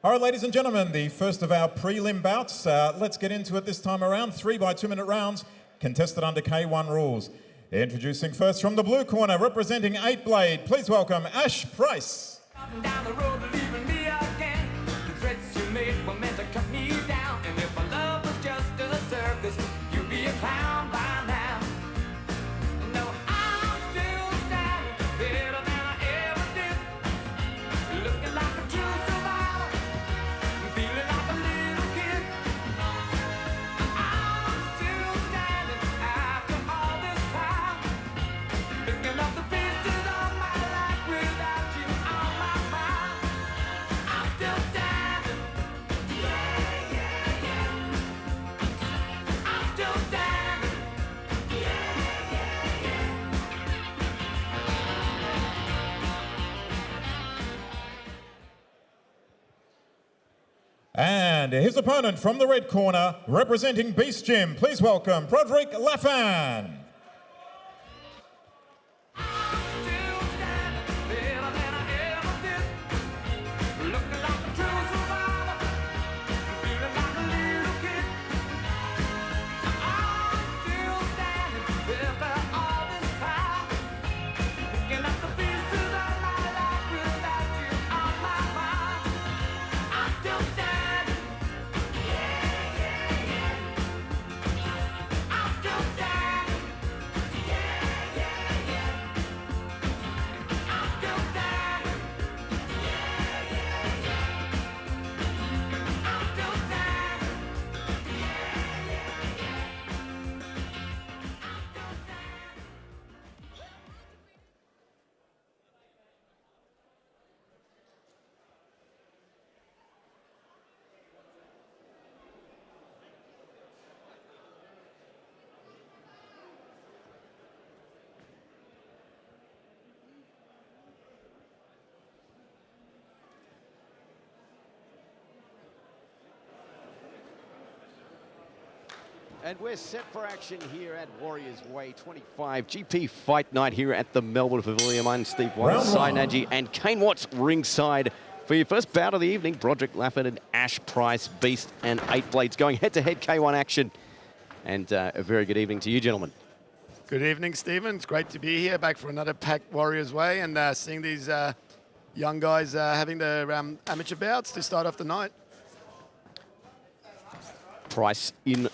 All right, ladies and gentlemen, the first of our prelim bouts. Let's get into it this time around. 3 by 2 minute rounds, contested under K1 rules. Introducing first from the blue corner, representing 8 Blade, please welcome Ash Price. Down the road, leaving me again. The threats you made were meant to cut me down. And if my love was just a circus, you'd be a clown by now. No, I'm still standing better than I ever did. Looking like a true survivor, feeling like a little kid. I'm still standing after all this time, picking up the pieces of my life without you on my mind. I'm still standing, yeah, yeah, yeah. I'm still standing, yeah, yeah, yeah. And his opponent from the red corner, representing Beast Gym, please welcome Broderick Laffan. I'm still standing better than I ever did. Looking like a true survivor, feeling like a little kid. I'm still standing after all this time, picking up the pieces of my life without you on my mind. I'm still standing, yeah, yeah, yeah. I'm still standing, yeah, yeah, yeah. I'm still standing, yeah, yeah, yeah. I'm still standing, yeah, yeah, yeah. And we're set for action here at Warriors Way 25 GP Fight Night here at the Melbourne Pavilion. I'm Steve White, Round Sai one. Nagy, and Kane Watts ringside for your first bout of the evening. Broderick Laffan and Ash Price, Beast and 8 Blades going head-to-head K1 action. And a very good evening to you, gentlemen. Good evening, Stephen. It's great to be here, back for another packed Warriors Way, and seeing these young guys having their amateur bouts to start off the night. Price in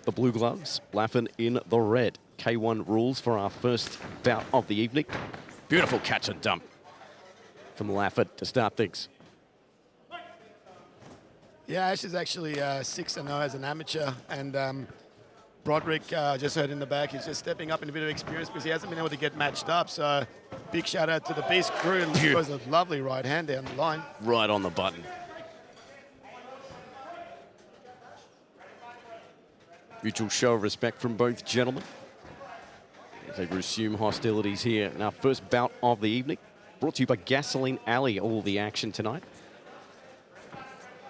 the blue gloves, Laffan in the red. K1 rules for our first bout of the evening. Beautiful catch and dump from Laffan to start things. Yeah, Ash is actually 6-0 as an amateur, and Broderick, just heard in the back, he's just stepping up in a bit of experience because he hasn't been able to get matched up. So big shout out to the Beast crew. It was a lovely right hand down the line. Right on the button. Mutual show of respect from both gentlemen as they resume hostilities here in our first bout of the evening. Brought to you by Gasoline Alley, all the action tonight.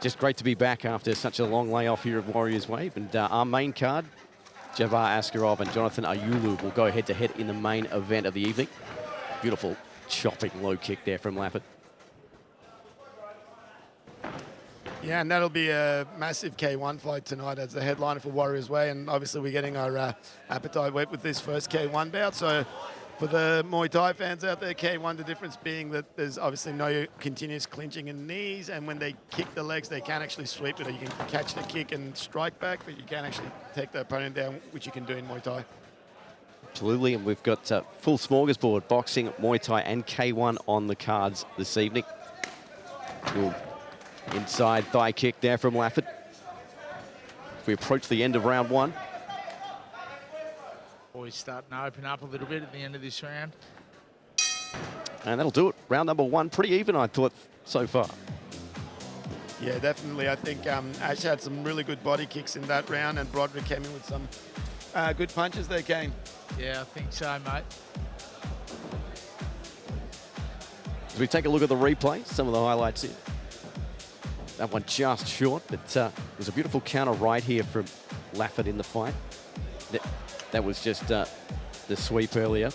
Just great to be back after such a long layoff here at Warriors Way. And our main card, Dzhabar, Askerov and Jonothan Aiulu will go head-to-head in the main event of the evening. Beautiful chopping low kick there from Laffan. Yeah, and that'll be a massive K1 fight tonight as the headliner for Warriors Way, and obviously we're getting our appetite wet with this first K1 bout. So for the Muay Thai fans out there, K1, the difference being that there's obviously no continuous clinching in knees, and when they kick the legs, they can't actually sweep it, or you can catch the kick and strike back, but you can't actually take the opponent down, which you can do in Muay Thai. Absolutely, and we've got full smorgasbord, boxing, Muay Thai and K1 on the cards this evening. Good inside thigh kick there from Laffan. If we approach the end of round one. Boys starting to open up a little bit at the end of this round. And that'll do it. Round number one, pretty even, I thought, so far. Yeah, definitely. I think Ash had some really good body kicks in that round, and Broderick came in with some good punches there, Kane. Yeah, I think so, mate. As we take a look at the replay, some of the highlights here. That one just short, but it was a beautiful counter right here from Laffan in the fight. That was just the sweep earlier.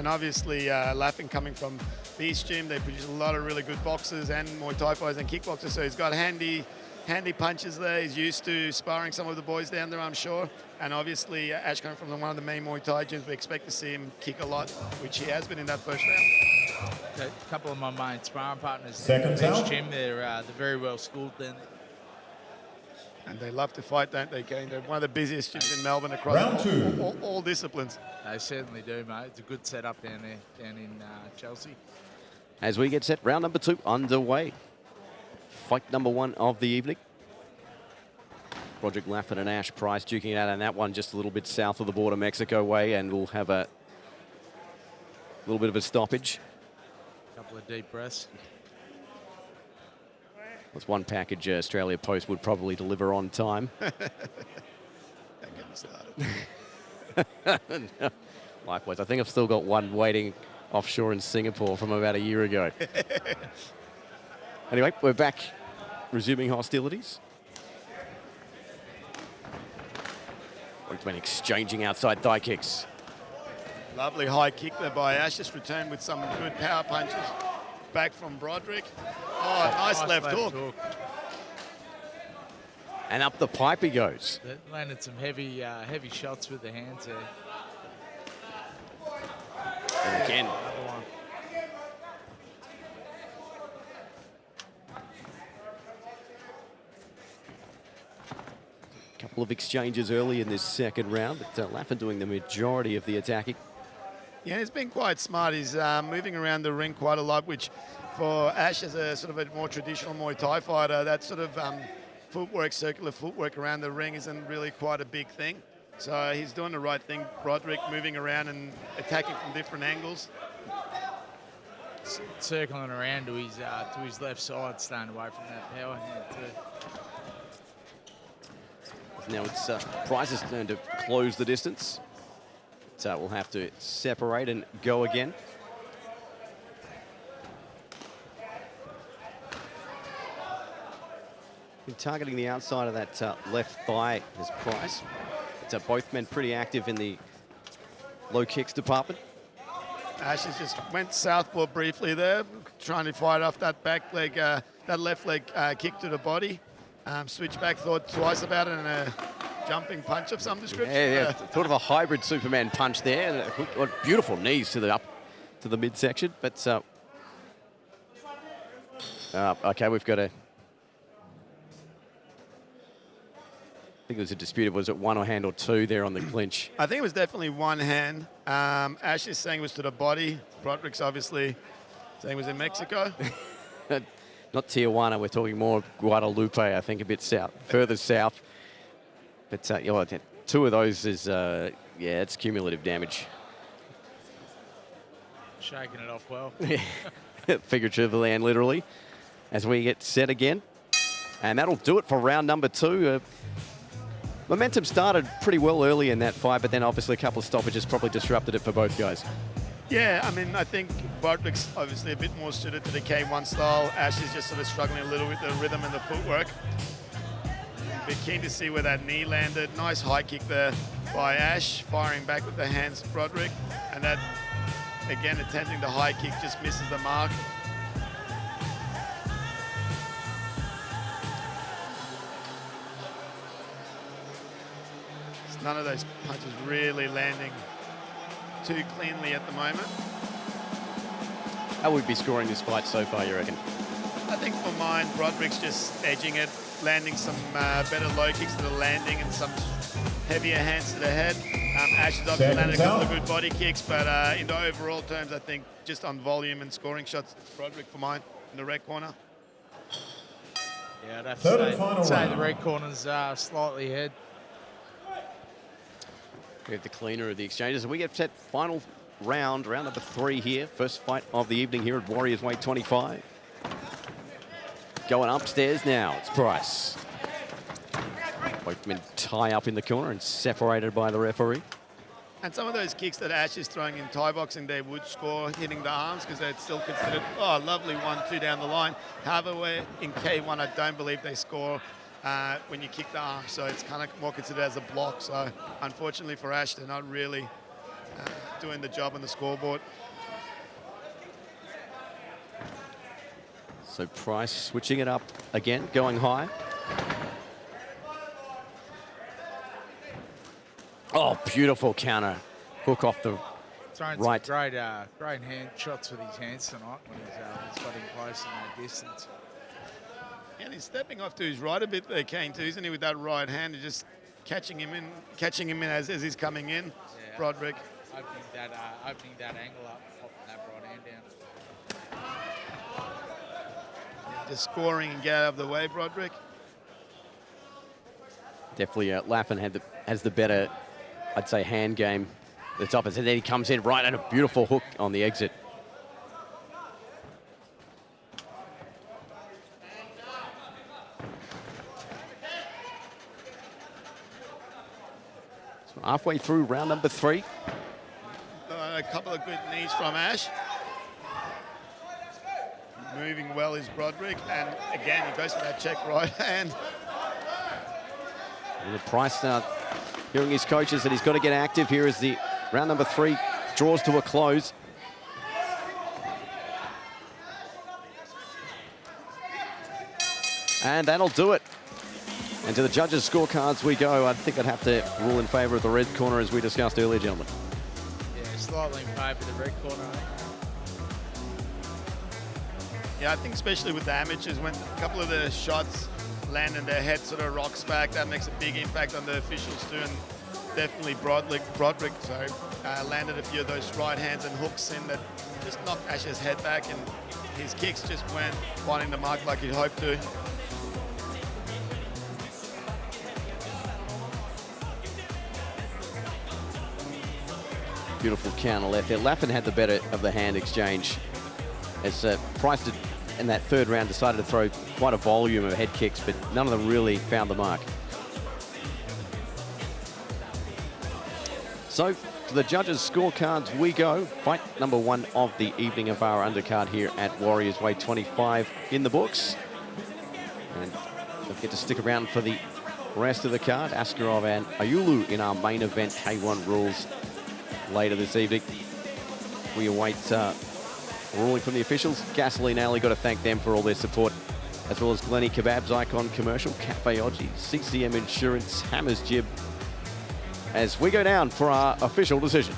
And obviously, Laffin coming from the East Gym, they produce a lot of really good boxers and Muay Thai fighters and kickboxers. So he's got handy punches there. He's used to sparring some of the boys down there, I'm sure. And obviously, Ash coming from one of the main Muay Thai gyms, we expect to see him kick a lot, which he has been in that first round. A couple of my main sparring partners Seconds in the out. gym, they're very well schooled then. And they love to fight, don't they, Kane? They're one of the busiest gyms in Melbourne across Round two. all disciplines. They certainly do, mate. It's a good setup down there, down in Chelsea. As we get set, round number 2 underway. Fight number 1 of the evening. Roderick Laffin and Ash Price duking it out, and that one just a little bit south of the border, Mexico way, and we'll have a little bit of a stoppage. A couple of deep breaths. That's one package Australia Post would probably deliver on time. Don't get me started. Likewise, I think I've still got one waiting offshore in Singapore from about a year ago. Anyway, we're back, resuming hostilities. We've been exchanging outside thigh kicks. Lovely high kick there by Ash. Just returned with some good power punches back from Broderick. Oh, nice left hook. And up the pipe he goes. They landed some heavy shots with the hands there. And again, Another one. couple of exchanges early in this second round, but Laffin doing the majority of the attacking. Yeah, he's been quite smart. He's moving around the ring quite a lot, which for Ash as a sort of a more traditional Muay Thai fighter, that sort of footwork, circular footwork around the ring isn't really quite a big thing. So he's doing the right thing. Broderick moving around and attacking from different angles. Circling around to his left side, staying away from that power hand too. Now it's Price's turn to close the distance. So we'll have to separate and go again. Been targeting the outside of that left thigh as Price. But both men pretty active in the low kicks department. Ash just went southpaw briefly there, trying to fight off that back leg, that left leg kick to the body. Switched back, thought twice about it, and a jumping punch of some description. Yeah, sort of a hybrid Superman punch there. And what beautiful knees to the midsection. But okay, we've got a. I think it was a dispute. Was it one hand or two there on the clinch? I think it was definitely one hand. Ash is saying it was to the body. Broderick's obviously saying it was in Mexico. Not Tijuana, we're talking more Guadalupe, I think, a bit south, further south. But you know, two of those is, yeah, it's cumulative damage. Shaking it off well. Figuratively and literally, as we get set again. And that'll do it for round number 2. Momentum started pretty well early in that fight, but then obviously a couple of stoppages probably disrupted it for both guys. Yeah, I mean, I think Broderick's obviously a bit more suited to the K1 style. Ash is just sort of struggling a little with the rhythm and the footwork. Be keen to see where that knee landed. Nice high kick there by Ash, firing back with the hands Broderick. And that, again, attempting the high kick, just misses the mark. None of those punches really landing too cleanly at the moment. How would we be scoring this fight so far, you reckon? I think for mine, Broderick's just edging it, landing some better low kicks to the landing and some heavier hands to the head. Ash has obviously landed a couple of good body kicks, but in the overall terms, I think just on volume and scoring shots, Broderick for mine in the red corner. Yeah, I'd have Third and to final say round. the red corner's slightly ahead. We have the cleaner of the exchanges. And we get set final round number 3 here. First fight of the evening here at Warriors Weight 25. Going upstairs now, it's Price. Both men tie up in the corner and separated by the referee. And some of those kicks that Ash is throwing in Thai boxing, they would score hitting the arms because they're still considered, oh, lovely 1-2 down the line. However, in K1, I don't believe they score when you kick the arm, so it's kind of more considered as a block. So unfortunately for Ash, they're not really doing the job on the scoreboard. So Price switching it up again, going high. Oh, beautiful counter. Hook off the Throwing right. some great hand shots with his hands tonight when he's got in place in that distance. And he's stepping off to his right a bit there, Kane, too, isn't he, with that right hand? He's just catching him in as he's coming in, Yeah, Broderick. Opening that angle up, popping that right hand down. Just scoring and get out of the way, Broderick. Definitely Laffin has the better, I'd say, hand game. The top, and then he comes in right and a beautiful hook on the exit. So halfway through round number 3. A couple of good knees from Ash. Moving well is Broderick, and again he goes for that check right hand. And the Price now hearing his coaches that he's got to get active here as the round number 3 draws to a close. And that'll do it. And to the judges' scorecards we go. I think I'd have to rule in favour of the red corner as we discussed earlier, gentlemen. Yeah, slightly in favour of the red corner. Yeah, I think especially with the amateurs, when a couple of the shots land and their head sort of rocks back, that makes a big impact on the officials too. And definitely Broderick landed a few of those right hands and hooks in that just knocked Ash's head back, and his kicks just weren't finding the mark like he'd hoped to. Beautiful counter left there. Laffin had the better of the hand exchange as Price did, in that third round decided to throw quite a volume of head kicks, but none of them really found the mark. So to the judges' scorecards we go. Fight number 1 of the evening of our undercard here at Warriors Way 25 in the books. And don't get to stick around for the rest of the card. Askerov and Aiulu in our main event K1 rules later this evening. We await ruling from the officials. Gasoline Alley, got to thank them for all their support, as well as Glenny Kebab's Icon Commercial, Cafe Oji, CCM Insurance, Hammers Jib, as we go down for our official decision.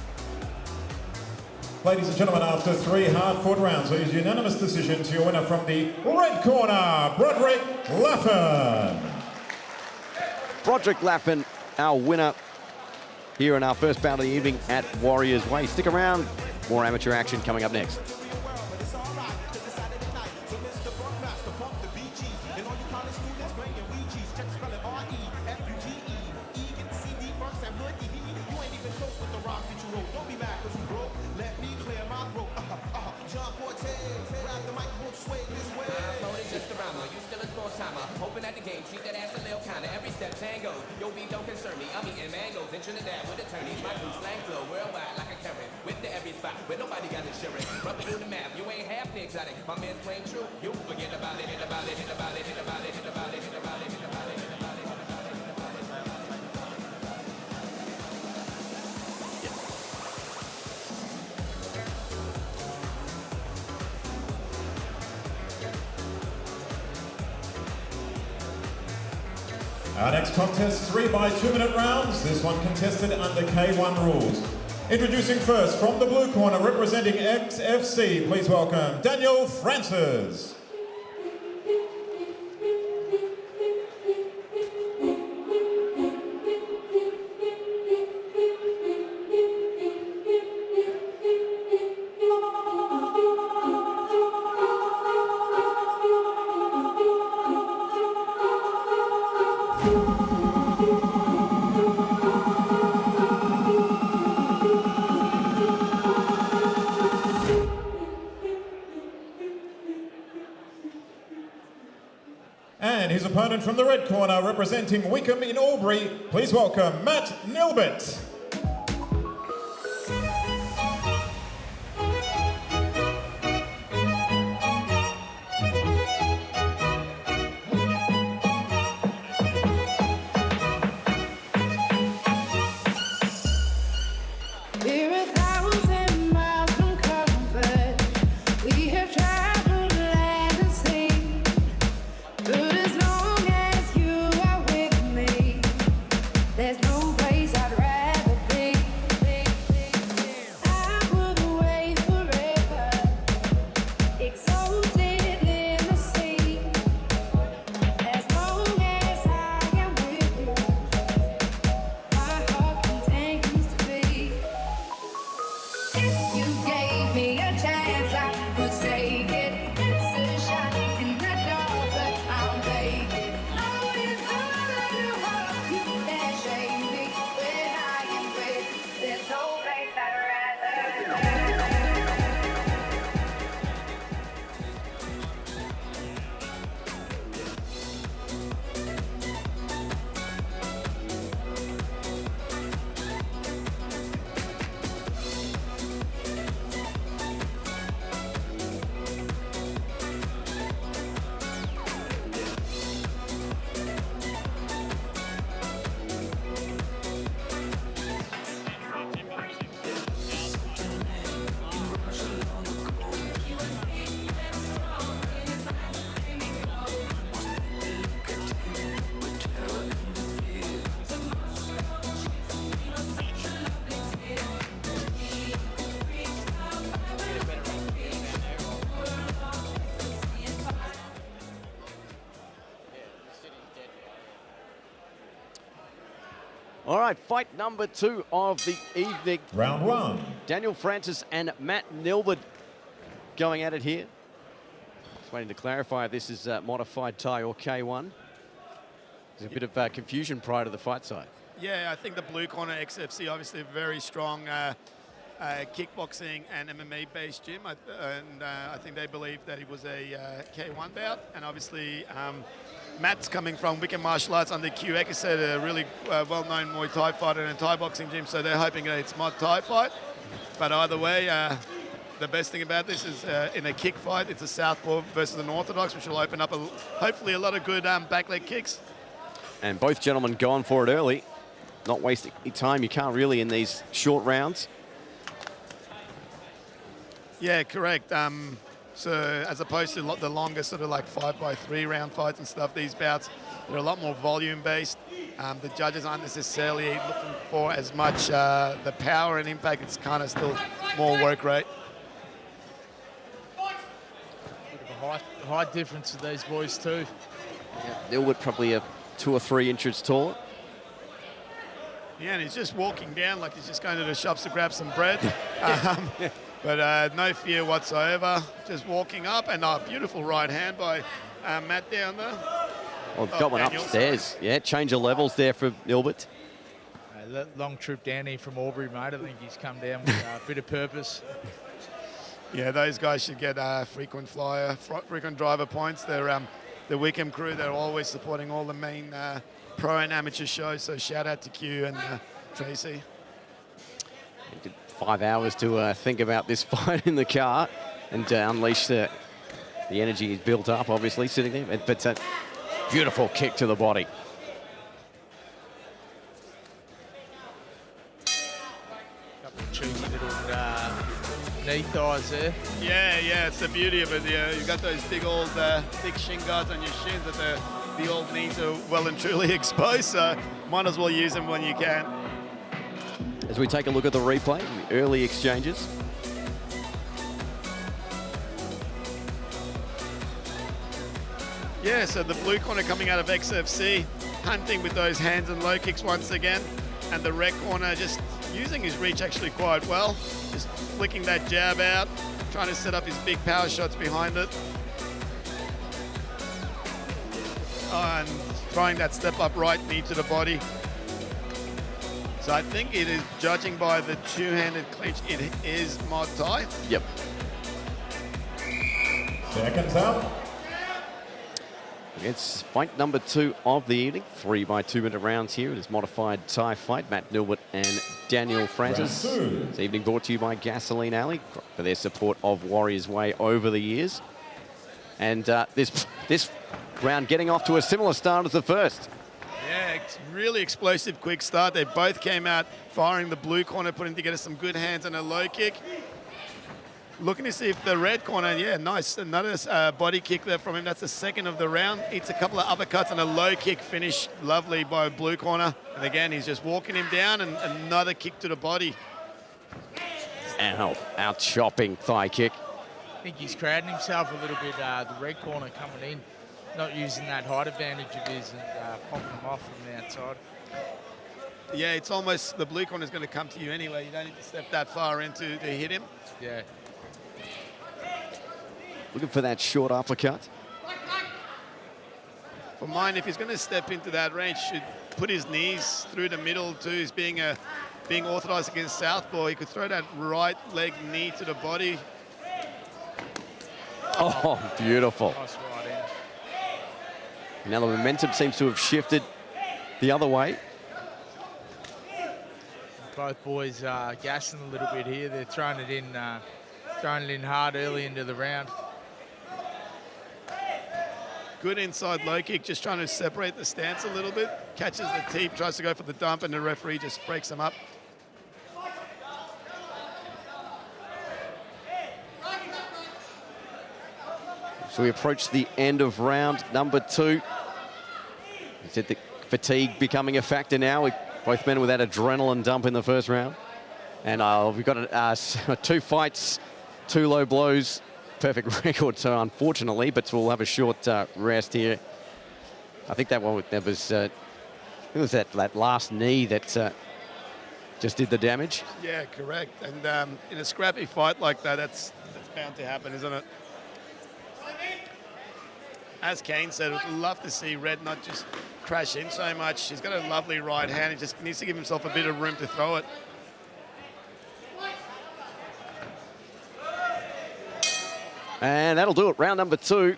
Ladies and gentlemen, after 3 hard-fought rounds, it is unanimous decision to your winner from the red corner, Broderick Laffin. Broderick Laffin, our winner here in our first bout of the evening at Warriors Way. Stick around, more amateur action coming up next. Hoping at the game, treat that ass a little kinda. Every step tango, yo beef don't concern me. I'm eating mangoes in Trinidad with attorneys. My crew slang flow worldwide like a current. With the every spot, where nobody got insurance. Rubbing through the map, you ain't half the exotic. My man's playing true, you forget about it, hit about it, hit about it, hit about it, hit about it, hit about it, hit about it, hit about it, hit about it, hit about it, hit about it. Our next contest, 3 by 2-minute rounds. This one contested under K1 rules. Introducing first from the blue corner, representing XFC, please welcome Daniel Francis. And his opponent from the red corner, representing Wickham in Albury, please welcome Matt Nilbert. We're a All right, fight number 2 of the evening. Round 1. Daniel Francis and Matt Nilbert going at it here. Just waiting to clarify if this is modified Thai or K1. There's a bit of confusion prior to the fight side. Yeah, I think the blue corner XFC, obviously a very strong kickboxing and MMA-based gym. I think they believe that it was a K1 bout. And obviously, Matt's coming from Wicked Martial Arts under Q said, a really well-known Muay Thai fighter and a Thai boxing gym, so they're hoping that it's Mod Thai fight. But either way, the best thing about this is in a kick fight, it's a southpaw versus an orthodox, which will open up hopefully a lot of good back leg kicks. And both gentlemen going for it early, not wasting any time. You can't really in these short rounds. Yeah, correct. So as opposed to the longer sort of like 5x3 round fights and stuff, these bouts, they're a lot more volume based. The judges aren't necessarily looking for as much the power and impact. It's kind of still more work rate. Height difference with these boys too. Yeah, Nilbert probably 2 or 3 inches taller. Yeah, and he's just walking down like he's just going to the shops to grab some bread. But no fear whatsoever, just walking up, and a beautiful right hand by Matt down there. Oh, got one Daniel, upstairs. sorry. Yeah, change of levels there for Nilbert. Long trip down here from Albury, mate. I think he's come down with a bit of purpose. Yeah, those guys should get frequent driver points. They're the Wickham crew. They're always supporting all the main pro and amateur shows. So shout out to Q and Tracy. 5 hours to think about this fight in the car and unleash the energy he's built up, obviously, sitting there. But a beautiful kick to the body. Couple of cheeky little knee thighs there. Yeah, it's the beauty of it. Yeah, you've got those big old thick shin guards on your shins that the old knees are well and truly exposed. So might as well use them when you can. As we take a look at the replay, the early exchanges. Yeah, so the blue corner coming out of XFC, hunting with those hands and low kicks once again. And the red corner just using his reach actually quite well. Just flicking that jab out, trying to set up his big power shots behind it. And throwing that step up right knee to the body. So I think it is, judging by the two-handed clinch, it is Mod Thai. Yep. Seconds up. It's fight number 2 of the evening. 3 by 2 minute rounds here. It is modified Thai fight. Matt Nilbert and Daniel Francis. This evening brought to you by Gasoline Alley for their support of Warriors Way over the years. And this round getting off to a similar start as the first. Yeah, it's really explosive, quick start. They both came out firing the blue corner, putting together some good hands and a low kick. Looking to see if the red corner, yeah, nice. Another body kick there from him. That's the second of the round. Eats a couple of uppercuts and a low kick finish. Lovely by blue corner. And again, he's just walking him down and another kick to the body. Ow, out chopping thigh kick. I think he's crowding himself a little bit, the red corner coming in. Not using that height advantage of his and popping him off from the outside. Yeah, it's almost, the blue corner is going to come to you anyway. You don't need to step that far in to hit him. Yeah. Looking for that short uppercut. For mine, if he's going to step into that range, should put his knees through the middle too. He's being orthodox against southpaw. He could throw that right leg knee to the body. Oh, beautiful. Nice right hand. Now the momentum seems to have shifted the other way. Both boys gassing a little bit here. They're throwing it in hard early into the round. Good inside low kick, just trying to separate the stance a little bit. Catches the teep, tries to go for the dump, and the referee just breaks him up. So we approach the end of round number 2. You said the fatigue becoming a factor now. Both men with that adrenaline dump in the first round. And we've got 2 fights, 2 low blows. Perfect record, so unfortunately, but we'll have a short rest here. I think that was It was that last knee that just did the damage. Yeah, correct. And in a scrappy fight like that, that's bound to happen, isn't it? As Kane said, I'd love to see Red not just crash in so much. He's got a lovely right hand. He just needs to give himself a bit of room to throw it. And that'll do it. Round number 2.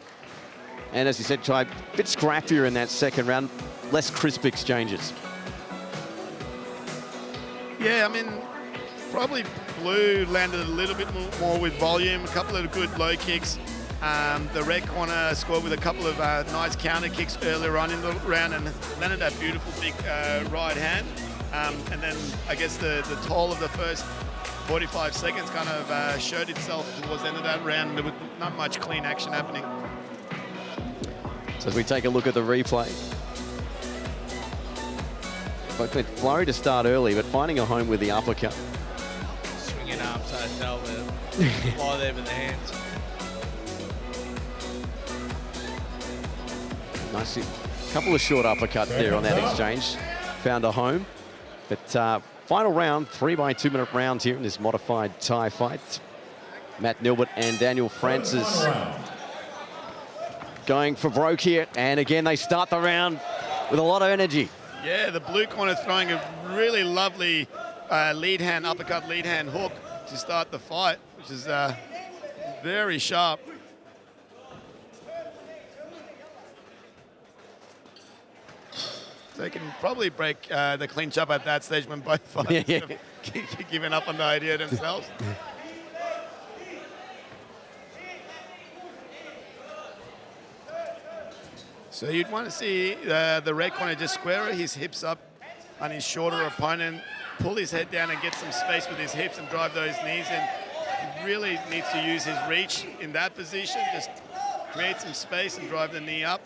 And as you said, Ty, a bit scrappier in that second round. Less crisp exchanges. Yeah, I mean, probably Blue landed a little bit more with volume, a couple of good low kicks. The red corner scored with a couple of nice counter kicks earlier on in the round and landed that beautiful big right hand. And then I guess the toll of the first 45 seconds kind of showed itself towards the end of that round. There was not much clean action happening. So as we take a look at the replay. Both went flurry to start early, but finding a home with the uppercut. Swinging arms, so tell them. Fly there with the hands. Nice. Couple of short uppercuts there on that exchange. Found a home. But final round, 3 by 2 minute rounds here in this modified Thai fight. Matt Nilbert and Daniel Francis going for broke here. And again, they start the round with a lot of energy. Yeah, the blue corner throwing a really lovely lead hand, uppercut lead hand hook to start the fight, which is very sharp. They can probably break the clinch up at that stage when both fighters have given up on the idea themselves. So you'd want to see the red corner just square his hips up on his shorter opponent, pull his head down and get some space with his hips and drive those knees in. He really needs to use his reach in that position, just create some space and drive the knee up.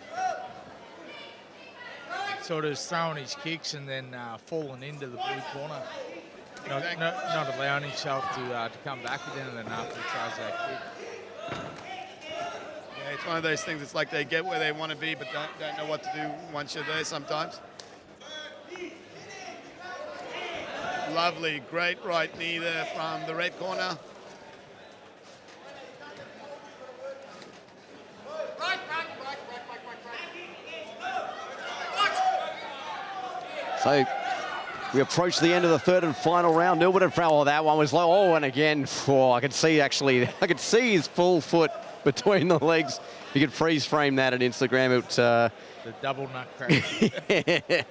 Sort of throwing his kicks and then falling into the blue corner. Not allowing himself to come back again and then after he tries that kick. Yeah, it's one of those things, it's like they get where they want to be but don't know what to do once you're there sometimes. Lovely, great right knee there from the red corner. So we approach the end of the third and final round. Nilbert and Frau, that one was low. Oh, and again, I could see his full foot between the legs. You could freeze frame that on Instagram. The double nut crack.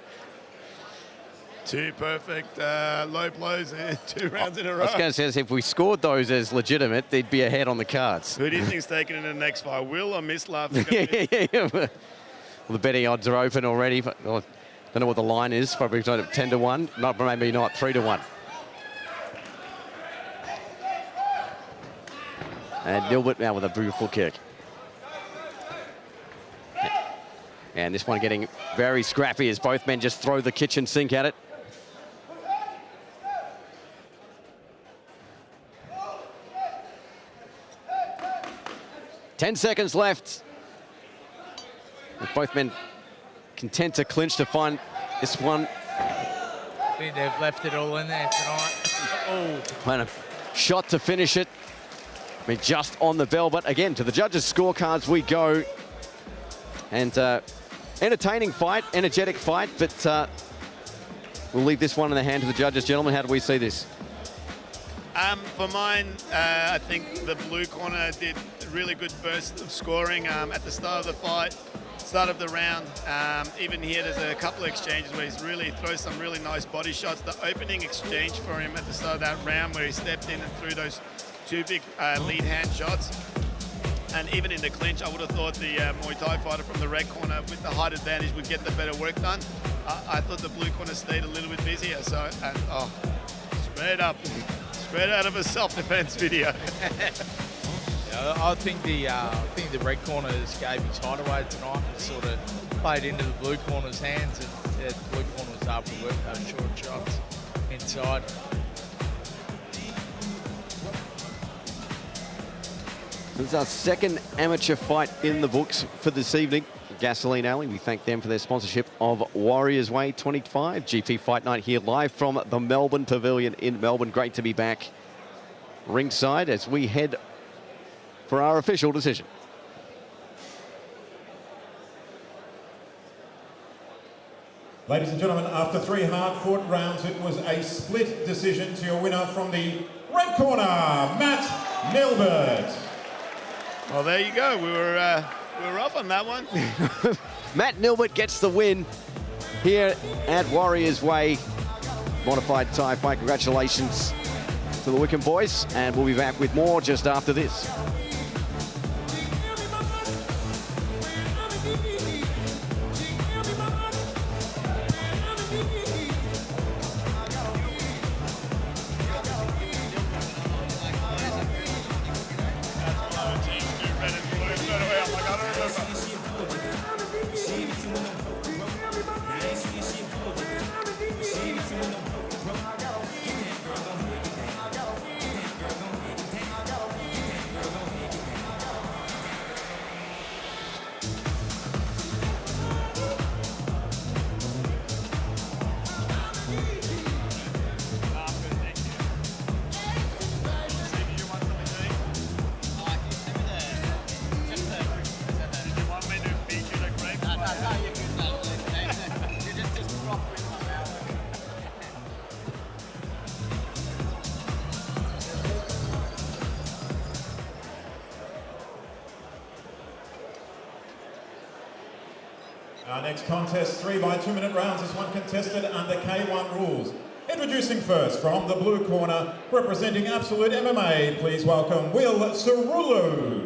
Two perfect low blows in 2 rounds in a row. I was going to say, if we scored those as legitimate, they'd be ahead on the cards. Who do you think's taking in the next fight? Will or Mislav? Well, the betting odds are open already. But, don't know what the line is. Probably 10-1. Maybe not 3-1. And Nilbert now with a beautiful kick. And this one getting very scrappy as both men just throw the kitchen sink at it. Ten seconds left. With both men content to clinch to find this one. I think they've left it all in there tonight. Oh. And a shot to finish it. I mean, just on the bell, but again, to the judges' scorecards we go. And entertaining fight, energetic fight, but we'll leave this one in the hand of the judges. Gentlemen, how do we see this? For mine, I think the blue corner did a really good burst of scoring at the start of the fight. Start of the round. Even here, there's a couple of exchanges where he's really throws some really nice body shots. The opening exchange for him at the start of that round where he stepped in and threw those 2 big lead hand shots. And even in the clinch, I would have thought the Muay Thai fighter from the red corner with the height advantage would get the better work done. I thought the blue corner stayed a little bit busier. So, straight out of a self-defense video. I think the red corner just gave his height away tonight and sort of played into the blue corner's hands, and the blue corner was able to work those short shots inside. This is our second amateur fight in the books for this evening. Gasoline Alley. We thank them for their sponsorship of Warriors Way 25. GP Fight Night here live from the Melbourne Pavilion in Melbourne. Great to be back ringside as we head for our official decision. Ladies and gentlemen, after 3 hard-fought rounds, it was a split decision to your winner from the red corner, Matt Nilbert. Well, there you go. We were off on that one. Matt Nilbert gets the win here at Warriors Way. Modified Thai fight. Congratulations to the Wickham boys, and we'll be back with more just after this. Our next contest, 3 by 2 minute rounds, is one contested under K1 rules. Introducing first from the blue corner, representing Absolute MMA, please welcome Will Cerullo.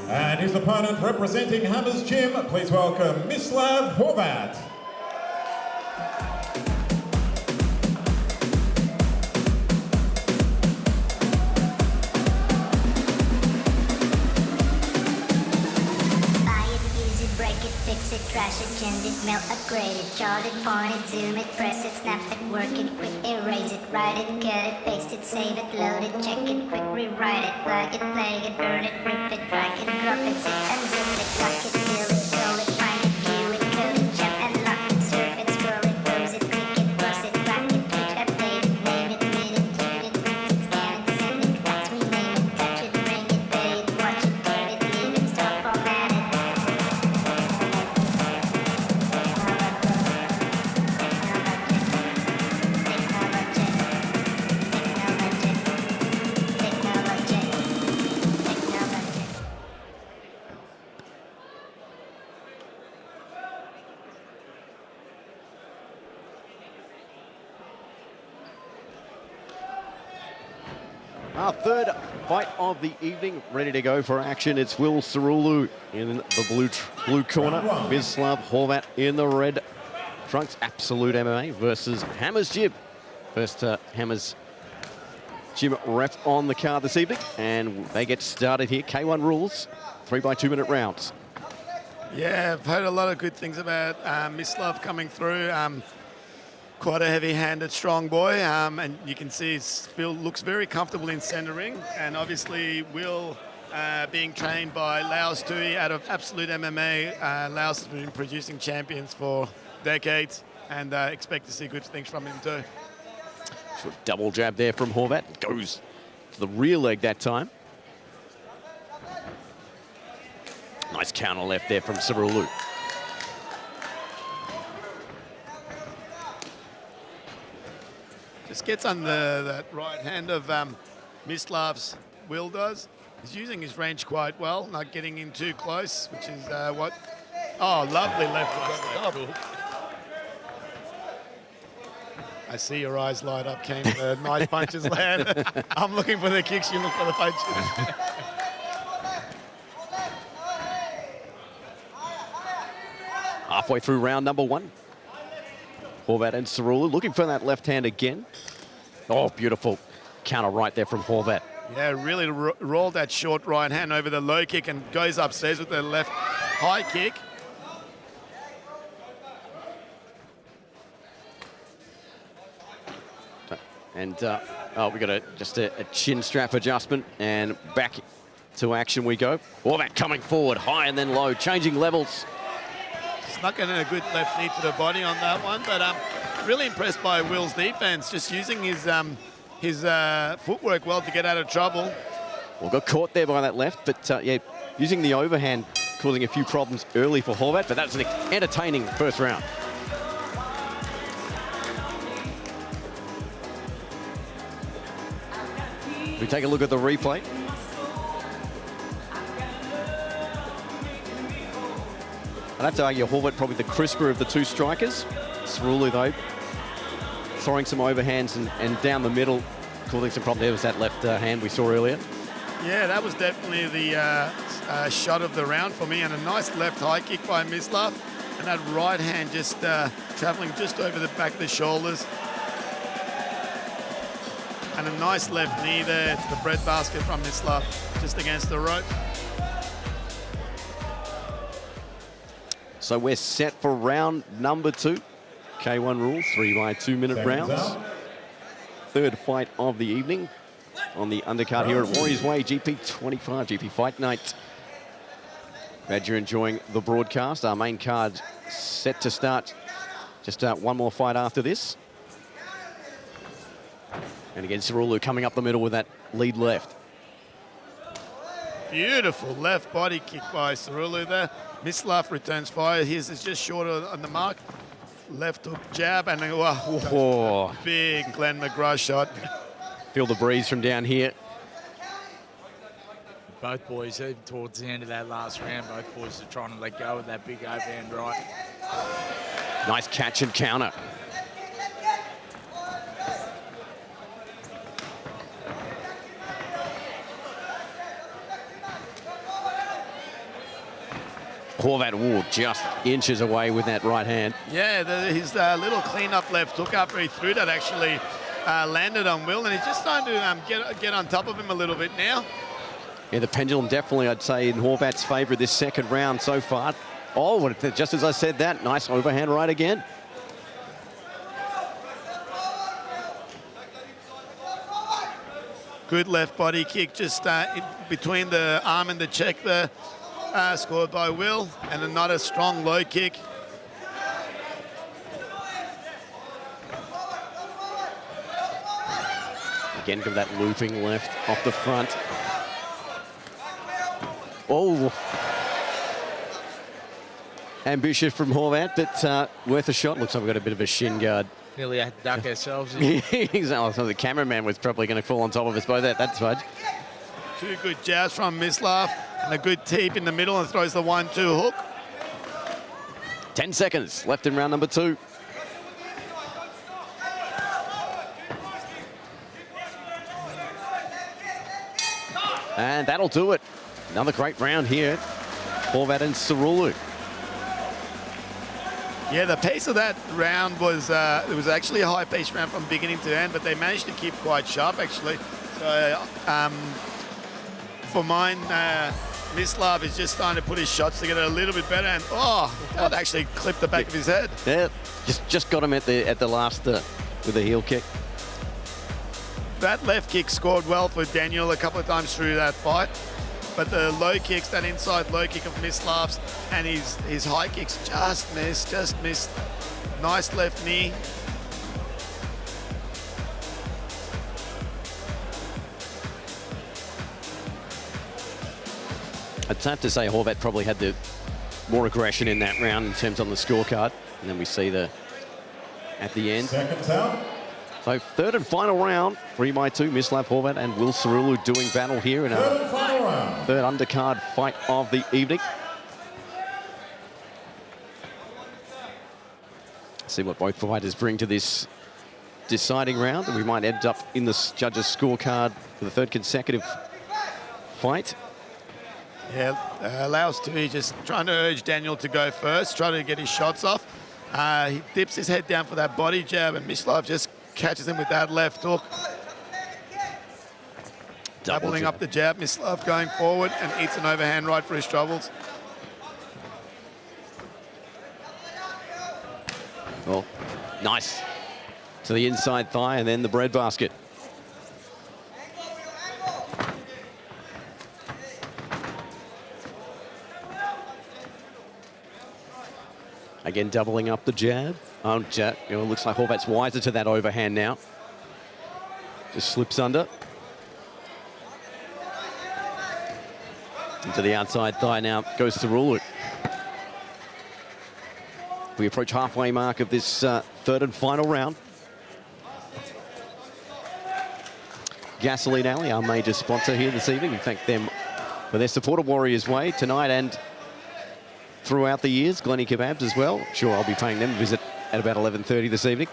And his opponent representing Hammer's Gym, please welcome Mislav Horvat. Trash it, change it, melt, upgrade it, chart it, point it, zoom it, press it, snap it, work it, quick erase it, write it, cut it, paste it, save it, load it, check it, quick rewrite it, plug it, play it, burn it, rip it, drag it, drop it, zip and zip it, lock it, fill it, scroll it, find it, view it, code it, jump and lock it, surf it, scroll it, close it, click it, cross it, rack it, twitch, update it, name it, read it, tweet it, print it, scan it, send it, fax, rename it, touch it, ring it, pay it, watch it, give it, leave it, stop, format it. Our third fight of the evening, ready to go for action. It's Will Cerullo in the blue corner, Mislav Horvat in the red trunks. Absolute MMA versus Hammer's Gym. First Hammer's Gym rep on the card this evening, and they get started here. K1 rules, 3 by 2 minute rounds. Yeah, I've heard a lot of good things about Mislav coming through. Quite a heavy-handed, strong boy, and you can see he looks very comfortable in centering. And obviously, Will, being trained by Lale Stewie out of Absolute MMA, Lale has been producing champions for decades, and expect to see good things from him too. Sort of double jab there from Horvat. Goes to the rear leg that time. Nice counter left there from Cerullo. Just gets on that right hand of Mislav's, Will does. He's using his range quite well, not getting in too close, which is what... Oh, lovely left hook. I see your eyes light up, Kane. The nice punches land. I'm looking for the kicks, you look for the punches. Halfway through round number 1. Horvat and Cerullo looking for that left hand again. Oh, beautiful counter right there from Horvat. Yeah, really rolled that short right hand over the low kick and goes upstairs with the left high kick. And we got just a chin strap adjustment, and back to action we go. Horvat coming forward, high and then low, changing levels. Snuck in a good left knee to the body on that one, but really impressed by Will's defense, just using his footwork well to get out of trouble. Well, got caught there by that left, but yeah, using the overhand, causing a few problems early for Horvat, but that's an entertaining first round. We take a look at the replay. I'd have to argue Horvat probably the crisper of the two strikers. Cerullo, though, throwing some overhands and down the middle, causing some problems. There was that left hand we saw earlier. Yeah, that was definitely the shot of the round for me, and a nice left high kick by Mislav, and that right hand just traveling just over the back of the shoulders. And a nice left knee there to the breadbasket from Mislav, just against the rope. So we're set for round number 2. K1 rules, 3 by 2 minute rounds. Third fight of the evening on the undercard here at Warriors Way, GP25, GP Fight Night. Glad you're enjoying the broadcast. Our main card set to start. Just one more fight after this. And again, Cerullo coming up the middle with that lead left. Beautiful left body kick by Cerullo there. Mislav returns fire. His is just short on the mark. Left hook jab and big Glenn McGrath shot. Feel the breeze from down here. Both boys, even towards the end of that last round, both boys are trying to let go of that big overhand right. Nice catch and counter. Horvat just inches away with that right hand. Yeah, his little clean-up left hook after he threw that actually landed on Will, and he's just starting to get on top of him a little bit now. Yeah, the pendulum definitely, I'd say, in Horvat's favour this second round so far. Oh, just as I said that, nice overhand right again. Good left body kick just in between the arm and the check there. Scored by Will, and another strong low kick. Again, give that looping left off the front. Oh. Ambitious from Horvat, but worth a shot. Looks like we've got a bit of a shin guard. Nearly had to duck ourselves. Exactly. The cameraman was probably going to fall on top of us both at that fudge. Two good jabs from Mislav. And a good teep in the middle and throws the 1-2 hook. 10 seconds left in round number 2. And that'll do it. Another great round here. Horvat and Cerullo. Yeah, the pace of that round was, it was actually a high-paced round from beginning to end, but they managed to keep quite sharp, actually. So, for mine, Mislav is just starting to put his shots together a little bit better, and that actually clipped the back of his head. Yeah, just got him at the last with the heel kick. That left kick scored well for Daniel a couple of times through that fight, but the low kicks, that inside low kick of Mislav's and his high kicks just missed. Nice left knee. I'd have to say Horvat probably had the more aggression in that round in terms on the scorecard. And then we see at the end. Seconds out. So third and final round, 3 by 2, Mislav Horvat and Will Cerullo doing battle here in Third and final round. third undercard fight of the evening. See what both fighters bring to this deciding round, and we might end up in the judges' scorecard for the third consecutive fight. Yeah, allows to. He's just trying to urge Daniel to go first, trying to get his shots off. He dips his head down for that body jab, and Mislav just catches him with that left hook. Doubling up the jab, Mislav going forward and eats an overhand right for his troubles. Oh, nice. To the inside thigh and then the breadbasket. Again, doubling up the jab. Looks like Horvat's wiser to that overhand now. Just slips under. Into the outside thigh now, goes to rule it. We approach halfway mark of this third and final round. Gasoline Alley, our major sponsor here this evening. We thank them for their support of Warriors Way tonight and throughout the years. Glenny Kebabs as well. I'm sure I'll be paying them a visit at about 11:30 this evening.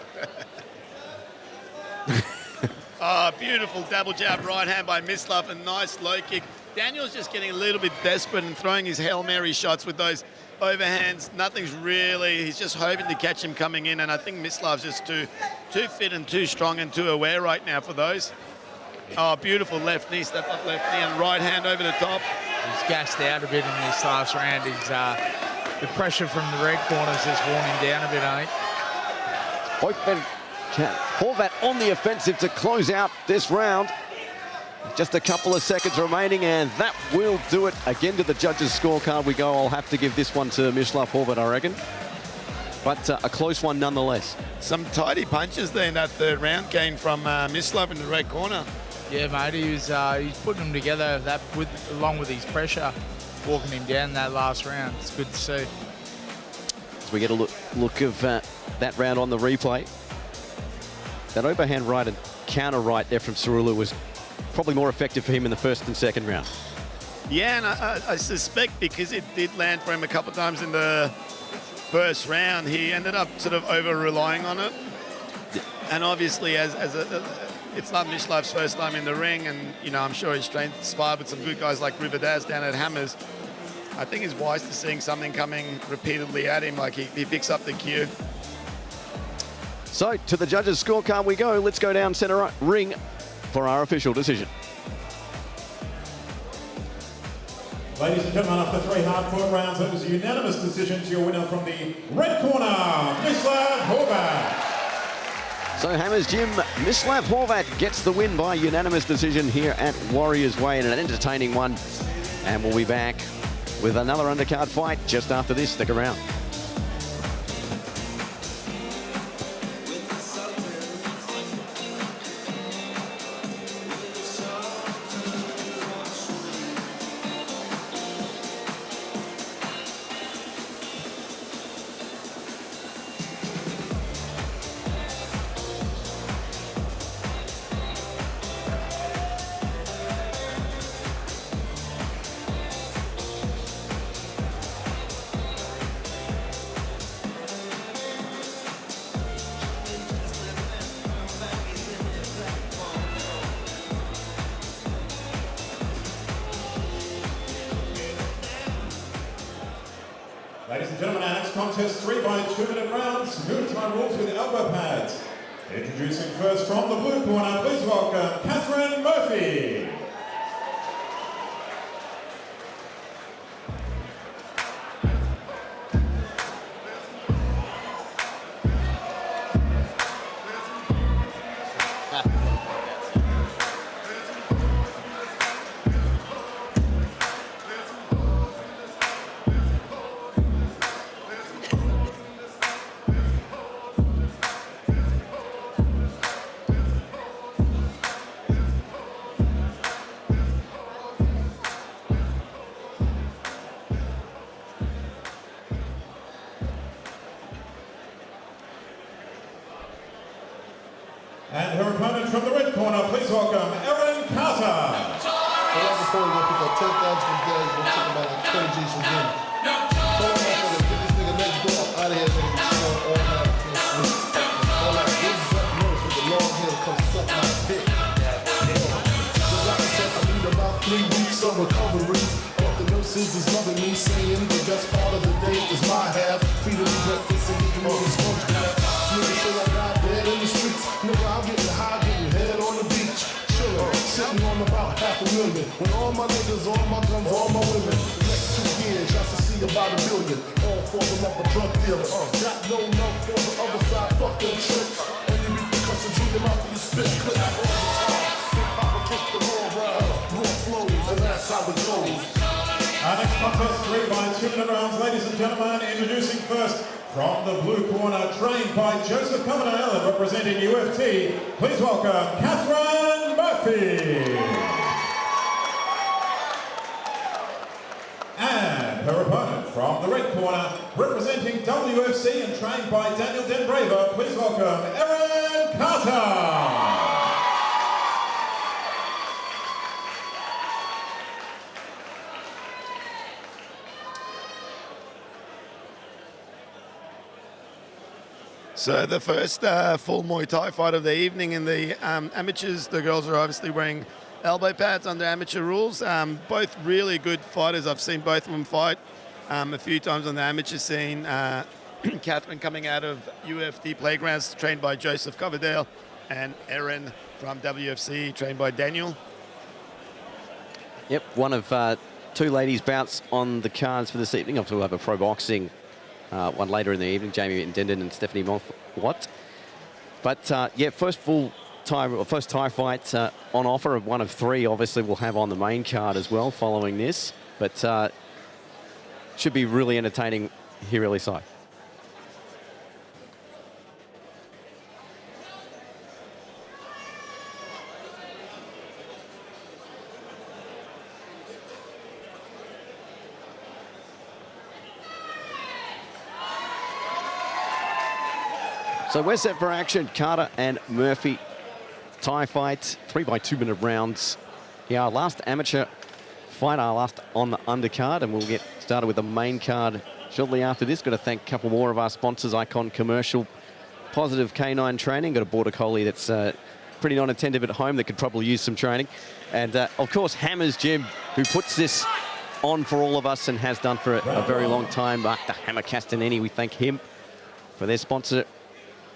Oh, beautiful double jab right hand by Mislav, a nice low kick. Daniel's just getting a little bit desperate and throwing his Hail Mary shots with those overhands. Nothing's really, he's just hoping to catch him coming in, and I think Mislav's just too fit and too strong and too aware right now for those. Oh, beautiful left knee, step up left knee, and right hand over the top. He's gassed out a bit in this last round. He's, the pressure from the red corner's just worn him down a bit, I think. Both men, Horvat on the offensive to close out this round. Just a couple of seconds remaining, and that will do it. Again, to the judges' scorecard we go. I'll have to give this one to Mislav Horvat, I reckon. But a close one nonetheless. Some tidy punches there in that third round came from Mislav in the red corner. Yeah, mate, he's putting them together along with his pressure, walking him down that last round. It's good to see. As we get a look of that round on the replay, that overhand right and counter right there from Cerullo was probably more effective for him in the first and second round. Yeah, and I suspect because it did land for him a couple of times in the first round, he ended up sort of over-relying on it. And obviously, it's not Mislav's first time in the ring, and, you know, I'm sure he's sparred with some good guys like Riverdaz down at Hammers. I think he's wise to seeing something coming repeatedly at him, like he picks up the cue. So, to the judges' scorecard we go. Let's go down center ring for our official decision. Ladies and gentlemen, after 3 hard-fought rounds, it was a unanimous decision to your winner from the red corner, Mislav Horvat. So Hammers Gym, Mislav Horvat gets the win by unanimous decision here at Warriors Way in an entertaining one. And we'll be back with another undercard fight just after this. Stick around. Ladies and gentlemen, our next contest, 3 by 2-minute rounds, two-time rules with elbow pads. Introducing first from the blue corner, please welcome Catherine Murphy. And her opponent from the red corner, please welcome Erin Carter. Before we go pick up 10,000 from there, we'll talk about like 20 G's from him. So I'm gonna get this nigga next door out of here and show all that. All that big nose with the low Sisters is loving me, saying the best part of the day is my half. Feeding me breakfast and eating all this sponge bath. Niggas say I got dead in the streets. Nigga, I'm getting high, getting head on the beach. Chillin', sitting on about $500,000. When all my niggas, all my guns, all my women. The next 2 years, y'all should see about $1 million. All for them up a drug dealer. Got no love for the other side, fuck them tricks. And you reap the cuss and treat them out for your spit clip. All the time, hip-hop will kick the raw ride. Raw flows, and that's how it goes. Our next contest, 3 by 2-minute rounds. Ladies and gentlemen, introducing first from the blue corner, trained by Joseph Conor, representing UFT. Please welcome Catherine Murphy. And her opponent from the red corner, representing WFC and trained by Daniel Denbraver. Please welcome Erin Carter. So the first full Muay Thai fight of the evening in the amateurs. The girls are obviously wearing elbow pads under amateur rules. Both really good fighters. I've seen both of them fight a few times on the amateur scene. Catherine coming out of UFT Playgrounds, trained by Joseph Coverdale, and Erin from WFC, trained by Daniel. Yep, one of 2 ladies' bouts on the cards for this evening. Obviously, we'll have a pro boxing one later in the evening, Jamie Edenden and Stephanie Mfongwot. But yeah, first Thai fight on offer of one of 3. Obviously, we'll have on the main card as well following this. But should be really entertaining here early side. So we're set for action. Carter and Murphy. Thai fight, 3 by 2-minute rounds. Yeah, our last amateur fight, our last on the undercard, and we'll get started with the main card shortly after this. Got to thank a couple more of our sponsors, Icon Commercial, Positive Canine Training. Got a border collie that's pretty non-attentive at home that could probably use some training. And of course, Hammers Gym, who puts this on for all of us and has done for a very long time. Mark the Hammer Castanini, we thank him for their sponsor.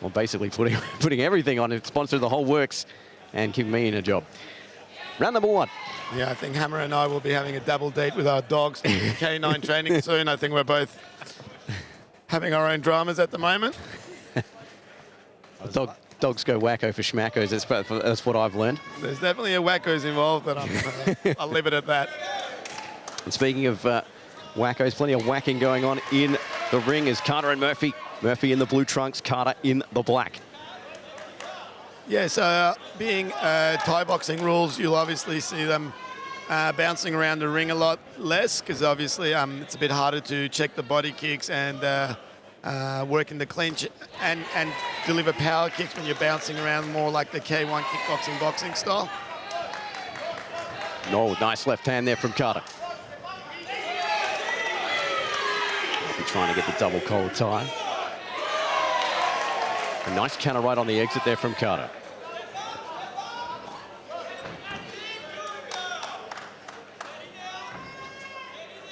Well, basically putting everything on it, sponsor the whole works, and keep me in a job. Round number 1. Yeah, I think Hammer and I will be having a double date with our dogs K9 training soon. I think we're both having our own dramas at the moment. Dogs go wacko for schmackos. That's what I've learned. There's definitely a wackos involved, but I'll leave it at that. And speaking of wackos, plenty of whacking going on in the ring as Carter and Murphy. Murphy in the blue trunks, Carter in the black. Yes, being Thai boxing rules, you'll obviously see them bouncing around the ring a lot less, because obviously it's a bit harder to check the body kicks and work in the clinch and deliver power kicks when you're bouncing around more like the K1 kickboxing boxing style. No, nice left hand there from Carter. Trying to get the double collar tie. A nice counter right on the exit there from Carter.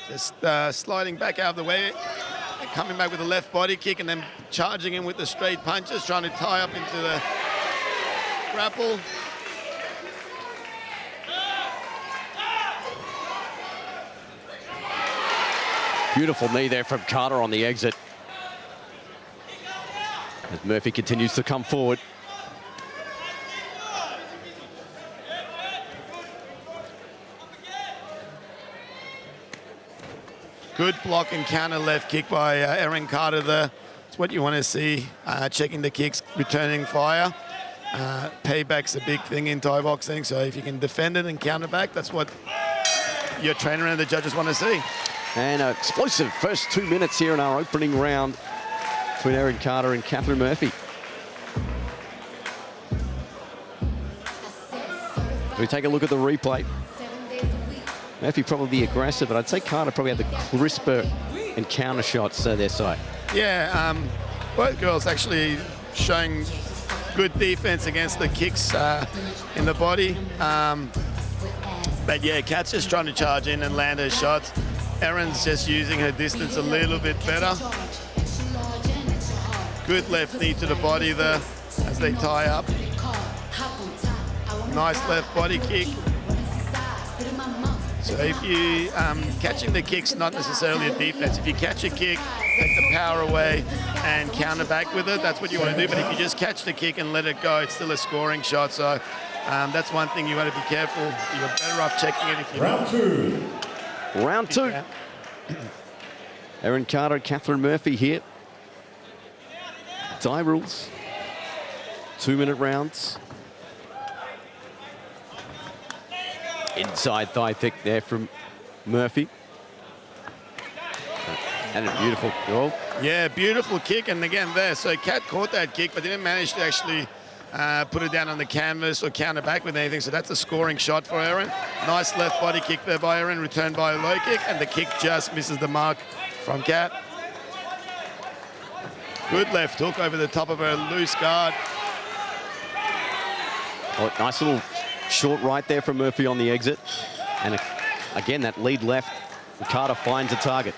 Just sliding back out of the way, coming back with a left body kick and then charging in with the straight punches, trying to tie up into the grapple. Beautiful knee there from Carter on the exit. As Murphy continues to come forward. Good block and counter left kick by Erin Carter there. It's what you want to see, checking the kicks, returning fire. Payback's a big thing in Thai boxing, so if you can defend it and counter back, that's what your trainer and the judges want to see. And an explosive first 2 minutes here in our opening round between Erin Carter and Catherine Murphy. We take a look at the replay. Murphy probably aggressive, but I'd say Carter probably had the crisper and counter shots their side. Yeah, both girls actually showing good defense against the kicks in the body. But yeah, Kat's just trying to charge in and land her shots. Erin's just using her distance a little bit better. Good left knee to the body there as they tie up. Nice left body kick. So if you, catching the kick's not necessarily a defense. If you catch a kick, take the power away and counter back with it, that's what you want to do. But if you just catch the kick and let it go, it's still a scoring shot. So that's one thing you want to be careful. You're better off checking it if you Round two. Round two. Erin Carter, Catherine Murphy here. Die rules. 2-minute rounds. Inside thigh kick there from Murphy. And a beautiful goal. Yeah, beautiful kick. And again there, so Kat caught that kick, but didn't manage to actually put it down on the canvas or counter back with anything. So that's a scoring shot for Erin. Nice left body kick there by Erin, returned by a low kick, and the kick just misses the mark from Kat. Good left hook over the top of her loose guard. Oh, nice little short right there from Murphy on the exit. And again, that lead left, Carter finds a target.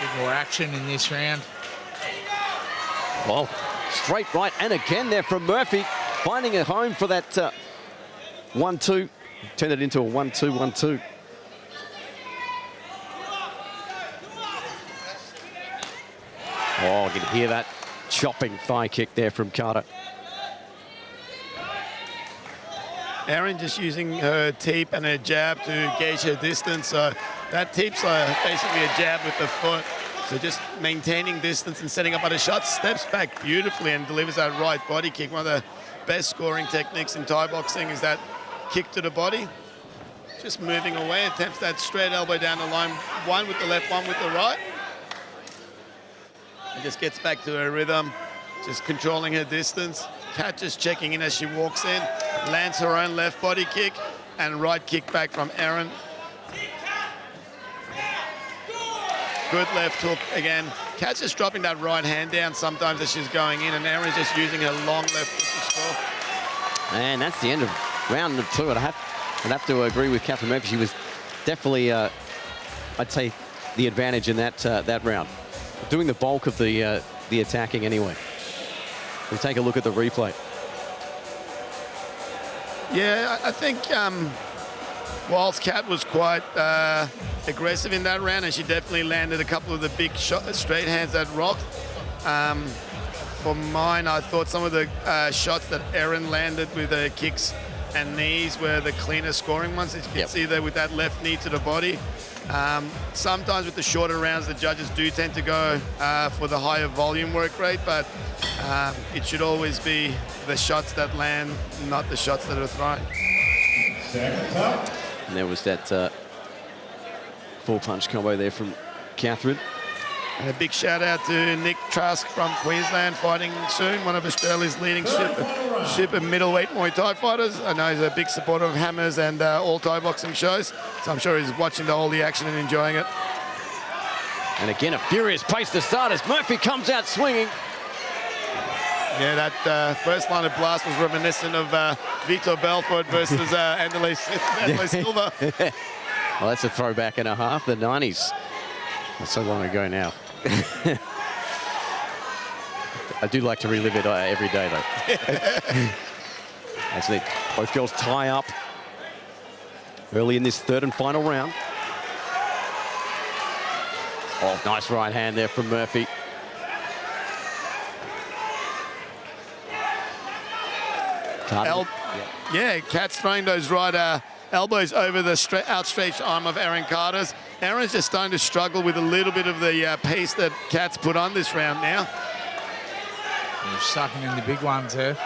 Bit more action in this round. Well, straight right, and again there from Murphy, finding a home for that 1-2. Turn it into a 1-2, 1-2. Oh, you can hear that chopping thigh kick there from Carter. Erin just using her teep and her jab to gauge her distance. So that teep's basically a jab with the foot. So just maintaining distance and setting up other shots. Steps back beautifully and delivers that right body kick. One of the best scoring techniques in Thai boxing is that kick to the body. Just moving away, attempts that straight elbow down the line. One with the left, one with the right. And just gets back to her rhythm, just controlling her distance. Kat just checking in as she walks in, lands her own left body kick, and right kick back from Erin. Good left hook again. Kat's just dropping that right hand down sometimes as she's going in, and Erin's just using her long left hook to score. And that's the end of round number two. I'd have to agree with Catherine Murphy. She was definitely, I'd say, the advantage in that round. Doing the bulk of the attacking anyway. We'll take a look at the replay. Yeah, I think whilst Kat was quite aggressive in that round, and she definitely landed a couple of the big straight hands that rocked. For mine, I thought some of the shots that Erin landed with her kicks and knees were the cleaner scoring ones. As you can see there with that left knee to the body. Sometimes with the shorter rounds, the judges do tend to go for the higher volume work rate, but it should always be the shots that land, not the shots that are thrown. And there was that full punch combo there from Catherine. And a big shout out to Nick Trask from Queensland, fighting soon, one of Australia's leading super middleweight Muay Thai fighters. I know he's a big supporter of Hammers and all Thai boxing shows, so I'm sure he's watching all the action and enjoying it. And again, a furious pace to start as Murphy comes out swinging. Yeah, that first line of blast was reminiscent of Vitor Belfort versus Anderley Silva. Well, that's a throwback and a half, the 90s. Not so long ago now. I do like to relive it every day, though. That's it. Both girls tie up early in this third and final round. Oh, nice right hand there from Murphy. Yeah, Kat's throwing those right elbows over the outstretched arm of Erin Carter's. Erin's just starting to struggle with a little bit of the pace that Kat's put on this round now. You're sucking in the big ones here.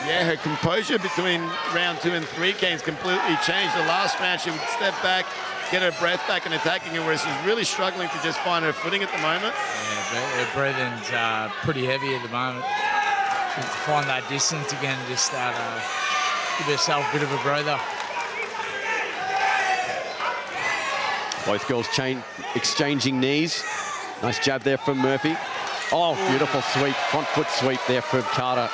Yeah, her composure between round 2 and 3 games completely changed. The last round, she would step back, get her breath back and attacking her, whereas she's really struggling to just find her footing at the moment. Yeah, her breathing's pretty heavy at the moment. To find that distance again, just start give herself a bit of a breather. Both girls exchanging knees. Nice jab there from Murphy. Oh, beautiful sweep, front foot sweep there from Carter.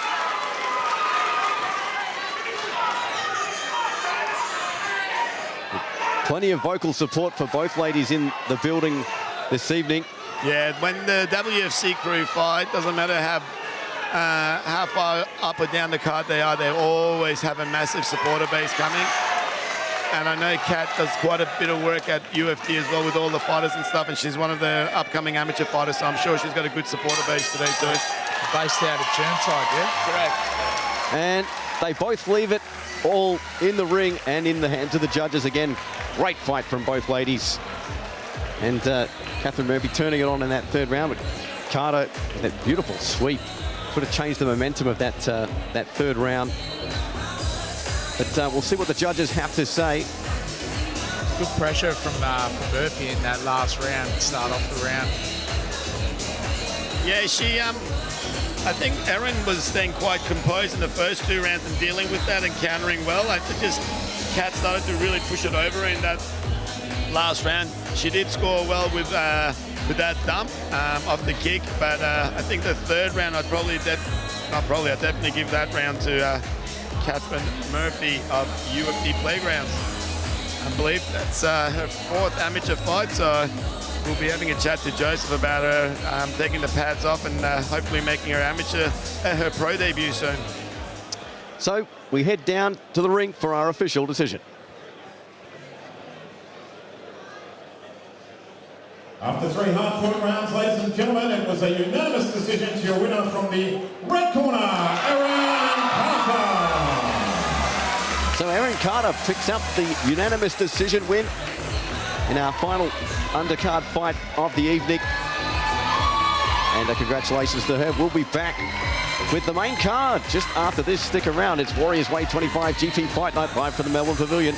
Plenty of vocal support for both ladies in the building this evening. Yeah, when the WFC crew fight, doesn't matter how far up or down the card they are, they always have a massive supporter base coming. And I know Kat does quite a bit of work at UFD as well with all the fighters and stuff, and she's one of the upcoming amateur fighters, so I'm sure she's got a good supporter base today too. Based out of Chermside, yeah? Correct. And they both leave it all in the ring and in the hands of the judges again. Great fight from both ladies. And Catherine Murphy turning it on in that third round, but Carter, that beautiful sweep, could have changed the momentum of that third round. But we'll see what the judges have to say. Good pressure from Murphy in that last round to start off the round. Yeah, I think Erin was staying quite composed in the first 2 rounds and dealing with that and countering well. I think just Kat started to really push it over in that last round. She did score well with that dump off the kick, but I think the third round I'd definitely give that round to Catherine Murphy of UFD Playgrounds. I believe that's her 4th amateur fight, so we'll be having a chat to Joseph about her taking the pads off and hopefully making her pro debut soon. So we head down to the ring for our official decision. After 3 hard-fought rounds, ladies and gentlemen, it was a unanimous decision to your winner from the red corner, Erin Carter. So Erin Carter picks up the unanimous decision win in our final undercard fight of the evening. And congratulations to her. We'll be back with the main card just after this. Stick around. It's Warriors Way 25 GP Fight Night live from the Melbourne Pavilion.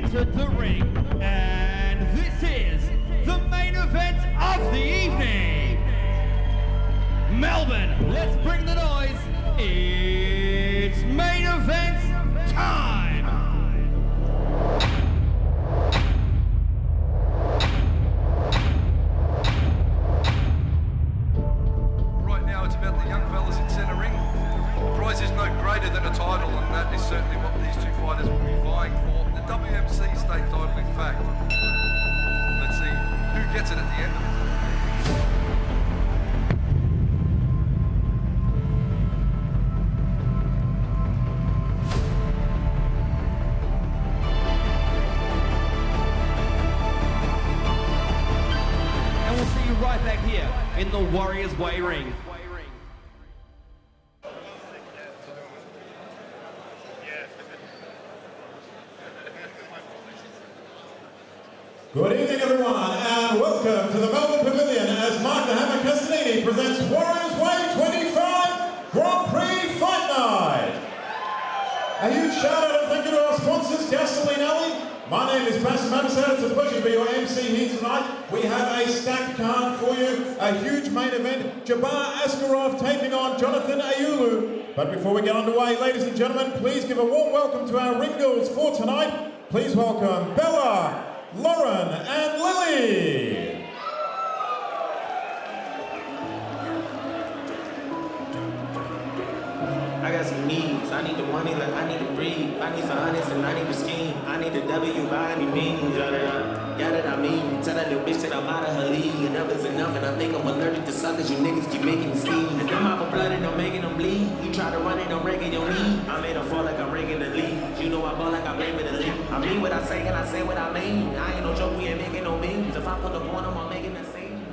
entered the ring, and this is the main event of the evening. Melbourne, let's bring the noise. It's main event time. Right now it's about the young fellas in centre ring. The prize is no greater than a title, and that is certainly what these two fighters will be vying for. The WMC state title, in fact. Let's see who gets it at the end of it. And we'll see you right back here in the Warriors Way ring. Good evening, everyone, and welcome to the Melbourne Pavilion as Mark the Hammer Castanini presents Warriors Way 25 Grand Prix Fight Night. A huge shout out and thank you to our sponsors, Gasoline Alley. My name is Pastor Mamasan. It's a pleasure to be your MC here tonight. We have a stacked card for you, a huge main event. Dzhabar Askerov taking on Jonothan Aiulu. But before we get underway, ladies and gentlemen, please give a warm welcome to our ring girls for tonight. Please welcome Bella, Lauren and Lily. I got some needs. I need the money like I need to breathe. I need some honest and I need to scheme. I need the W by any means. Yada I mean. Tell that little bitch that I'm out of her league. Enough is enough and I think I'm allergic to suckers. You niggas keep making me sneeze. And them out of blood and I'm making them bleed. You try to run it, I'm breaking your knee. I made them fall like I'm breaking the lead. You know I ball like I blame it the lead. I mean what I say and I say what I mean. I ain't no joke, we ain't making no memes. If I put the point, I'm making the scene.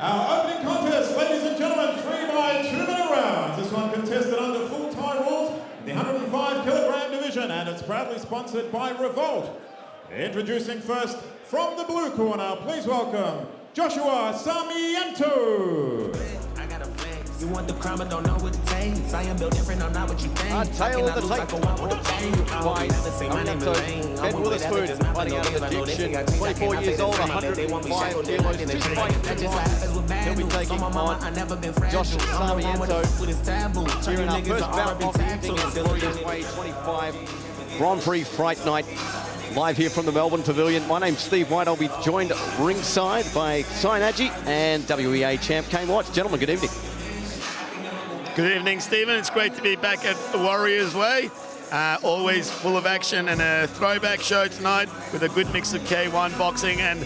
Our opening contest, ladies and gentlemen, 3 by 2 minute rounds. This one contested under full Thai rules in the 105 kilogram division, and it's proudly sponsored by Revolt. Introducing first from the blue corner, please welcome Joshua Sarmiento. I got a flex. You want the crime, but don't know what it takes. I am built different, I'm not what you think. Tail of the tape by Sarmiento. Ben Wotherspoon fighting out of Addiction. 24 years old, 105 kilos, 2 fights in one. He'll be taking on Joshua Sarmiento here in our first bout of the evening in Warriors Way 25 Grand Prix Fight Night. Live here from the Melbourne Pavilion. My name's Steve White. I'll be joined ringside by Sainaji and WEA champ Kane Watts. Gentlemen, good evening. Good evening, Stephen. It's great to be back at the Warriors Way. Always full of action and a throwback show tonight with a good mix of K1 boxing and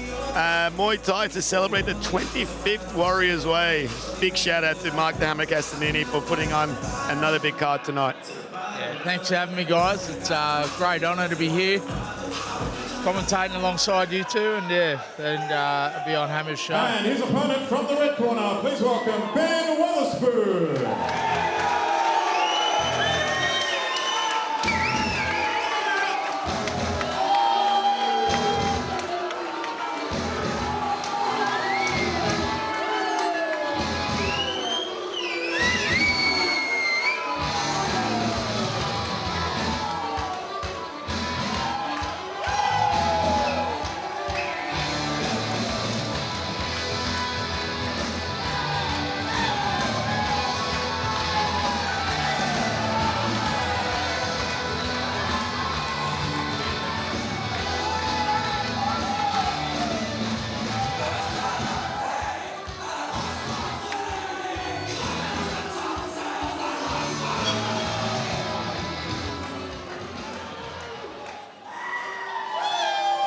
Muay Thai to celebrate the 25th Warriors Way. Big shout out to Mark the Hammer Castanini for putting on another big card tonight. Yeah, thanks for having me, guys. It's a great honour to be here, commentating alongside you two, and I'll be on Hammer's show. And his opponent from the red corner, please welcome Ben Wotherspoon.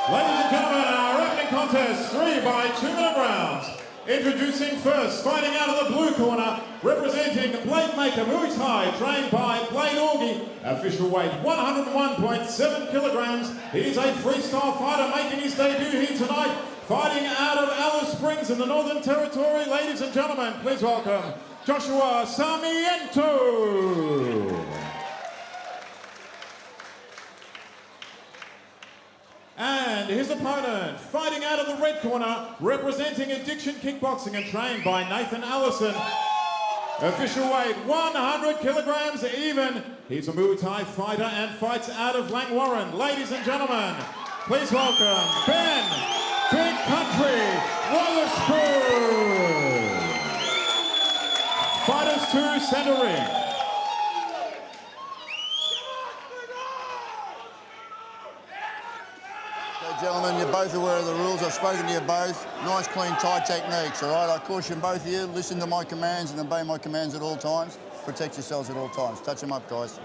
Ladies and gentlemen, our opening contest, 3 by 2 minute rounds. Introducing first, fighting out of the blue corner, representing Blade Maker Muay Thai, trained by Blade Orgi, official weight 101.7 kilograms. He's a freestyle fighter making his debut here tonight, fighting out of Alice Springs in the Northern Territory. Ladies and gentlemen, please welcome Joshua Sarmiento. And his opponent, fighting out of the red corner, representing Addiction Kickboxing and trained by Nathan Allison. Official weight, 100 kilograms even. He's a Muay Thai fighter and fights out of Langwarrin. Ladies and gentlemen, please welcome Ben Big Country Wotherspoon. Fighters to center ring. Gentlemen, you're both aware of the rules. I've spoken to you both. Nice, clean, tight techniques, all right? I caution both of you, listen to my commands and obey my commands at all times. Protect yourselves at all times. Touch them up, guys.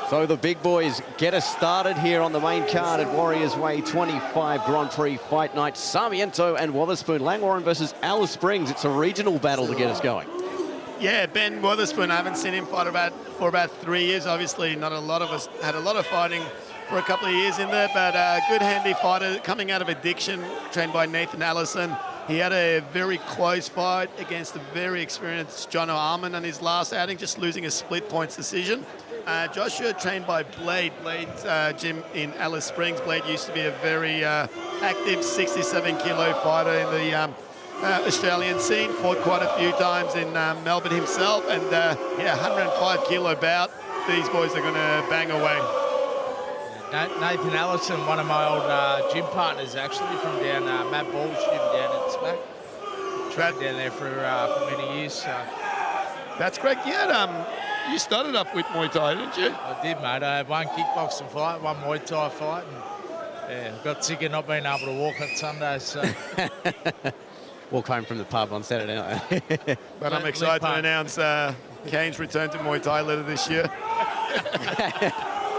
So the big boys get us started here on the main card at Warriors Way 25 Grand Prix Fight Night. Sarmiento and Wotherspoon. Langwarrin versus Alice Springs. It's a regional battle to get us going. Yeah, Ben Wotherspoon, I haven't seen him fight for about 3 years. Obviously, not a lot of us had a lot of fighting for a couple of years in there, but good handy fighter coming out of Addiction, trained by Nathan Allison. He had a very close fight against a very experienced John Arman in his last outing, just losing a split points decision. Joshua, trained by Blade. Blade's gym in Alice Springs. Blade used to be a very active 67 kilo fighter in the Australian scene, fought quite a few times in Melbourne himself, and yeah, 105 kilo bout. These boys are gonna bang away. Nathan Allison, one of my old gym partners, actually, from down Matt Ball's gym down at Smack. Trained down there for many years. So. That's correct. You started up with Muay Thai, didn't you? I did, mate. I had one kickboxing fight, one Muay Thai fight, and yeah, got sick of not being able to walk on Sundays. So. Walk home from the pub on Saturday night. But I'm excited to announce Kane's return to Muay Thai later this year.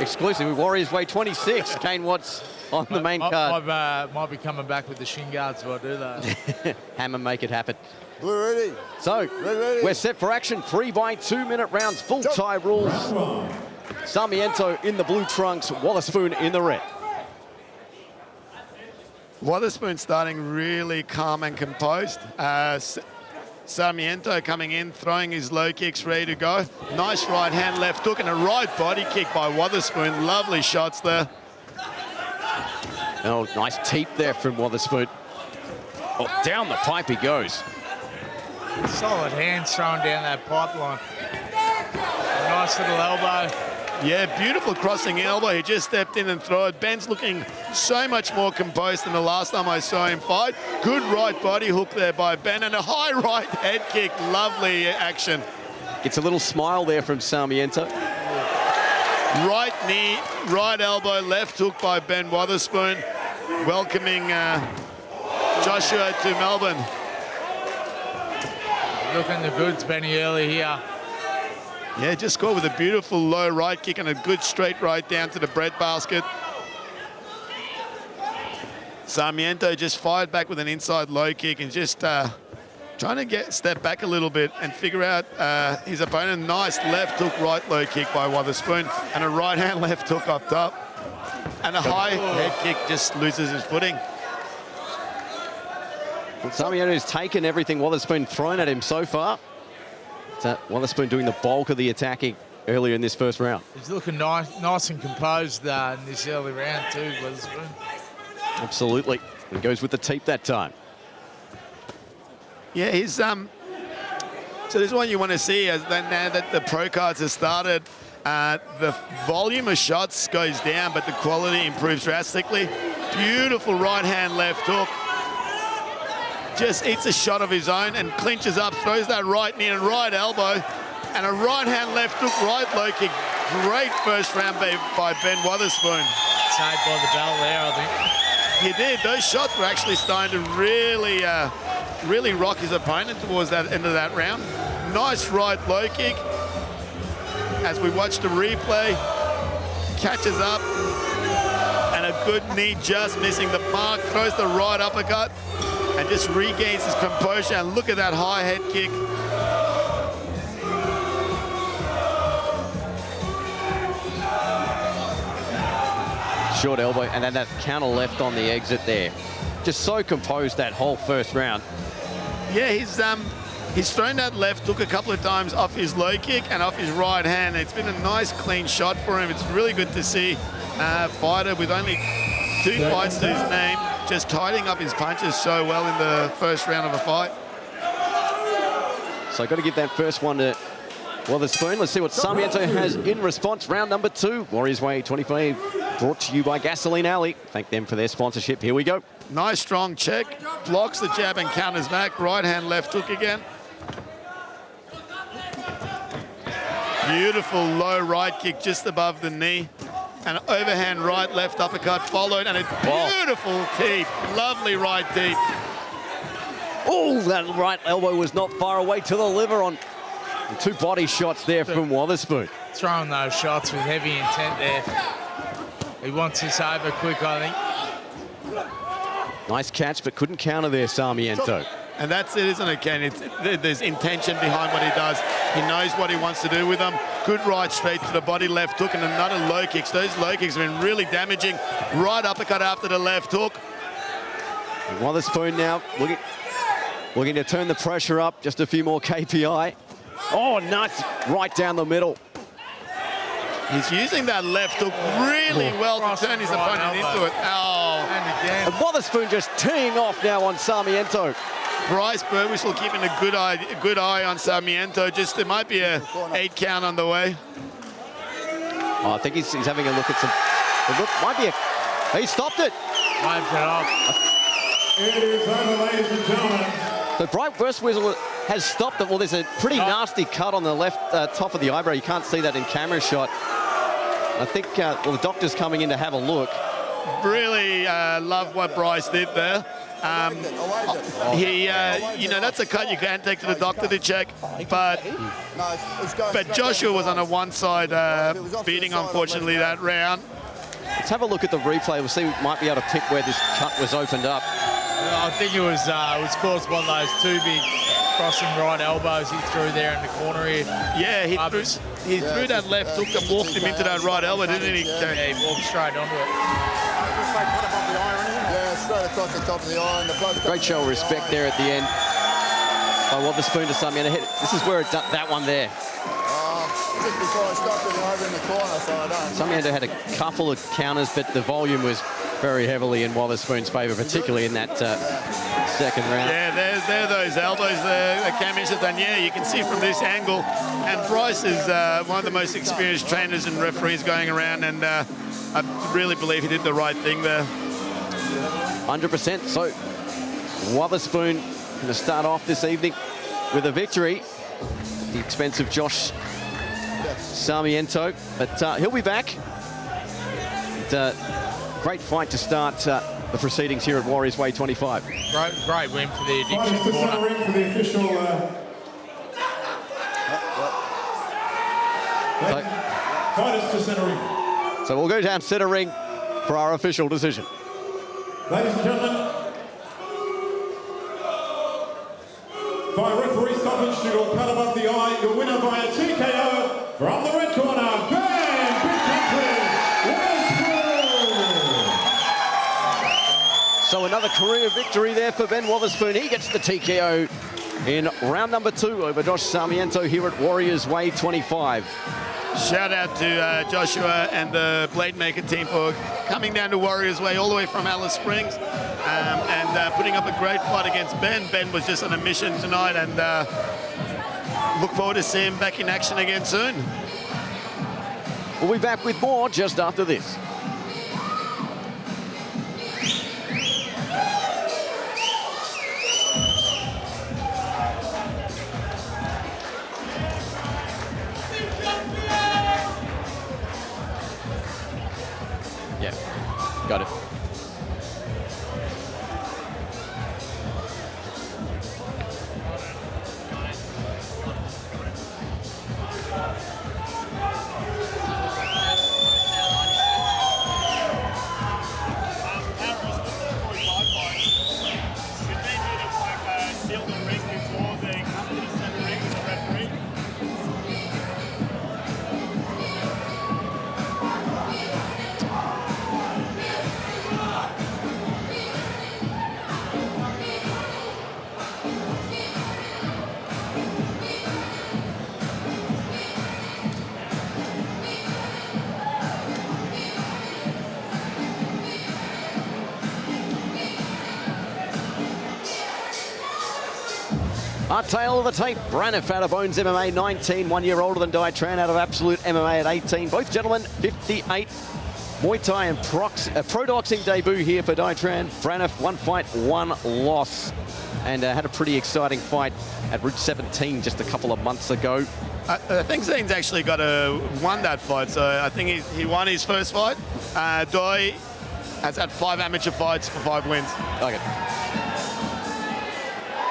Exclusively Warriors Way 26. Kane Watts on the main card. Might be coming back with the shin guards if I do that. Hammer, make it happen. Blue ready. So, ready. We're set for action. 3 by 2 minute rounds, full tie rules. Sarmiento in the blue trunks, Wotherspoon in the red. Wotherspoon starting really calm and composed. Sarmiento coming in, throwing his low kicks, ready to go. Nice right hand, left hook, and a right body kick by Wotherspoon. Lovely shots there. Oh, nice teep there from Wotherspoon. Oh, down the pipe he goes. Solid hands thrown down that pipeline. A nice little elbow. Yeah, beautiful crossing elbow. He just stepped in and threw it. Ben's looking so much more composed than the last time I saw him fight. Good right body hook there by Ben, and a high right head kick. Lovely action. Gets a little smile there from Sarmiento. Right knee, right elbow, left hook by Ben Wotherspoon, welcoming Joshua to Melbourne. Looking the goods, Benny, early here. Yeah, just scored with a beautiful low right kick and a good straight right down to the breadbasket. Sarmiento just fired back with an inside low kick and just trying to step back a little bit and figure out his opponent. Nice left hook, right low kick by Wotherspoon, and a right hand left hook up top. And a high head kick just loses his footing. Well, Sarmiento's taken everything Wotherspoon thrown at him so far. Wotherspoon doing the bulk of the attacking earlier in this first round. He's looking nice and composed in this early round too, Wotherspoon. Absolutely. And goes with the teep that time. Yeah, he's so this is one you want to see as now that the pro cards have started. The volume of shots goes down, but the quality improves drastically. Beautiful right hand, left hook. Just eats a shot of his own and clinches up, throws that right knee and right elbow, and a right hand, left hook, right low kick. Great first round by Ben Wotherspoon. Saved by the bell there, I think. He did. Those shots were actually starting to really rock his opponent towards that end of that round. Nice right low kick. As we watch the replay, catches up, and a good knee just missing the mark, throws the right uppercut, and just regains his composure. And look at that high head kick. Short elbow, and then that counter left on the exit there. Just so composed that whole first round. Yeah, he's thrown that left hook a couple of times off his low kick and off his right hand. It's been a nice, clean shot for him. It's really good to see a fighter with only 2 fights to his name, just tidying up his punches so well in the first round of a fight. So got to give that first one to Wotherspoon. Let's see what Sarmiento has in response. Round number 2, Warriors Way 25, brought to you by Gasoline Alley. Thank them for their sponsorship. Here we go. Nice strong check, blocks the jab and counters back. Right hand, left hook again. Beautiful low right kick just above the knee. And overhand right, left uppercut followed, and a beautiful teep. Lovely right teep. Oh, that right elbow was not far away to the liver on 2 body shots there from Wotherspoon. Throwing those shots with heavy intent there. He wants this over quick, I think. Nice catch, but couldn't counter there, Sarmiento. And that's it, isn't it, Ken? There's intention behind what he does. He knows what he wants to do with them. Good right straight to the body, left hook, and another low kicks. Those low kicks have been really damaging. Right uppercut after the left hook. Wotherspoon now looking to turn the pressure up. Just a few more KPI. Oh, nice right down the middle. He's using that left hook really well to turn his opponent into it. Oh. And again. And Wotherspoon just teeing off now on Sarmiento. Bryce Burridge keeping a good eye on Sarmiento. Just there might be a 8 count on the way. Oh, I think he's having a look at some. Look, might be a. He stopped it. Wiped it off. It is over, ladies and gentlemen. The bright burst whistle has stopped it. Well, there's a pretty nasty cut on the left top of the eyebrow. You can't see that in camera shot. I think, well, the doctor's coming in to have a look. Really love what Bryce did there. You know, that's a cut you can take to the doctor to check, but Joshua was on a one-side beating, unfortunately, that round. Let's have a look at the replay. We'll see, we might be able to pick where this cut was opened up. I think it was caused by those 2 big crossing right elbows he threw there in the corner here. Yeah, he threw that left hook and walked him into that right elbow, didn't he? Yeah, he walked straight onto it. Yeah, straight across the top of the eye. And the great show of respect there at the end. By Wotherspoon to Sarmiento. This is where it done that one there. Just before I stopped it over in the corner, so I don't. Sarmiento had a couple of counters, but the volume was very heavily in Wotherspoon's favour, particularly in that second round. Yeah, there those elbows there that Cam mentioned, and yeah, you can see from this angle. And Bryce is one of the most experienced trainers and referees going around, and I really believe he did the right thing there. 100%. So Wotherspoon going to start off this evening with a victory at the expense of Josh Sarmiento, but he'll be back. Great fight to start the proceedings here at Warriors Way 25. Great win for the Fighters addiction to center corner. ring for the official. Fighters to center ring. So we'll go down center ring for our official decision. Ladies and gentlemen, by referee stoppage due to a cut above the eye, your winner via TKO from the red corner, Ben Big Country Wotherspoon. So another career victory there for Ben Wotherspoon. He gets the TKO in round number 2 over Josh Sarmiento here at Warriors Way 25. Shout out to Joshua and the Blademaker team for coming down to Warriors Way all the way from Alice Springs and putting up a great fight against Ben. Ben was just on a mission tonight, and look forward to seeing him back in action again soon. We'll be back with more just after this. Yeah, got it. Our tail of the tape, Braniff out of Bones MMA, 19, 1 year older than Tran out of Absolute MMA at 18. Both gentlemen, 58. Muay Thai and pro-doxing debut here for Tran. Braniff, 1 fight, 1 loss. And had a pretty exciting fight at Route 17 just a couple of months ago. I think Zane's actually won that fight, so I think he won his first fight. Doi has had 5 amateur fights for 5 wins. Okay.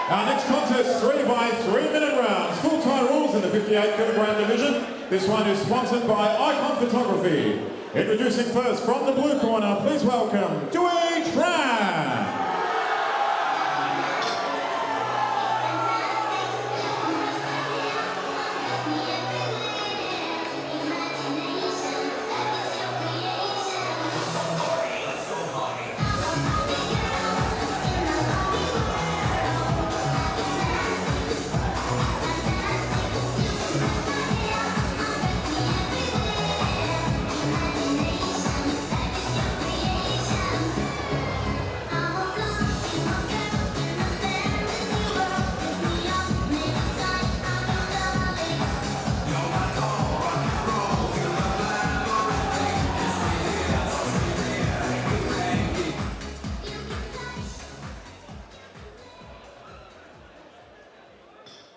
Our next contest, 3 by 3-minute rounds. Full Thai rules in the 58-kilogram division. This one is sponsored by Icon Photography. Introducing first from the blue corner, please welcome Tran.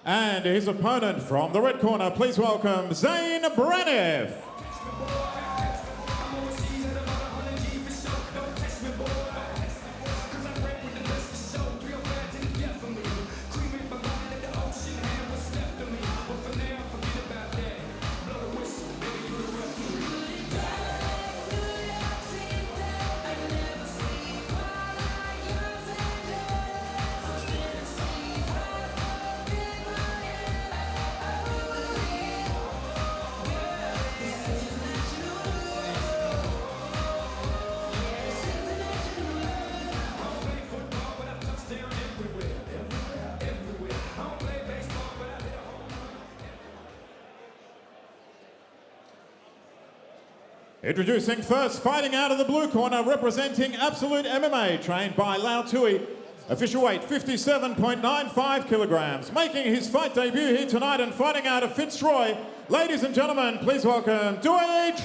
And his opponent from the red corner, please welcome Zane Braniff. Introducing first, fighting out of the blue corner, representing Absolute MMA, trained by Lale. Official weight 57.95 kilograms. Making his fight debut here tonight and fighting out of Fitzroy. Ladies and gentlemen, please welcome Tran.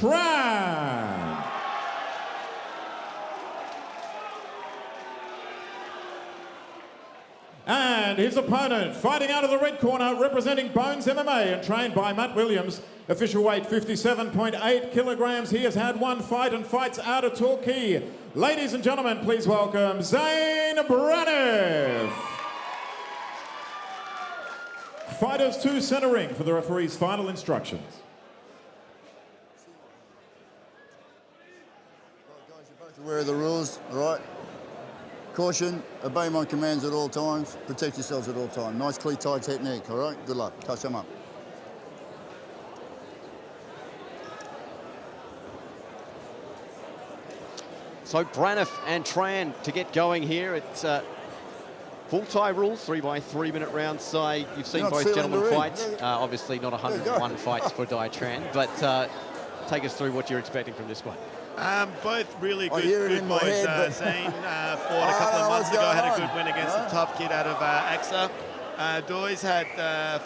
And his opponent, fighting out of the red corner, representing Bones MMA and trained by Matt Williams. Official weight 57.8 kilograms. He has had 1 fight and fights out of Torquay. Ladies and gentlemen, please welcome Zane Braniff. Fighters to center ring for the referee's final instructions. Right, guys, you're both aware of the rules, all right? Caution, obey my commands at all times, protect yourselves at all times. Nice, clean, tight technique, all right? Good luck. Touch them up. So Braniff and Tran to get going here. It's full Thai rules, 3 by 3-minute rounds. So you've seen both gentlemen fight. Obviously not 101 fights for Tran, but take us through what you're expecting from this one. Both really good boys. Zane fought a couple of months ago, had a good win against the tough kid out of AXA. Doy's had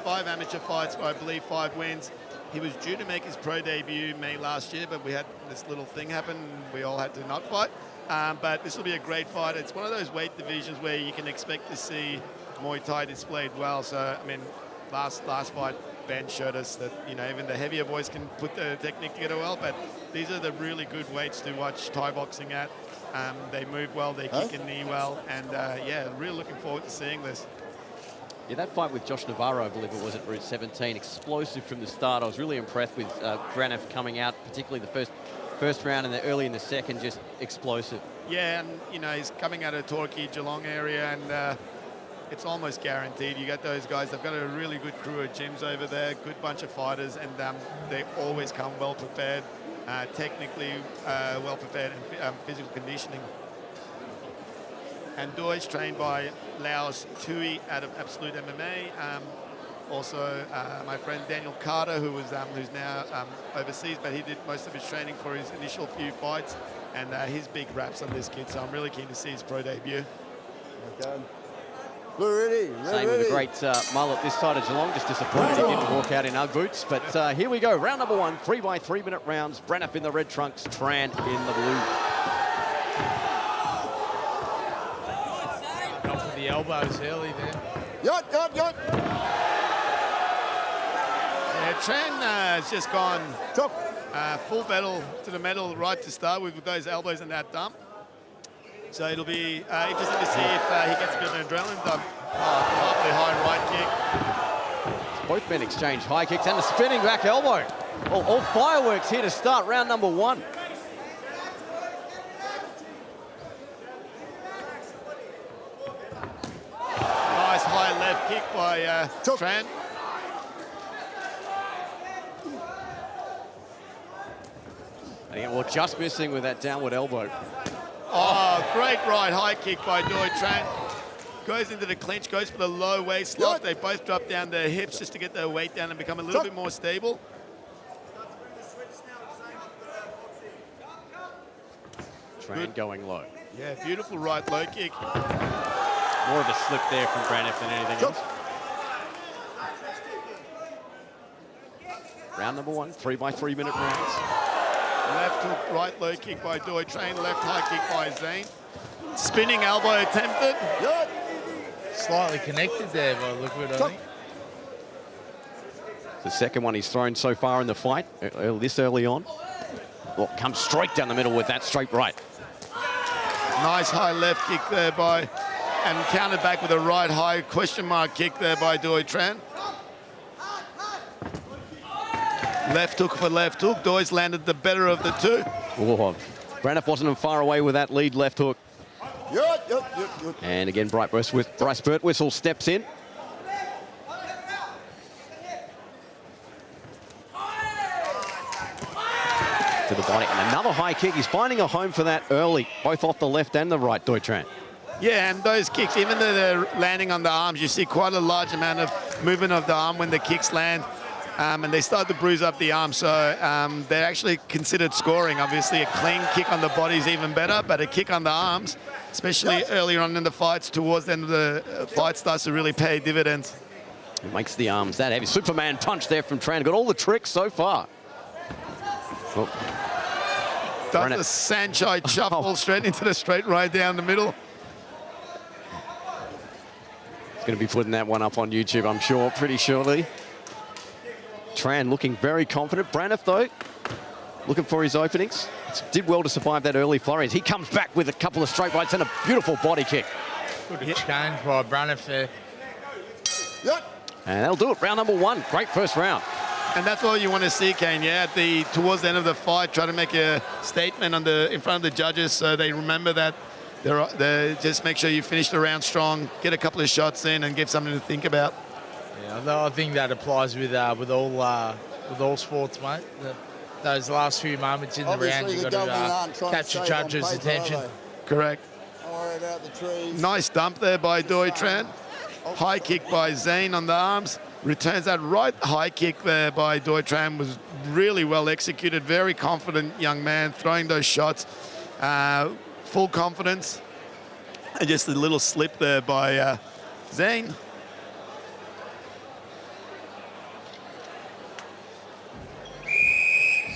5 amateur fights, I believe 5 wins. He was due to make his pro debut May last year, but we had this little thing happen. We all had to not fight. But this will be a great fight. It's one of those weight divisions where you can expect to see Muay Thai displayed well. So, I mean, last fight, Ben showed us that, you know, even the heavier boys can put the technique together well, but these are the really good weights to watch Thai boxing at. They move well, they kick and knee well, and yeah, really looking forward to seeing this. Yeah, that fight with Josh Navarro, I believe it was at Route 17, explosive from the start. I was really impressed with Braniff coming out, particularly the first round and early in the second, just explosive. Yeah, and you know, he's coming out of Torquay, Geelong area, and it's almost guaranteed. You get those guys, they've got a really good crew of gyms over there, good bunch of fighters, and they always come well prepared, technically well prepared, and physical conditioning. And Doy's trained by Laos Tui out of Absolute MMA. Also, my friend Daniel Carter, who's now overseas, but he did most of his training for his initial few fights, and his big raps on this kid. So I'm really keen to see his pro debut. Okay. Blue ready. Same with the great mullet this side of Geelong. Just disappointed he didn't walk out in Ugg boots. But here we go. Round number 1, 3 by 3 minute rounds. Braniff in the red trunks, Tran in the blue. Gone for the elbows early then. Yacht. Yeah, Tran has just gone full battle to the metal right to start with those elbows and that dump. So it'll be interesting to see if he gets a bit of an adrenaline dump. Lovely high right kick. Both men exchange high kicks and a spinning back elbow. All fireworks here to start round number 1. Nice high left kick by Tran. And well, just missing with that downward elbow. Oh, great right high kick by Tran. Goes into the clinch, goes for the low waist lock. They both drop down their hips just to get their weight down and become a little bit more stable. Tran going low. Yeah, beautiful right low kick. More of a slip there from Braniff than anything else. Round number 1, 3 by 3 minute rounds. Left hook, right low kick by Tran, left high kick by Zane. Spinning elbow attempted. Slightly connected there by the look of it, I think. The second one he's thrown so far in the fight, this early on. Well, comes straight down the middle with that straight right. Nice high left kick there by, and countered back with a right high question mark kick there by Tran. Left hook for left hook. Doy's landed the better of the two. Oh, Braniff wasn't far away with that lead left hook. And again, Bryce Birtwistle steps in. To the body, and another high kick. He's finding a home for that early, both off the left and the right, Tran. Yeah, and those kicks, even though they're landing on the arms, you see quite a large amount of movement of the arm when the kicks land. And they start to bruise up the arm, so they're actually considered scoring. Obviously, a clean kick on the body is even better, but a kick on the arms, especially earlier on in the fights, towards the end of the fight, starts to really pay dividends. It makes the arms that heavy. Superman punch there from Tran. Got all the tricks so far. Oh. Does the Sanchai shuffle straight into the straight right down the middle. He's going to be putting that one up on YouTube, I'm sure, pretty shortly. Tran looking very confident. Braniff, though, looking for his openings. Did well to survive that early flurry. He comes back with a couple of straight rights and a beautiful body kick. Good exchange by Braniff there. And that'll do it. Round number 1. Great first round. And that's all you want to see, Kane. Yeah, towards the end of the fight, try to make a statement in front of the judges so they remember that. Just make sure you finish the round strong, get a couple of shots in, and give something to think about. Yeah, I think that applies with all sports, mate. Those last few moments in the round, you've got to catch the judges' attention. Correct. Don't worry about the trees. Nice dump there by Tran. High kick by Zane on the arms. Returns that right high kick there by Tran. Was really well executed. Very confident young man throwing those shots. Full confidence. And just a little slip there by Zane.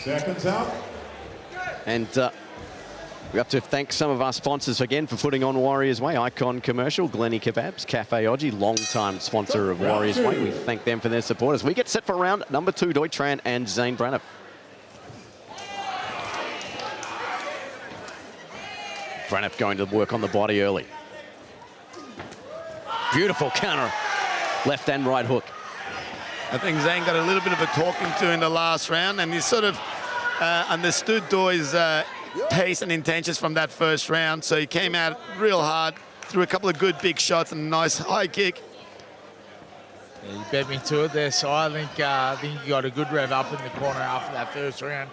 Seconds out. And we have to thank some of our sponsors again for putting on Warriors Way. Icon Commercial, Glenny Kebabs, Cafe Oji, long-time sponsor of Warriors Way. We thank them for their support as we get set for round number 2, Tran and Zane Braniff. Braniff going to work on the body early. Beautiful counter, left and right hook. I think Zane got a little bit of a talking to in the last round, and he sort of understood Doy's pace and intentions from that first round. So he came out real hard, threw a couple of good big shots and a nice high kick. Yeah, you bet me to it there, so I think you got a good rev up in the corner after that first round.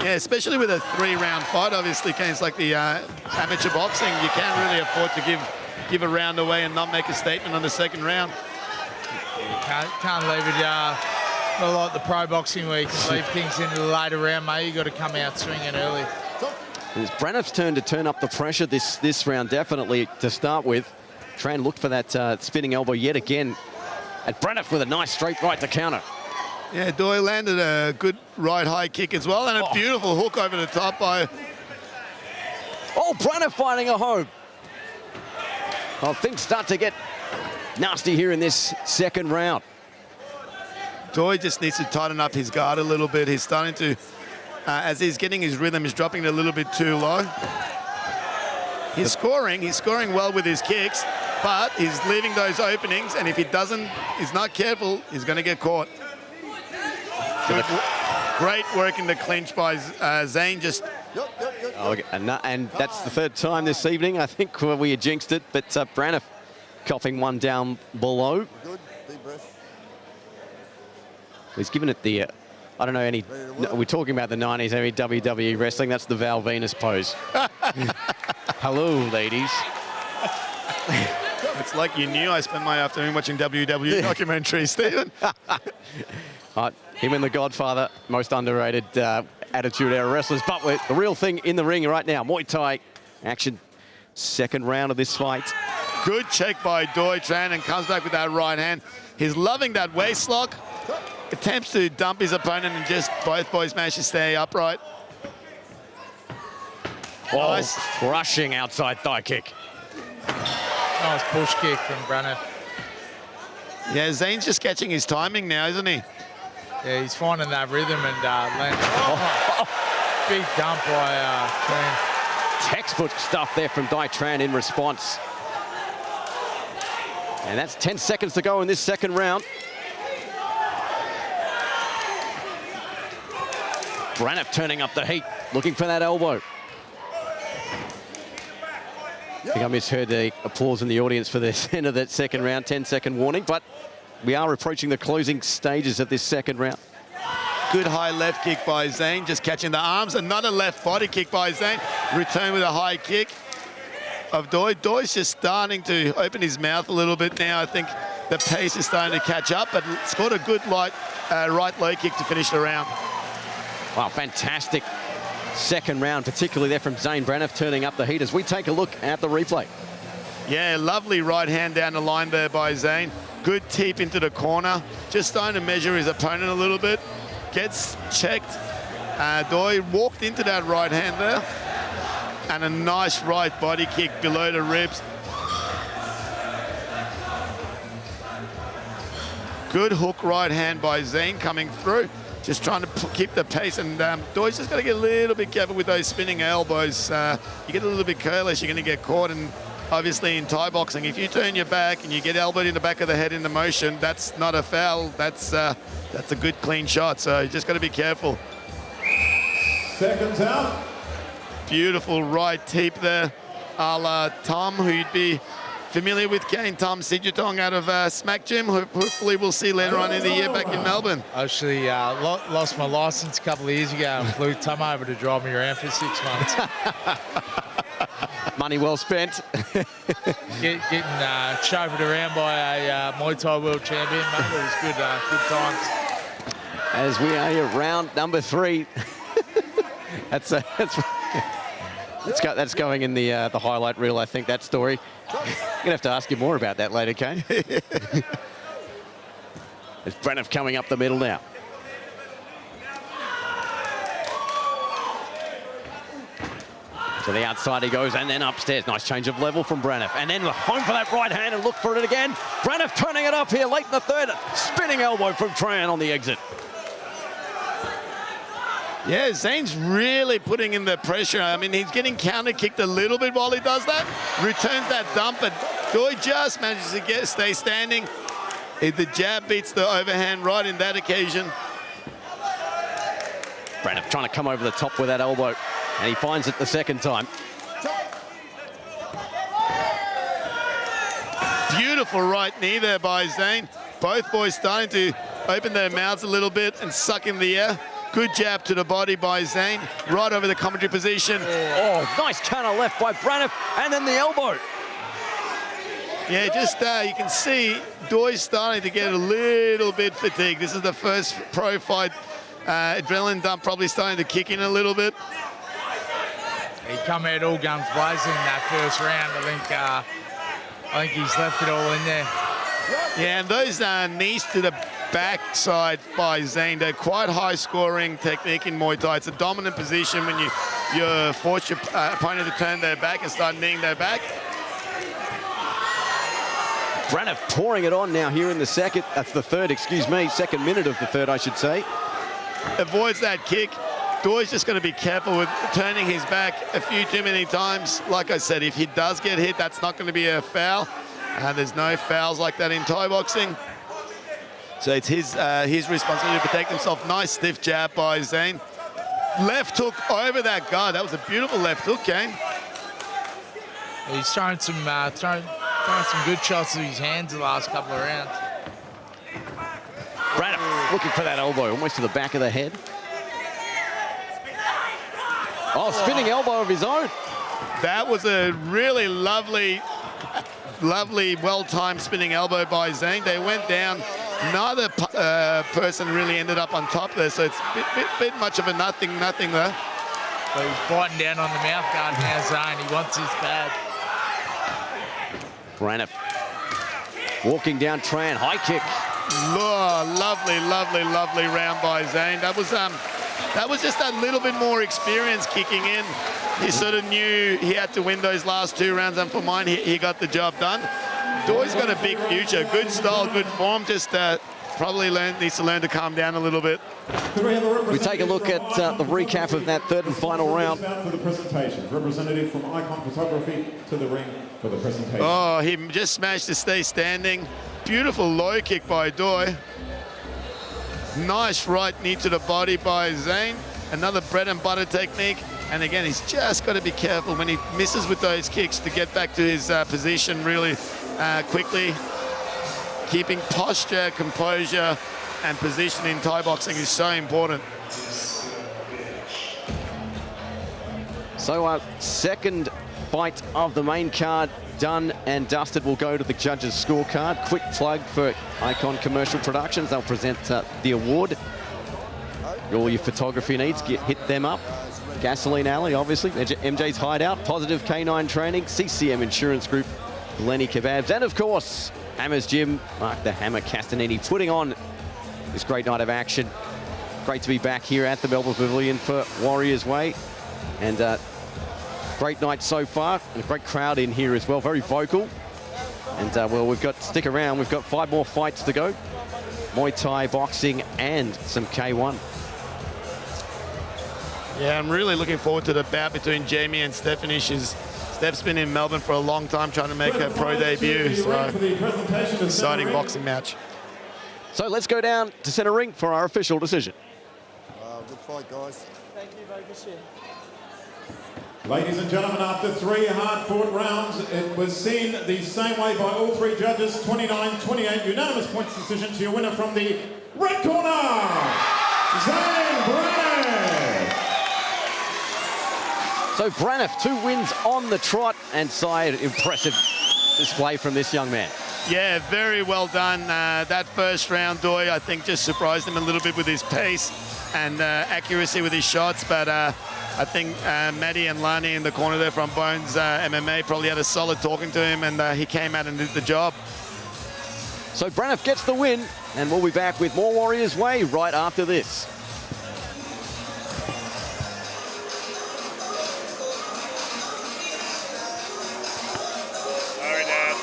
Yeah, especially with a 3-round fight, obviously, it's like the amateur boxing. You can't really afford to give a round away and not make a statement on the second round. Can't leave it not like the pro boxing where you can leave things into the later round, mate. You got to come out swinging early. It's Braniff's turn to turn up the pressure this round, definitely to start with. Tran looked for that spinning elbow yet again. And Braniff with a nice straight right to counter. Yeah, Doi landed a good right high kick as well, and a beautiful hook over the top by... Oh, Braniff finding a home. Well, things start to get nasty here in this second round. Doi just needs to tighten up his guard a little bit. He's starting to, as he's getting his rhythm, he's dropping it a little bit too low. He's scoring well with his kicks, but he's leaving those openings, and if he doesn't, he's not careful, he's going to get caught. Good, great work in the clinch by Zane. Just. Oh, and that's the third time this evening. I think we had jinxed it, but Braniff coughing one down below. Good, deep breath. He's given it the, I don't know any, no, we're talking about the 90s, any WWE wrestling, that's the Val Venus pose. Hello, ladies. It's like you knew I spent my afternoon watching WWE documentaries, Stephen. Him and The Godfather, most underrated Attitude Era wrestlers, but we're the real thing in the ring right now. Muay Thai action, second round of this fight. Good check by Doi Tran and comes back with that right hand. He's loving that waist lock. Attempts to dump his opponent and just both boys manage to stay upright. Oh, nice. Crushing outside thigh kick. Nice push kick from Braniff. Yeah, Zane's just catching his timing now, isn't he? Yeah, he's finding that rhythm and landing. Big dump by Tran. Textbook stuff there from Dai Tran in response. And that's 10 seconds to go in this second round. Braniff turning up the heat, looking for that elbow. I think I misheard the applause in the audience for the end of that second round, 10-second warning, but we are approaching the closing stages of this second round. Good high left kick by Zane, just catching the arms. Another left body kick by Zane. Return with a high kick of Doi. Doi's just starting to open his mouth a little bit now. I think the pace is starting to catch up, but scored a good right low kick to finish the round. Wow, fantastic second round, particularly there from Zane. Braniff turning up the heat as we take a look at the replay. Yeah, lovely right hand down the line there by Zane. Good teep into the corner. Just starting to measure his opponent a little bit. Gets checked. Doi walked into that right hand there. And a nice right body kick below the ribs. Good hook right hand by Zane coming through. Just trying to keep the pace, and Doi's just got to get a little bit careful with those spinning elbows. You get a little bit careless, you're going to get caught, and obviously in Thai boxing, if you turn your back and you get elbowed in the back of the head in the motion, that's not a foul, that's a good clean shot, so you just got to be careful. Seconds out. Beautiful right teep there, a la Tom, who you'd be familiar with, Kane Tom Sidjutong out of Smack Gym. Hopefully we'll see later on in the year back in Melbourne. I actually lost my license a couple of years ago and flew Tom over to drive me around for 6 months. Money well spent. Getting chauffeured around by a Muay Thai world champion, mate. It was good times. As we are at round number 3. that's going in the highlight reel, I think, that story. I'm gonna have to ask you more about that later, Kane. There's Braniff coming up the middle now. To the outside he goes, and then upstairs. Nice change of level from Braniff. And then home for that right hand and look for it again. Braniff turning it up here late in the third. Spinning elbow from Tran on the exit. Yeah, Zane's really putting in the pressure. I mean, he's getting counter-kicked a little bit while he does that. Returns that dump, but Doi just manages to stay standing. The jab beats the overhand right in that occasion. Braniff trying to come over the top with that elbow, and he finds it the second time. Beautiful right knee there by Zane. Both boys starting to open their mouths a little bit and suck in the air. Good jab to the body by Zane, right over the commentary position. Oh, nice counter left by Braniff, and then the elbow. Yeah, just you can see Doi's starting to get a little bit fatigued. This is the first pro fight. Adrenaline dump probably starting to kick in a little bit. He come out all guns blazing in that first round. I think he's left it all in there. Yeah, and those knees to the backside by Zane, they're quite high-scoring technique in Muay Thai. It's a dominant position when you force your opponent to turn their back and start kneeing their back. Braniff pouring it on now here in the second minute of the third, I should say. Avoids that kick. Doy's just going to be careful with turning his back a few too many times. Like I said, if he does get hit, that's not going to be a foul. There's no fouls like that in Thai boxing. So it's his responsibility to protect himself. Nice stiff jab by Zane. Left hook over that guard. That was a beautiful left hook game. He's throwing some good shots with his hands the last couple of rounds. Braniff looking for that elbow, almost to the back of the head. Oh, spinning elbow of his own. That was a really lovely, well-timed spinning elbow by Zane. They went down. Neither person really ended up on top there, so it's a bit much of a nothing there. So he's biting down on the mouth guard now, Zane. He wants his bad. Braniff walking down Tran, high kick. Oh, lovely round by Zane. That was just that little bit more experience kicking in. He sort of knew he had to win those last two rounds, and for mine, he got the job done. Doy's got a big future, good style, good form, just probably needs to learn to calm down a little bit. We take a look at the recap of that third and final round. For the presentation, representative from Icon Photography to the ring for the presentation. Oh, he just managed to stay standing. Beautiful low kick by Doy. Nice right knee to the body by Zane. Another bread and butter technique. And again, he's just got to be careful when he misses with those kicks to get back to his position really quickly. Keeping posture, composure, and position in Thai boxing is so important. So our second fight of the main card done and dusted. Will go to the judges' scorecard. Quick plug for Icon Commercial Productions. They'll present the award. All your photography needs, hit them up. Gasoline Alley, obviously. MJ's Hideout, Positive K9 Training, CCM Insurance Group, Lenny Kebabs, and of course, Hammer's Gym, Mark the Hammer Castanini, putting on this great night of action. Great to be back here at the Melbourne Pavilion for Warriors Way. And great night so far, and a great crowd in here as well, very vocal. And well, stick around, we've got 5 more fights to go. Muay Thai, boxing, and some K1. Yeah, I'm really looking forward to the bout between Jamie and Stephanie. Steph's been in Melbourne for a long time trying to make her pro debut. So, exciting boxing match. So let's go down to centre ring for our official decision. Good fight, guys. Thank you, very good. Ladies and gentlemen, after 3 hard-fought rounds, it was seen the same way by all 3 judges. 29-28 unanimous points decision to your winner from the red corner, Zane Braniff. So Braniff, 2 wins on the trot, and side impressive display from this young man. Yeah, very well done. That first round, Doy, I think just surprised him a little bit with his pace and accuracy with his shots, but I think Maddie and Lani in the corner there from Bones MMA probably had a solid talking to him, and he came out and did the job. So Braniff gets the win, and we'll be back with more Warriors Way right after this. Sorry, Dad.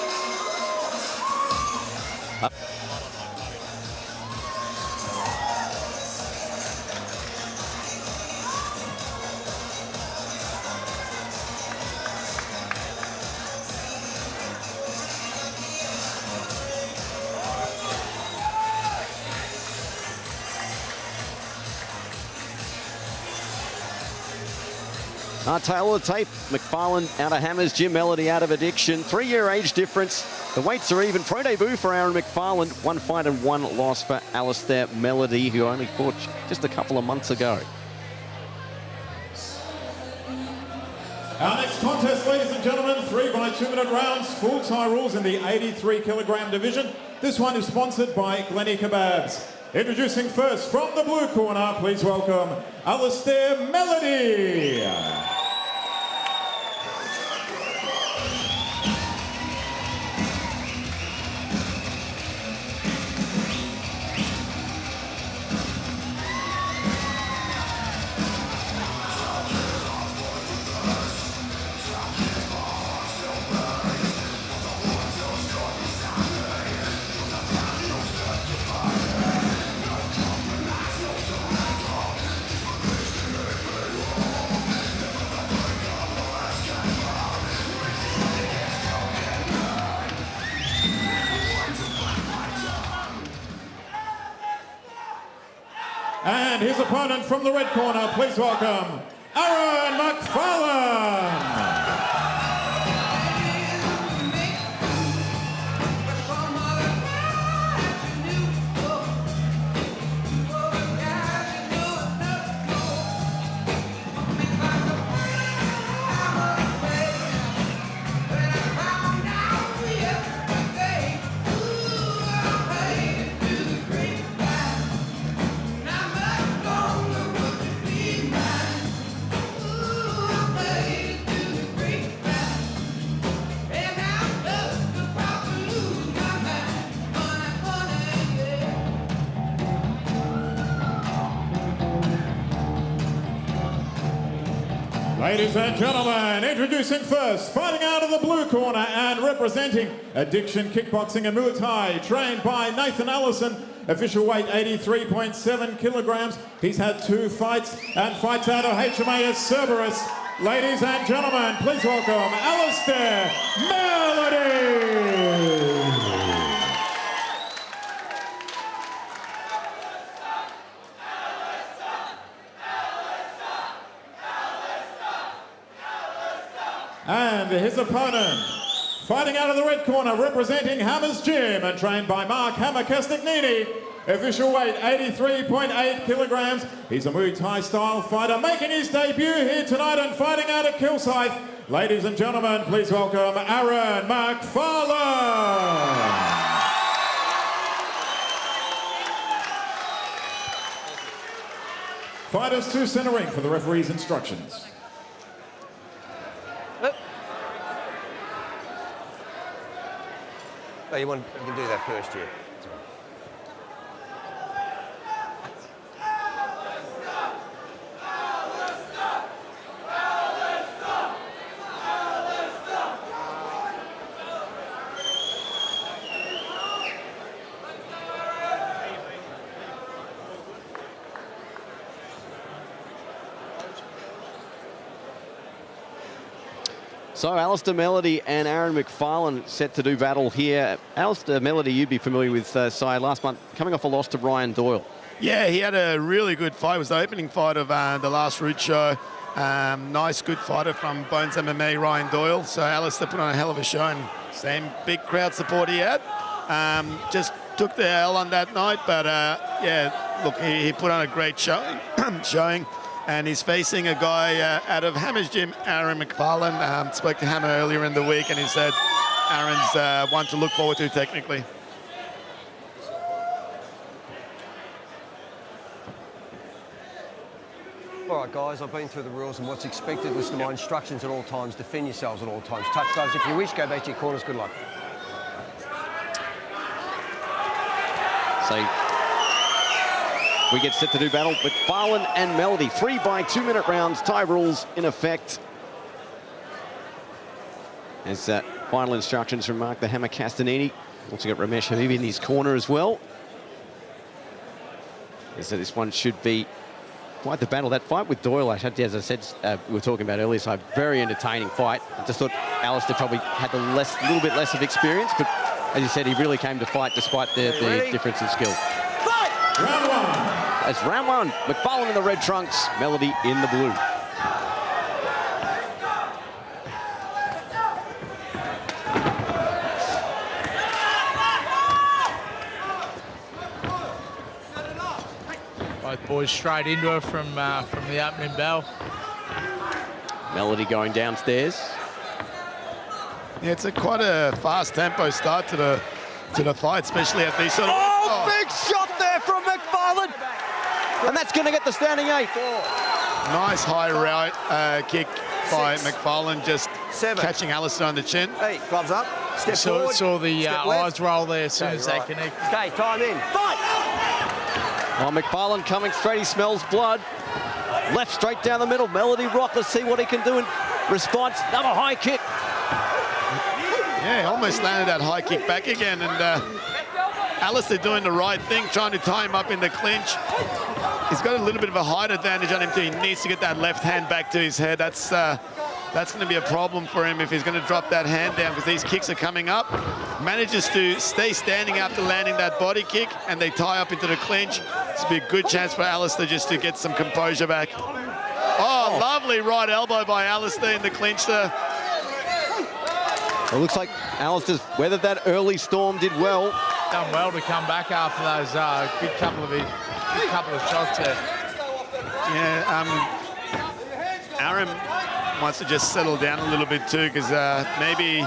Tail of the tape, McFarlane out of Hammer's Gym, Melody out of Addiction. 3-year age difference. The weights are even. Pro debut for Aaron McFarlane. 1 fight and 1 loss for Alistair Melody, who only fought just a couple of months ago. Our next contest, ladies and gentlemen, 3 by 2-minute rounds, full Thai rules in the 83-kilogram division. This one is sponsored by Lenny Kebabs. Introducing first from the blue corner, please welcome Alistair Melody. And his opponent from the red corner, please welcome Aaron McFarlane. Ladies and gentlemen, introducing first, fighting out of the blue corner and representing Addiction Kickboxing and Muay Thai, trained by Nathan Allison, official weight 83.7 kilograms. He's had 2 fights and fights out of HMAS Cerberus. Ladies and gentlemen, please welcome Alistair Melody. And his opponent, fighting out of the red corner, representing Hammer's Gym and trained by Mark Hammer Castagnini, official weight 83.8 kilograms. He's a Muay Thai style fighter, making his debut here tonight and fighting out of Kilsyth. Ladies and gentlemen, please welcome Aaron McFarlane. Fighters to center ring for the referee's instructions. Oh, you can do that first, yeah. So Alistair Melody and Aaron McFarlane set to do battle here. Alistair Melody, you'd be familiar with Sy last month, coming off a loss to Ryan Doyle. Yeah, he had a really good fight. It was the opening fight of the last Root show. Nice, good fighter from Bones MMA, Ryan Doyle. So Alistair put on a hell of a show, and same big crowd support he had. Just took the L on that night, but yeah, look, he put on a great showing. And he's facing a guy out of Hammer's Gym, Aaron McFarlane. Spoke to Hammer earlier in the week, and he said Aaron's one to look forward to technically. All right, guys, I've been through the rules, and what's expected was to my instructions at all times. Defend yourselves at all times. Touch gloves if you wish. Go back to your corners. Good luck. So we get set to do battle. McFarlane and Melody, 3 by 2-minute rounds. Tie rules in effect. As final instructions from Mark the Hammer Castagnini. Also got Ramesh Habib in his corner as well. So this one should be quite the battle. That fight with Doyle, as I said, we were talking about earlier, so a very entertaining fight. I just thought Alistair probably had a little bit less of experience, but as you said, he really came to fight despite the difference in skill. Fight! Round one. That's round one. McFarlane in the red trunks, Melody in the blue. Both boys straight into her from the opening bell. Melody going downstairs. Yeah, it's quite a fast tempo start to the fight, especially at these sort of... Oh, big shot there from McFarlane. And that's going to get the standing 8. Nice high right kick by McFarlane, just catching Alistair on the chin. 8, gloves up. Step forward. Saw the Step eyes roll there as soon as right. they connect. Okay, time in. Fight! Oh, McFarlane coming straight. He smells blood. Left straight down the middle. Melody rock. Let's see what he can do in response. Another high kick. Yeah, almost landed that high kick back again, and Alistair doing the right thing, trying to tie him up in the clinch. He's got a little bit of a height advantage on him too. He needs to get that left hand back to his head. That's That's going to be a problem for him if he's going to drop that hand down, because these kicks are coming up. Manages to stay standing after landing that body kick, and they tie up into the clinch. This will be a good chance for Alistair just to get some composure back. Oh, lovely right elbow by Alistair in the clinch there. It looks like Alistair's weathered that early storm, did well. Done well to come back after those good couple of shots there. Yeah, Aaron wants to just settle down a little bit too, because maybe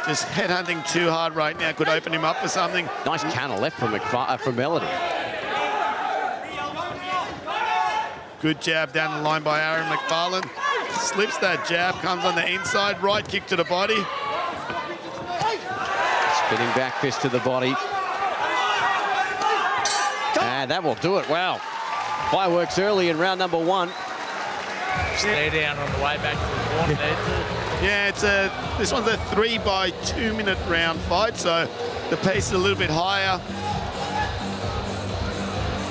just headhunting too hard right now could open him up for something. Nice counter left from Melody. Good jab down the line by Aaron McFarlane. Slips that jab, comes on the inside, right kick to the body. Spinning back fist to the body. And that will do it. Wow. Fireworks early in round number 1. Stay down on the way back to the corner there too. Yeah, this one's a 3 by 2 minute round fight, so the pace is a little bit higher.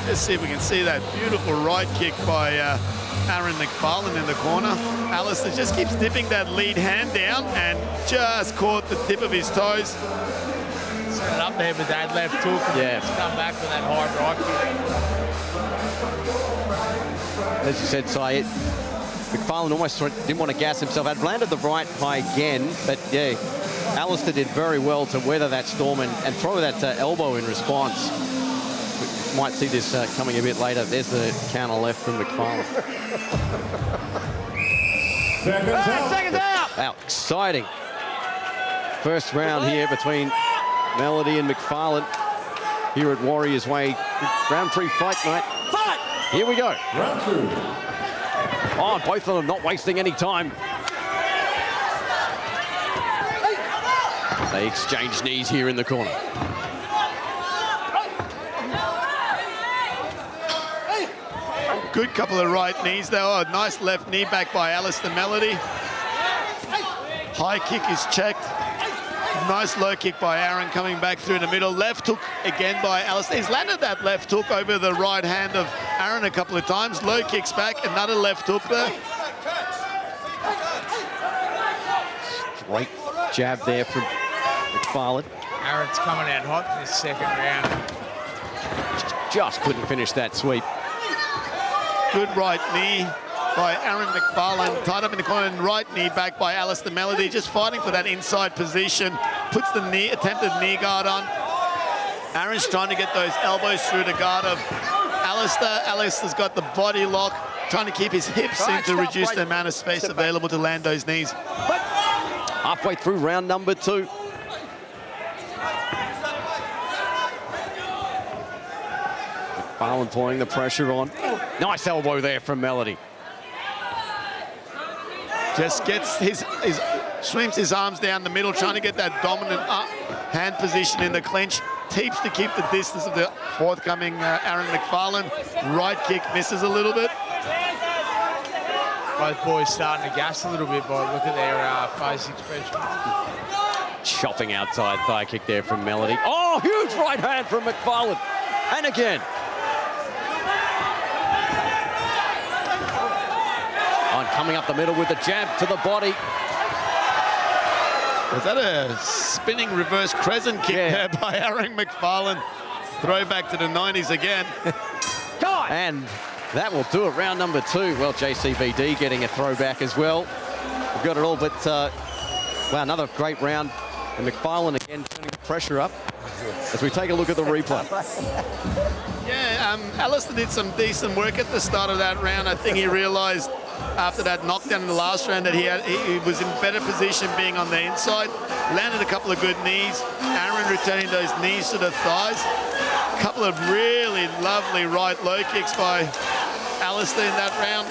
Let's see if we can see that beautiful right kick by Aaron McFarlane in the corner. Alistair just keeps dipping that lead hand down and just caught the tip of his toes. Set it up there with that left hook. Yeah. Just come back with that high right kick. As you said, Syed, McFarlane almost didn't want to gas himself. Had landed the right high again, but yeah, Alistair did very well to weather that storm and throw that elbow in response. We might see this coming a bit later. There's the counter left from McFarlane. Seconds out. Wow, exciting. First round here between Melody and McFarlane here at Warriors Way. Round 3 fight night. Fight! Here we go. Round 2. Oh, both of them not wasting any time. They exchange knees here in the corner. Good couple of right knees there. Oh, nice left knee back by Alistair Melody. High kick is checked. Nice low kick by Aaron coming back through the middle. Left hook again by Alistair. He's landed that left hook over the right hand of Aaron a couple of times. Low kicks back, another left hook there. Great jab there from McFarlane. Aaron's coming out hot in this second round. Just couldn't finish that sweep. Good right knee by Aaron McFarlane, tied up in the corner, and right knee back by Alistair Melody, just fighting for that inside position, puts the attempted knee guard on. Aaron's trying to get those elbows through the guard of Alistair. Alistair's got the body lock, trying to keep his hips in to reduce the amount of space available to land those knees. Halfway through round number 2. McFarlane pouring the pressure on. Nice elbow there from Melody. Just gets swings his arms down the middle, trying to get that dominant hand position in the clinch. Teeps to keep the distance of the forthcoming Aaron McFarlane. Right kick misses a little bit. Both boys starting to gas a little bit by look at their face expression. Chopping outside thigh kick there from Melody. Oh, huge right hand from McFarlane. And again. On coming up the middle with the jab to the body. Was that a spinning reverse crescent kick there by Aaron McFarlane? Throwback to the 90s again. And that will do it. Round number 2. Well, JCVD getting a throwback as well. We've got it all, but wow, another great round. And McFarlane again turning the pressure up as we take a look at the replay. Yeah, Alistair did some decent work at the start of that round. I think he realized after that knockdown in the last round that he was in better position being on the inside. Landed a couple of good knees. Aaron returning those knees to the thighs. A couple of really lovely right low kicks by Alistair in that round.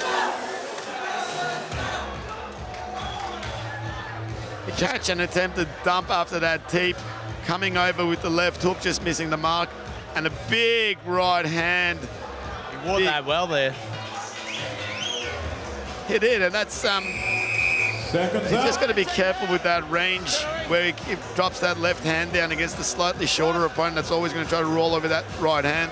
Catch and attempted dump after that teep. Coming over with the left hook, just missing the mark. And a big right hand. He wore that well there. He did, and that's he's just got to be careful with that range where he drops that left hand down against the slightly shorter opponent that's always going to try to roll over that right hand.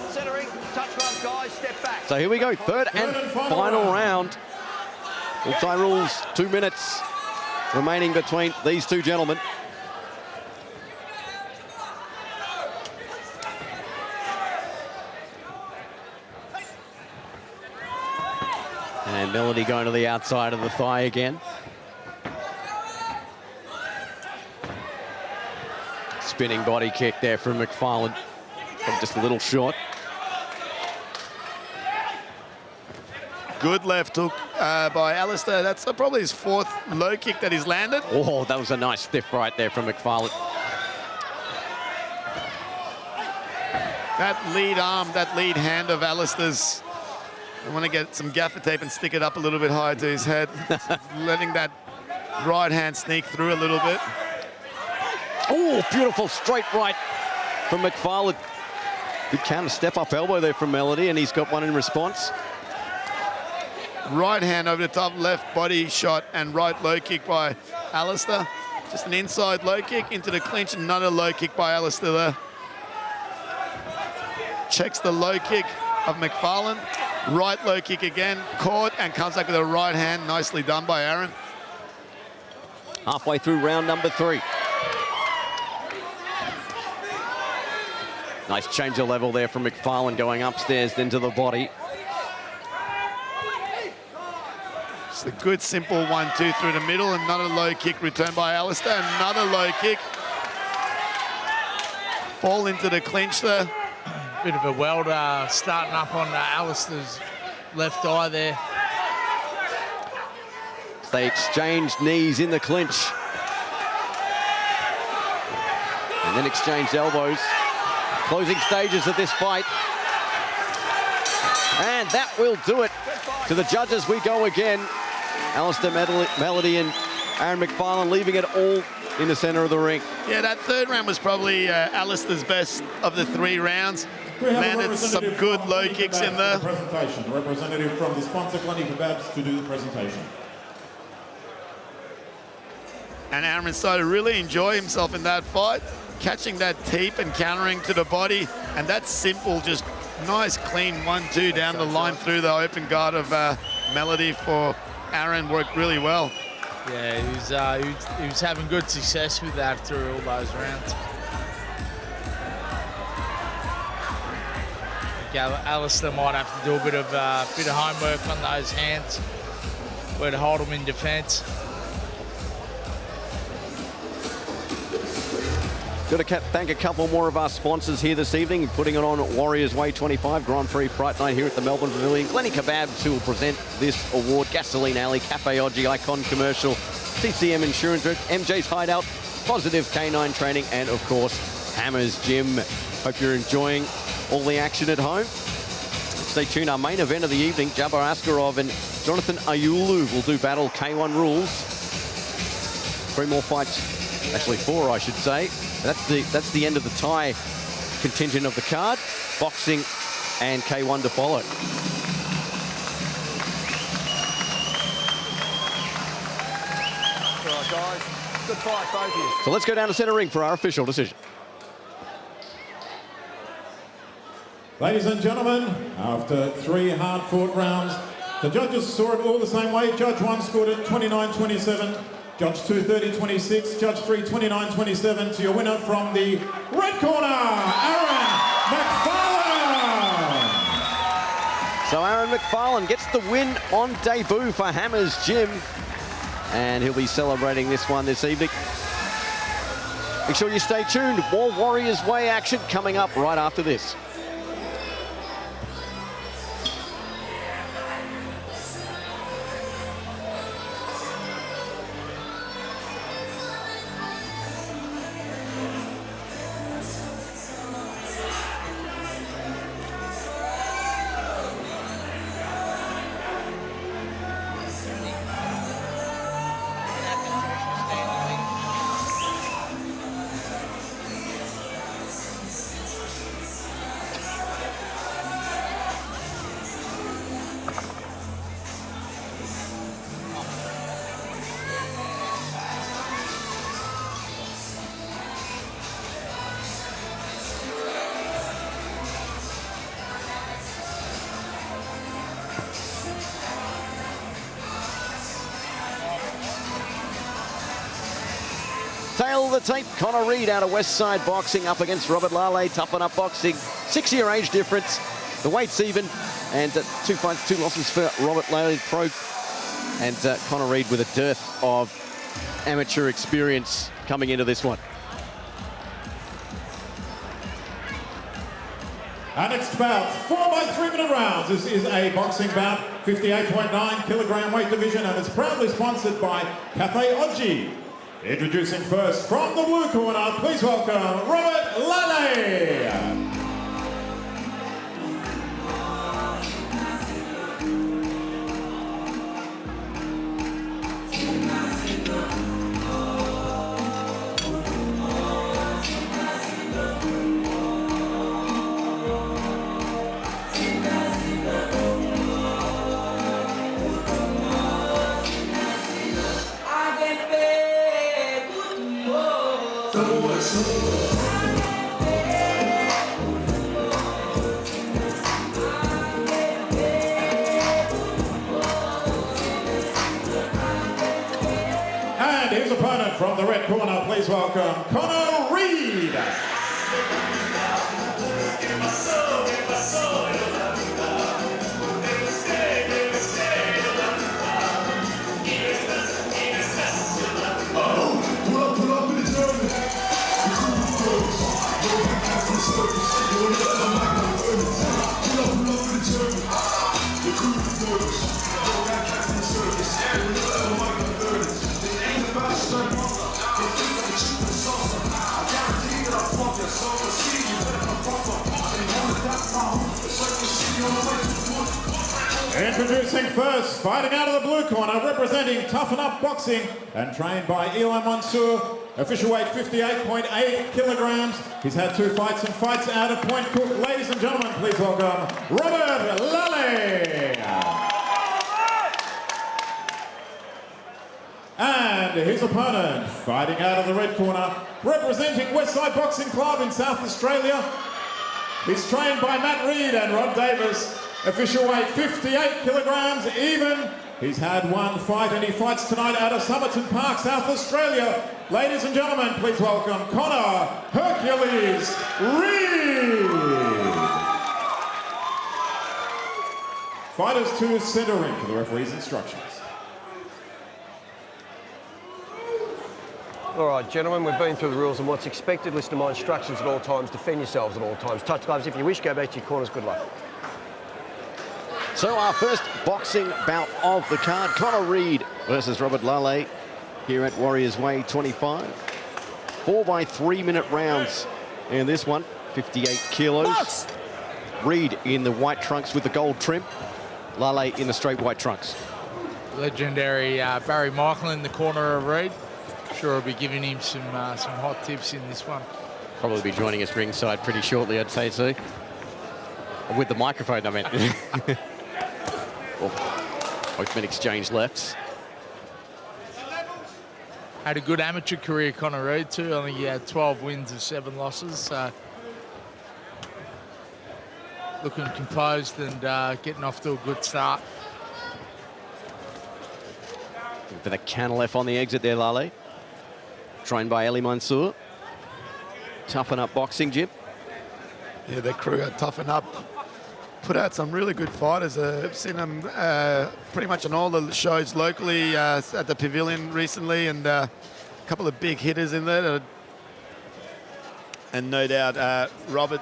Centering, touch one, guys, step back. So here we go, third and final round. Full time rules, 2 minutes remaining between these two gentlemen. And Melody going to the outside of the thigh again. Spinning body kick there from McFarlane. Just a little short. Good left hook by Alistair. That's probably his 4th low kick that he's landed. Oh, that was a nice stiff right there from McFarlane. That lead arm, that lead hand of Alistair's. I want to get some gaffer tape and stick it up a little bit higher to his head. Letting that right hand sneak through a little bit. Oh, beautiful straight right from McFarlane. Good counter step-up elbow there from Melody, and he's got one in response. Right hand over the top, left body shot, and right low kick by Alistair. Just an inside low kick into the clinch, another low kick by Alistair there. Checks the low kick of McFarlane. Right low kick again, caught, and comes back with a right hand. Nicely done by Aaron. Halfway through round number 3. Nice change of level there from McFarlane, going upstairs, then to the body. It's a good, simple 1-2 through the middle. Another low kick returned by Alistair. Another low kick. Fall into the clinch there. Bit of a welder starting up on Alistair's left eye there. They exchanged knees in the clinch. And then exchanged elbows. Closing stages of this fight. And that will do it. To the judges we go again. Alistair Melody and Aaron McFarlane leaving it all in the center of the ring. Yeah, that 3rd round was probably Alistair's best of the 3 rounds. Landed some good low kicks in there. Presentation. Representative from the sponsor, Glennie Kebabs, to do the presentation. And Aaron started to really enjoy himself in that fight, catching that teep and countering to the body. And that simple, just nice, clean 1-2 down the line through the open guard of Melody for Aaron worked really well. Yeah, he was having good success with that through all those rounds. Alistair might have to do a bit of homework on those hands, where to hold them in defence. Got to thank a couple more of our sponsors here this evening, putting it on Warriors Way 25 Grand Prix Fright Night here at the Melbourne Pavilion. Glennie Kebabs, who will present this award, Gasoline Alley, Cafe Oji, Icon Commercial, CCM Insurance, MJ's Hideout, Positive Canine Training, and of course, Hammers Gym. Hope you're enjoying all the action at home. Stay tuned. Our main event of the evening, Dzhabar Askerov and Jonothan Aiulu will do battle K1 rules. 3 more fights, actually 4, I should say. That's the end of the Thai contingent of the card. Boxing and K1 to follow. All right, guys. Good fight, both of you. So let's go down to center ring for our official decision. Ladies and gentlemen, after 3 hard-fought rounds, the judges saw it all the same way. Judge 1 scored it 29-27. Judge 2, 30-26. Judge 3, 29-27. To your winner from the red corner, Aaron McFarlane. So Aaron McFarlane gets the win on debut for Hammers Gym. And he'll be celebrating this one this evening. Make sure you stay tuned. More Warriors Way action coming up right after this. Roll the tape. Conor Reid out of Westside Boxing up against Robert Lale. Toughen Up Boxing. 6-year age difference. The weight's even. And 2 fights, 2 losses for Robert Lale, pro. And Conor Reid with a dearth of amateur experience coming into this one. Our next bout, 4 by 3-minute rounds. This is a boxing bout, 58.9 kilogram weight division, and is proudly sponsored by Cafe Oggi. Introducing first from the blue corner, please welcome Robert Lale. And his opponent from the red corner, please welcome Conor Reid. Introducing first, fighting out of the blue corner, representing Toughen Up Boxing and trained by Eli Mansour, official weight 58.8 kilograms. He's had 2 fights and fights out of Point Cook. Ladies and gentlemen, please welcome Robert Lale. And his opponent, fighting out of the red corner, representing Westside Boxing Club in South Australia. He's trained by Matt Reid and Rod Davis. Official weight 58 kilograms even. He's had 1 fight and he fights tonight out of Somerton Park, South Australia. Ladies and gentlemen, please welcome Conor Hercules Reid. Fighters to center ring for the referee's instructions. All right, gentlemen, we've been through the rules and what's expected. Listen to my instructions at all times. Defend yourselves at all times. Touch gloves if you wish. Go back to your corners. Good luck. So our first boxing bout of the card, Conor Reid versus Robert Lale here at Warriors Way 25. 4 by 3-minute rounds in this one, 58 kilos. Box. Reid in the white trunks with the gold trim, Lale in the straight white trunks. Legendary Barry Michael in the corner of Reid. Sure I'll be giving him some hot tips in this one. Probably be joining us ringside pretty shortly, I'd say so. With the microphone, I meant. Both men exchange lefts. Had a good amateur career, Conor Reid, too. I think he had 12 wins and 7 losses. So looking composed and getting off to a good start. For the Canalef on the exit there, Lale. Trained by Eli Mansour. Toughen Up Boxing, Jim. Yeah, the crew are Toughen Up. Put out some really good fighters. I've seen them pretty much on all the shows locally at the Pavilion recently, and a couple of big hitters in there. And no doubt Robert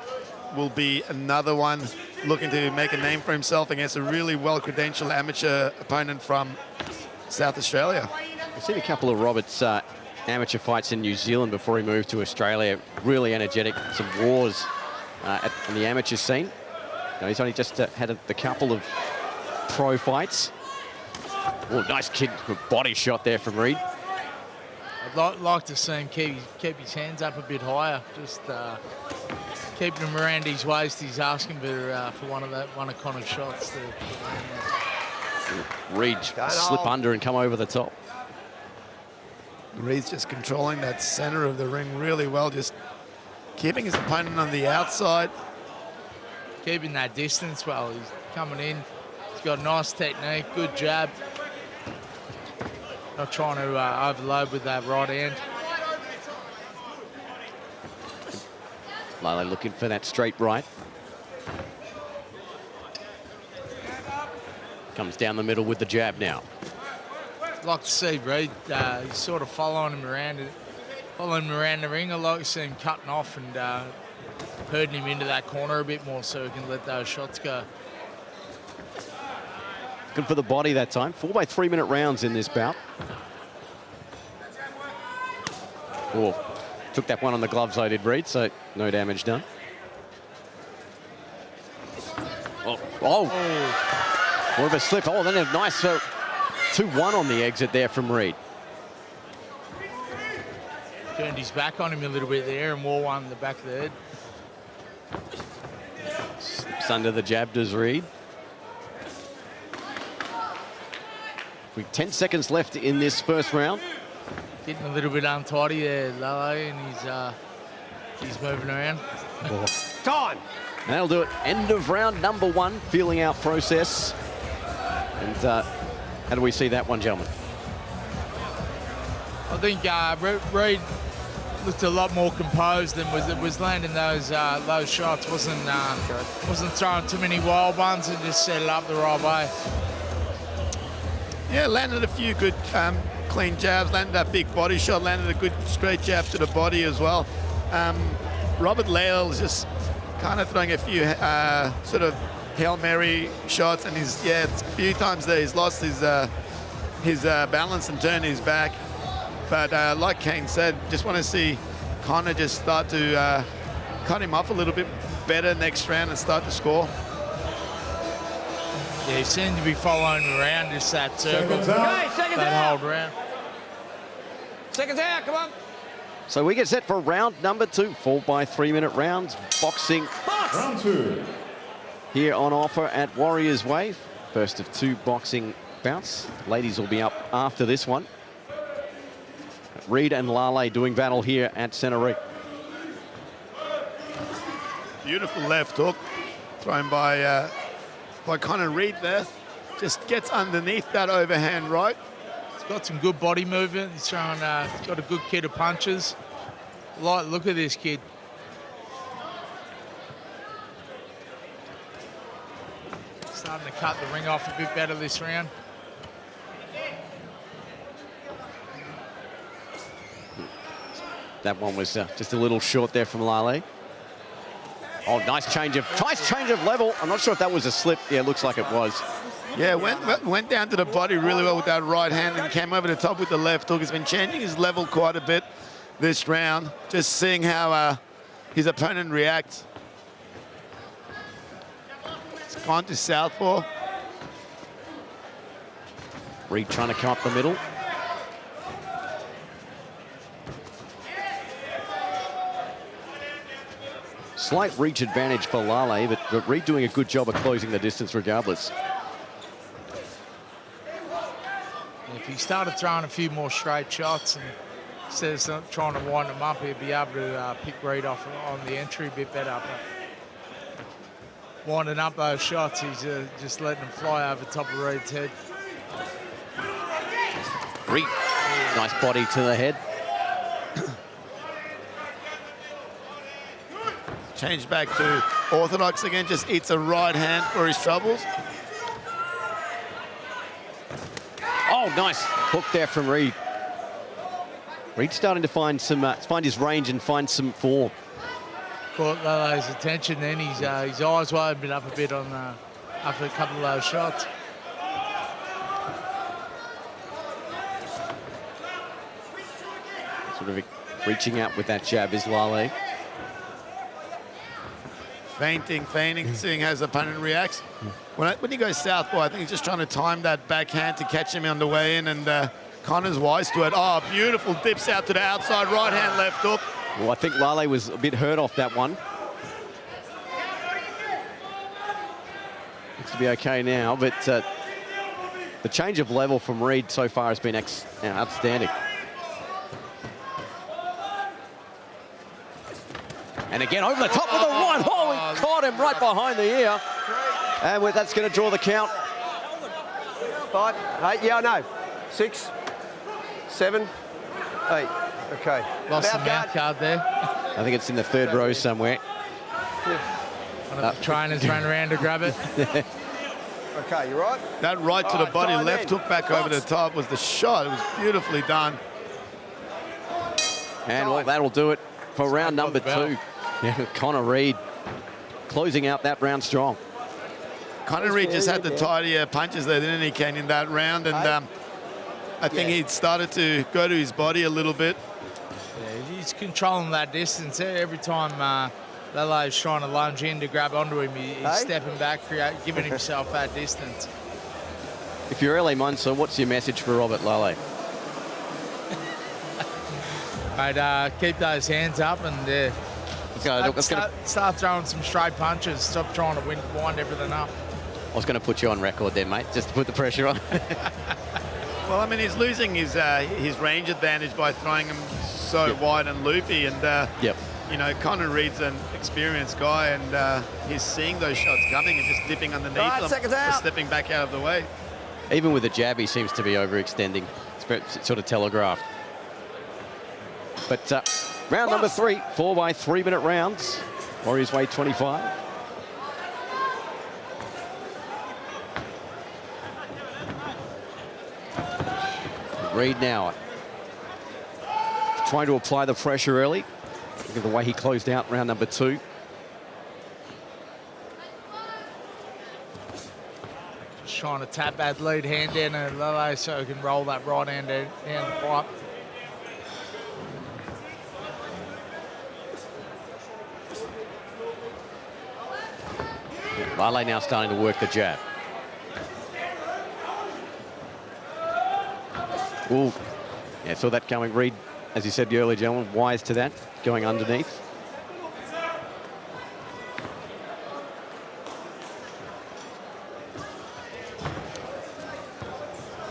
will be another one looking to make a name for himself against a really well-credentialed amateur opponent from South Australia. I've seen a couple of Robert's amateur fights in New Zealand before he moved to Australia. Really energetic, some wars in the amateur scene. Now, he's only just had the couple of pro fights. Oh, nice kick, body shot there from Reid. I'd like to see him keep his hands up a bit higher. Just keeping him around his waist. He's asking for one of Conor's shots. Reid slip under and come over the top. Reid's just controlling that center of the ring really well, just keeping his opponent on the outside. Keeping that distance well. He's coming in. He's got a nice technique, good jab. Not trying to overload with that right hand. Lale looking for that straight right. Comes down the middle with the jab now. I'd like to see Reid, he's sort of following him around the ring. I'd like to see him cutting off and herding him into that corner a bit more so he can let those shots go. Good for the body that time. 4 by 3 minute rounds in this bout. Oh, took that one on the gloves, I did, Reid, so no damage done. Oh. More of a slip. Oh, then a nice 2-1 on the exit there from Reid. Turned his back on him a little bit there and wore one in the back of the head. Slips under the jab, does Reid. With 10 seconds left in this first round. Getting a little bit untidy there, Lale, and he's moving around. Time! That'll do it. End of round number 1, feeling out process. And how do we see that one, gentlemen? I think Reid looked a lot more composed and was landing those shots. Wasn't throwing too many wild ones and just set it up the right way. Yeah, landed a few good clean jabs, landed that big body shot, landed a good straight jab to the body as well. Robert Lale is just kind of throwing a few sort of Hail Mary shots, and a few times there he's lost his balance and turned his back. But like Kane said, just want to see Conor just start to cut him off a little bit better next round and start to score. Yeah, he seemed to be following him around just that circle, that whole round. Seconds out, come on. So we get set for round number 2, 4 by 3 minute rounds. Boxing Round 2. here on offer at Warriors Way. First of 2 boxing bouts. Ladies will be up after this one. Reid and Lale doing battle here at centre ring. Beautiful left hook thrown by Conor Reid there. Just gets underneath that overhand right. He's got some good body movement. He's throwing, he's got a good kit of punches. Look at this kid. Starting to cut the ring off a bit better this round. That one was just a little short there from Lale. Oh, nice change of level. I'm not sure if that was a slip. Yeah, it looks like it was. Yeah, went down to the body really well with that right hand and came over the top with the left hook. He's been changing his level quite a bit this round, just seeing how his opponent reacts. It's gone to southpaw. Reid trying to come up the middle. Slight reach advantage for Lale, but Reid doing a good job of closing the distance regardless. If he started throwing a few more straight shots and instead of trying to wind them up, he'd be able to pick Reid off on the entry a bit better. But winding up those shots, he's just letting them fly over the top of Reid's head. Reid, nice body to the head. Change back to orthodox again, just eats a right hand for his troubles. Oh, nice hook there from Reid. Reid's starting to find his range and find some form. Caught Lale's attention then. His eyes will open up a bit on after a couple of those shots. Sort of reaching out with that jab is Lale. Feinting, seeing how his opponent reacts. When he goes southpaw, I think he's just trying to time that backhand to catch him on the way in, and Conor's wise to it. Oh, beautiful dips out to the outside, right hand, left hook. Well, I think Lale was a bit hurt off that one. Looks to be okay now, but the change of level from Reid so far has been outstanding. And again, over the top with the right. Oh, he caught him right behind the ear. And that's going to draw the count. 5, 8, yeah, I know. 6, 7, 8. Okay. Lost the mouth guard there. I think it's in the third row somewhere. One of the trainers ran around to grab it. Okay, you right? That right to the body, tight left end. hook back over the top was the shot. It was beautifully done. And well, that'll do it for round number bell. 2. Yeah, Conor Reid closing out that round strong. Conor Reid just had the tidier punches there, didn't he, Ken, in that round? And I think he'd started to go to his body a little bit. Yeah, he's controlling that distance. Every time Lale's trying to lunge in to grab onto him, he's stepping back, giving himself that distance. If you're LA Munson, what's your message for Robert Lale? Mate, keep those hands up and start throwing some straight punches. Stop trying to wind everything up. I was going to put you on record there, mate, just to put the pressure on. Well, I mean, he's losing his range advantage by throwing him so wide and loopy. And, you know, Conor Reid's an experienced guy, and he's seeing those shots coming and just dipping underneath them, just stepping back out of the way. Even with the jab, he seems to be overextending. It's sort of telegraphed. But round number 3, 4 by 3-minute rounds. Warriors weigh 25. Reid now trying to apply the pressure early. Look at the way he closed out round number 2. Just trying to tap that lead hand down to Lale so he can roll that right hand down the pipe. Lale now starting to work the jab. Ooh, yeah, saw that coming. Reid, as you said earlier, gentlemen, wise to that, going underneath.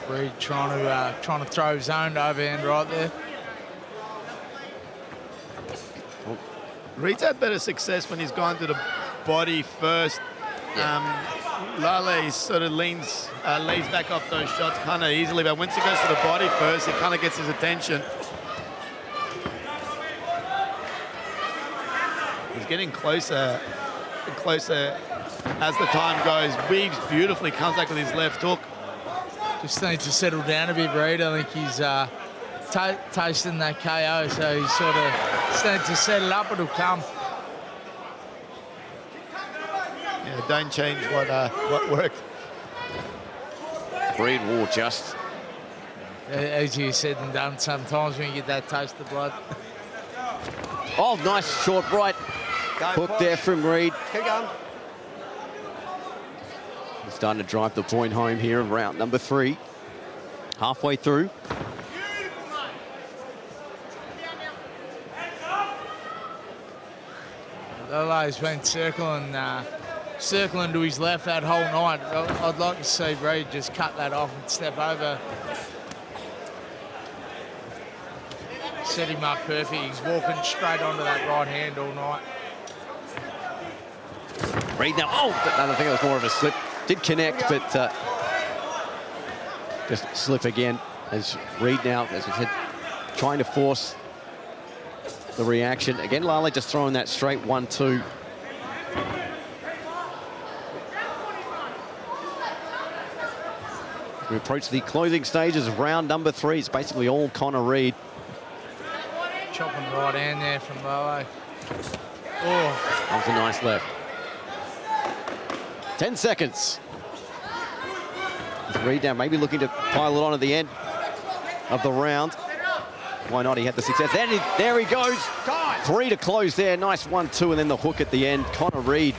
Reid trying to throw his own overhand right there. Reid's had better success when he's gone to the body first. Lale sort of lays back off those shots kind of easily, but once he goes to the body first, it kind of gets his attention. He's getting closer and closer as the time goes. Weaves beautifully, comes back with his left hook. Just needs to settle down a bit, Reid. I think he's tasting that KO, so he's sort of starting to settle up. It'll come. Yeah, don't change what worked. Reid will just. Easier said than done sometimes when you get that taste of blood. Oh, nice short right hook there from Reid. Keep going. He's starting to drive the point home here in round number 3. Halfway through. Lale's been circling to his left that whole night. I'd like to see Reid just cut that off and step over. Set him up perfect. He's walking straight onto that right hand all night. Reid now. Oh, I think it was more of a slip. Did connect, but just slip again. As Reid now, as we said, trying to force the reaction. Again, Lale just throwing that straight 1-2. We approach the closing stages of round number 3. It's basically all Conor Reid. Chopping right hand there from Lale. Oh, that was a nice left. 10 seconds. Reid now maybe looking to pile it on at the end of the round. Why not? He had the success. There he goes. 3 to close there. Nice 1-2, and then the hook at the end. Conor Reid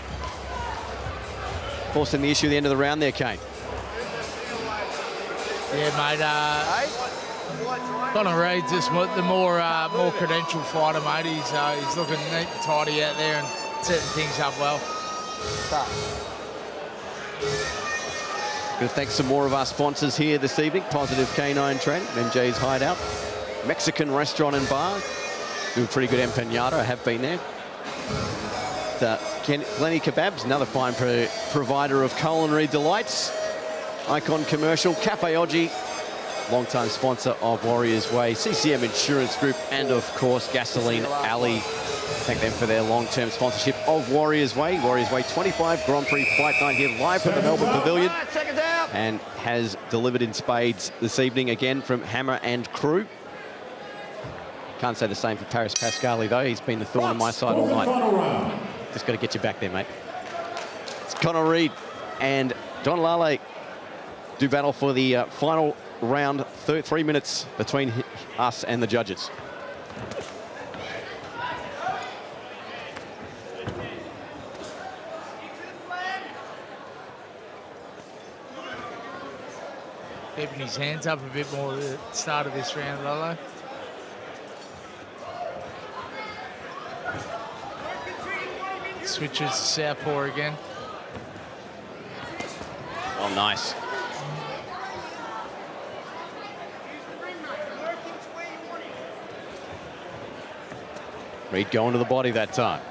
forcing the issue at the end of the round there, Kane. Yeah, mate. Conor Reid's just the more credentialed fighter, mate. He's looking neat and tidy out there and setting things up well. Going to thank some more of our sponsors here this evening. Positive Canine Tran, MJ's Hideout, Mexican Restaurant and Bar. Doing pretty good empanada. I have been there. Plenty Kebabs, another fine provider of culinary delights. Icon Commercial, Cafe Oji, long-time sponsor of Warriors Way, CCM Insurance Group, and of course Gasoline Alley. Thank them for their long-term sponsorship of Warriors Way. Warriors Way 25 Grand Prix Fight Night here live from the Melbourne Pavilion. And has delivered in spades this evening again from Hammer and crew. Can't say the same for Paris Pascali though. He's been the thorn on my side all night. Just got to get you back there, mate. It's Conor Reid and Don Lale do battle for the final round. 3 minutes between us and the judges. Keeping his hands up a bit more at the start of this round, Lalo. Switches to southpaw again. Oh, nice. Reid going to the body that time.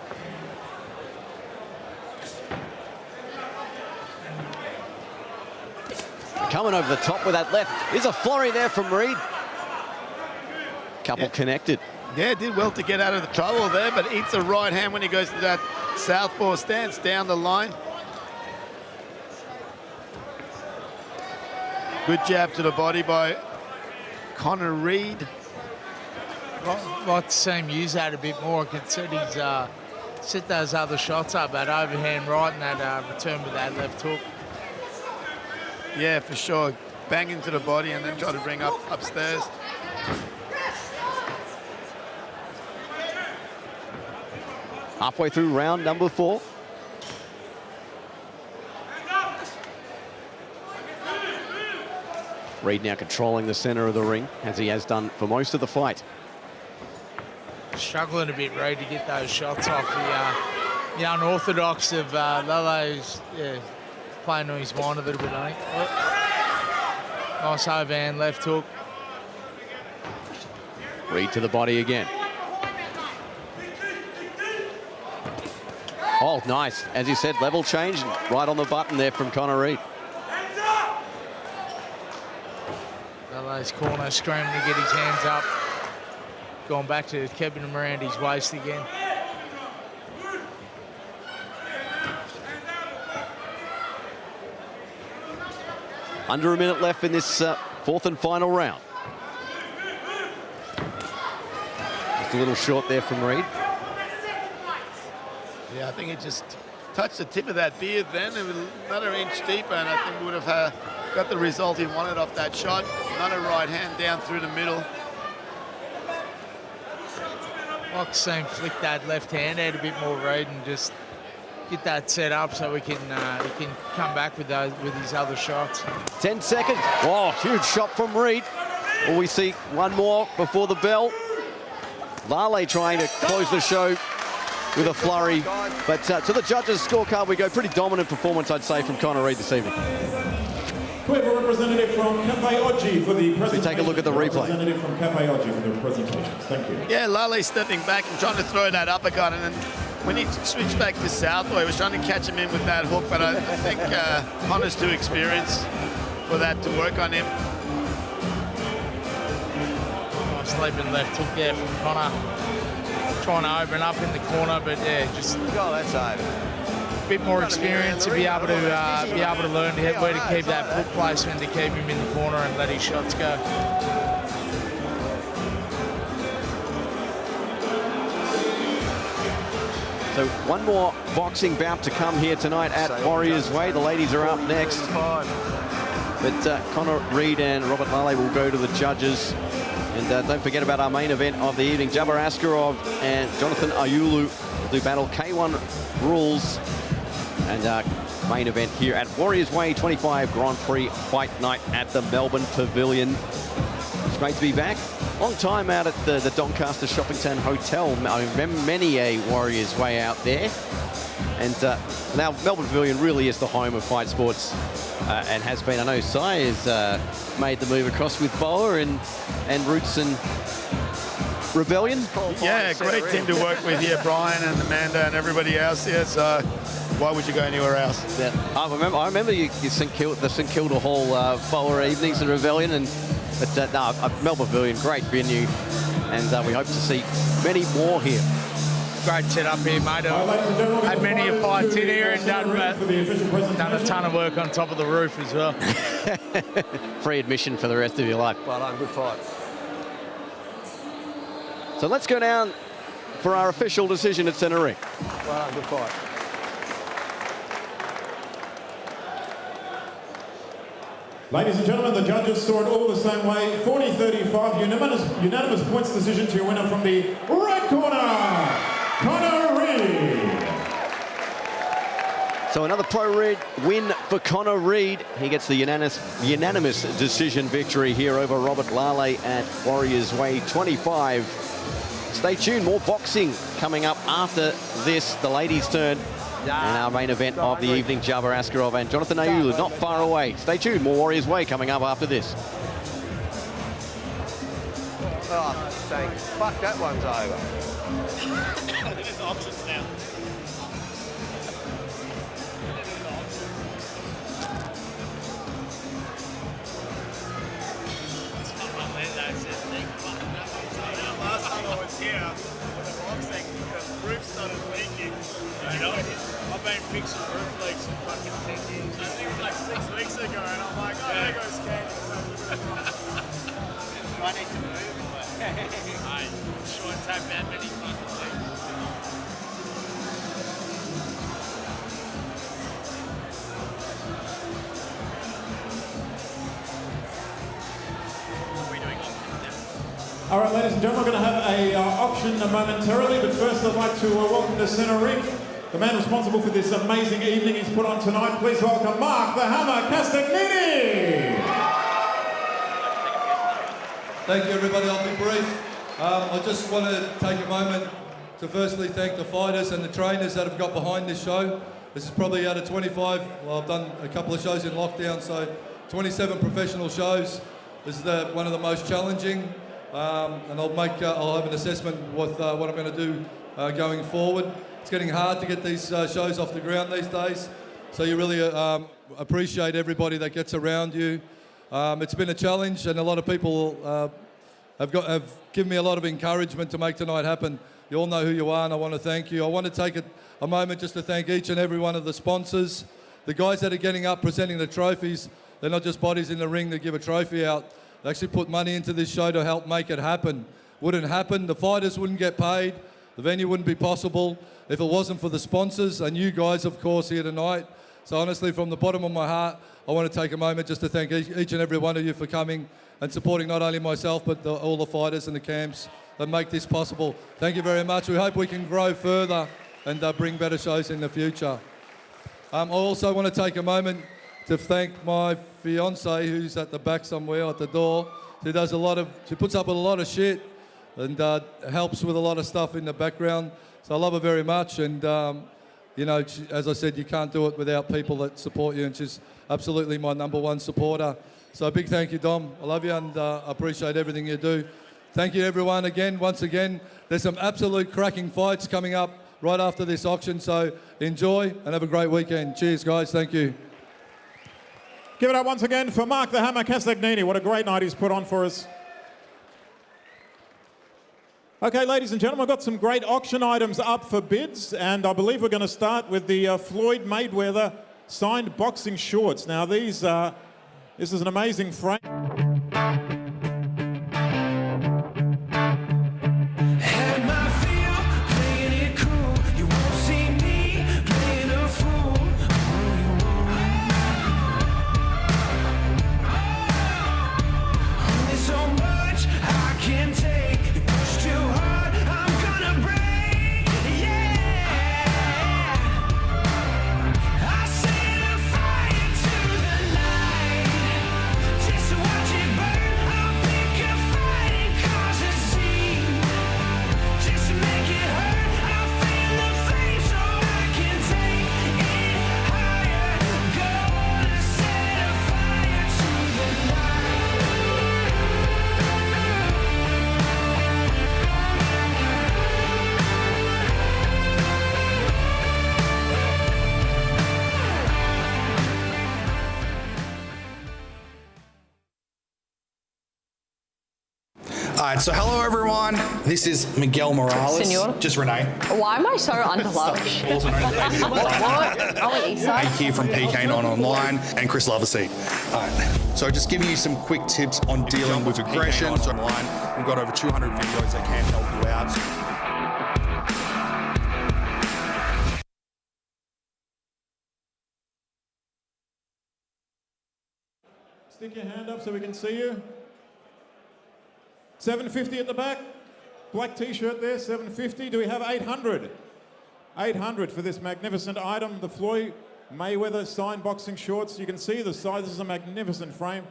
Coming over the top with that left. There's a flurry there from Reid. Couple connected. Yeah, did well to get out of the trouble there, but eats a right hand when he goes to that southpaw stance down the line. Good jab to the body by Conor Reid. Like to see him use that a bit more. I can see he's set those other shots up, that overhand right and that return with that left hook. Yeah, for sure. Bang into the body and then try to bring up upstairs. Halfway through round number 4. Reid now controlling the center of the ring, as he has done for most of the fight. Struggling a bit, Reid, to get those shots off. The unorthodox of Lalo's playing on his mind a little bit, I think. Oh. Nice overhand left hook. Reid to the body again. Oh, nice. As you said, level change right on the button there from Conor Reid. Lalo's corner screaming to get his hands up. Going back to keeping him around his waist again. Under a minute left in this 4th and final round. Just a little short there from Reid. Yeah, I think it just touched the tip of that beard then. It was another inch deeper, and I think we would have got the result he wanted off that shot. Another right hand down through the middle. I'd like to see him flick that left hand out a bit more, Reid, and just get that set up so he can come back with his other shots. 10 seconds. Oh, huge shot from Reid. Will we see one more before the bell? Lale trying to close the show with a flurry. But to the judges' scorecard we go. Pretty dominant performance, I'd say, from Conor Reid this evening. We have a representative from Cafe Oggi for the presentation. We take a look at the replay. Representative from Cafe Oggi for the presentations. Thank you. Yeah, Lale stepping back and trying to throw that uppercut, and then when he switched back to southpaw, he was trying to catch him in with that hook, but I think Conor's too experienced for that to work on him. Nice leaping left hook there from Conor. Trying to open up in the corner, but yeah, just that's over. A bit more experience to be able to learn where to keep that foot placement, to keep him in the corner and let his shots go. So one more boxing bout to come here tonight at Warriors Way. The ladies are up next. But Conor Reid and Robert Lale will go to the judges. And don't forget about our main event of the evening. Dzhabar Askerov and Jonothan Aiulu will do battle K1 rules. And main event here at Warriors Way 25 Grand Prix Fight Night at the Melbourne Pavilion. It's great to be back. Long time out at the Doncaster Shoppingtown Hotel. I remember many a Warriors Way out there. And now Melbourne Pavilion really is the home of fight sports and has been. I know Sai has made the move across with Boa and Roots and Rebellion. Yeah, great team to work with here, Brian and Amanda and everybody else here. So why would you go anywhere else? Yeah, I remember the St Kilda Hall Boa evenings and Rebellion, but Melbourne Pavilion, great venue, and we hope to see many more here. great setup here, mate. I've had many a fights in here and done a ton of work on top of the roof as well. Free admission for the rest of your life. Well done, good fight. So let's go down for our official decision at centre ring. Well done, good fight. Ladies and gentlemen, the judges saw it all the same way. 40-35, unanimous points decision to your winner from the red corner, Conor Reed. So another pro red win for Conor Reed. He gets the unanimous decision victory here over Robert Lale at Warriors Way 25. Stay tuned, more boxing coming up after this, the ladies' turn. And our main event of the evening, Dzhabar, Askerov and Jonothan Aiulu, not far away. Stay tuned, more Warriors Way coming up after this. Oh, thanks. Fuck, that one's over. There's options now. Last time I was here with the boxing, the roof started leaking. You know, I've been fixing roof leaks for fucking 10 years. I think it was like 6 weeks ago, and I'm like, oh, there goes Candy. Do I need to move? I sure tap that many fucking things. All right, ladies and gentlemen, we're going to have a auction momentarily, but first I'd like to welcome to centre ring the man responsible for this amazing evening he's put on tonight. Please welcome Mark the Hammer Castagnini. Thank you, everybody. I'll be brief. I just want to take a moment to firstly thank the fighters and the trainers that have got behind this show. This is probably out of 25. Well, I've done a couple of shows in lockdown, so 27 professional shows. This is one of the most challenging. And I'll have an assessment with what I'm going to do going forward. It's getting hard to get these shows off the ground these days, so you really appreciate everybody that gets around you. It's been a challenge, and a lot of people have given me a lot of encouragement to make tonight happen. You all know who you are, and I want to thank you. I want to take a moment just to thank each and every one of the sponsors, the guys that are getting up presenting the trophies. They're not just bodies in the ring that give a trophy out. They actually put money into this show to help make it happen. Wouldn't happen, the fighters wouldn't get paid, the venue wouldn't be possible if it wasn't for the sponsors and you guys, of course, here tonight. So honestly, from the bottom of my heart, I want to take a moment just to thank each and every one of you for coming and supporting not only myself, but all the fighters and the camps that make this possible. Thank you very much. We hope we can grow further and bring better shows in the future. I also want to take a moment to thank my fiance, who's at the back somewhere at the door. She puts up with a lot of shit and helps with a lot of stuff in the background. So I love her very much, and you know, as I said, you can't do it without people that support you, and she's absolutely my #1 supporter. So a big thank you, Dom. I love you, and I appreciate everything you do. Thank you, everyone, once again. There's some absolute cracking fights coming up right after this auction, so enjoy and have a great weekend. Cheers, guys. Thank you. Give it up once again for Mark the Hammer Castagnini. What a great night he's put on for us. Okay, ladies and gentlemen, I've got some great auction items up for bids, and I believe we're going to start with the Floyd Mayweather signed boxing shorts. Now, this is an amazing frame. Just All right, so hello everyone. This is Miguel Morales. Senor. Just Renee. Why am I so underloved? Also known as Baby What? Oh, Isa. Jake here from PK9 Online and Chris Loverseat. All right, so just giving you some quick tips on dealing with aggression. So online, we've got over 200 videos that can help you out. Stick your hand up so we can see you. 750 at the back. Black t-shirt there, 750. Do we have 800? 800 for this magnificent item, the Floyd Mayweather signed boxing shorts. You can see the size. This is a magnificent frame.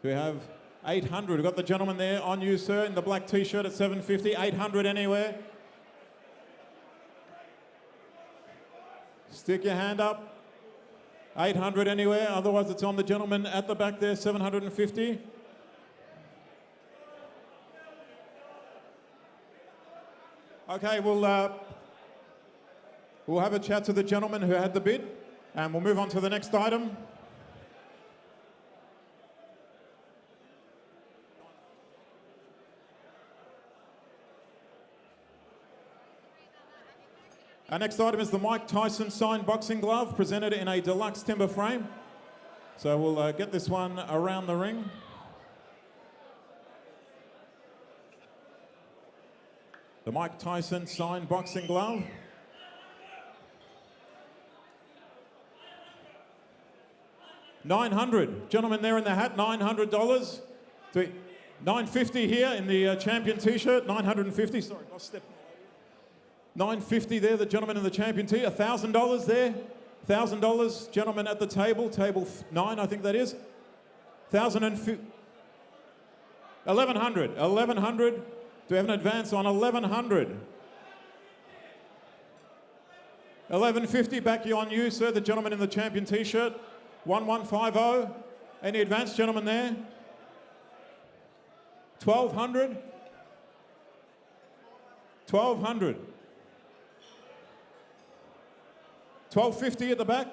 Do we have 800? We've got the gentleman there on you, sir, in the black t-shirt at 750. 800 anywhere. Stick your hand up. 800 anywhere, otherwise it's on the gentleman at the back there, 750. Okay, we'll have a chat to the gentleman who had the bid, and we'll move on to the next item. Our next item is the Mike Tyson signed boxing glove, presented in a deluxe timber frame. So we'll get this one around the ring. The Mike Tyson signed boxing glove. $900. Gentleman there in the hat, $900. $950 here in the champion t-shirt, $950. Sorry, I'll step. $950 there, the gentleman in the champion tee. $1,000 there. $1,000, gentleman at the table, table 9, I think that is. $1,100. $1,100. Do we have an advance on $1,100? $1,150, back on you, sir, the gentleman in the champion t-shirt. 1150. Any advance, gentleman there? $1,200. $1,200. $1,250 at the back.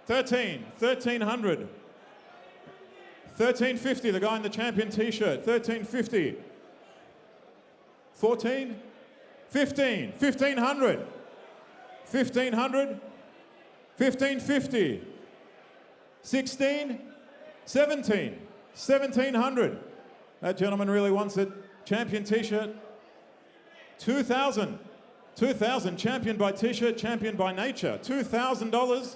$1,300. $1,350, the guy in the champion t-shirt. $1,350. $14. $15. $1,500. $1,500. $1,550. $16. $17. $1,700. That gentleman really wants it. Champion t-shirt. $2,000. $2,000, championed by t-shirt, championed by nature. $2,000.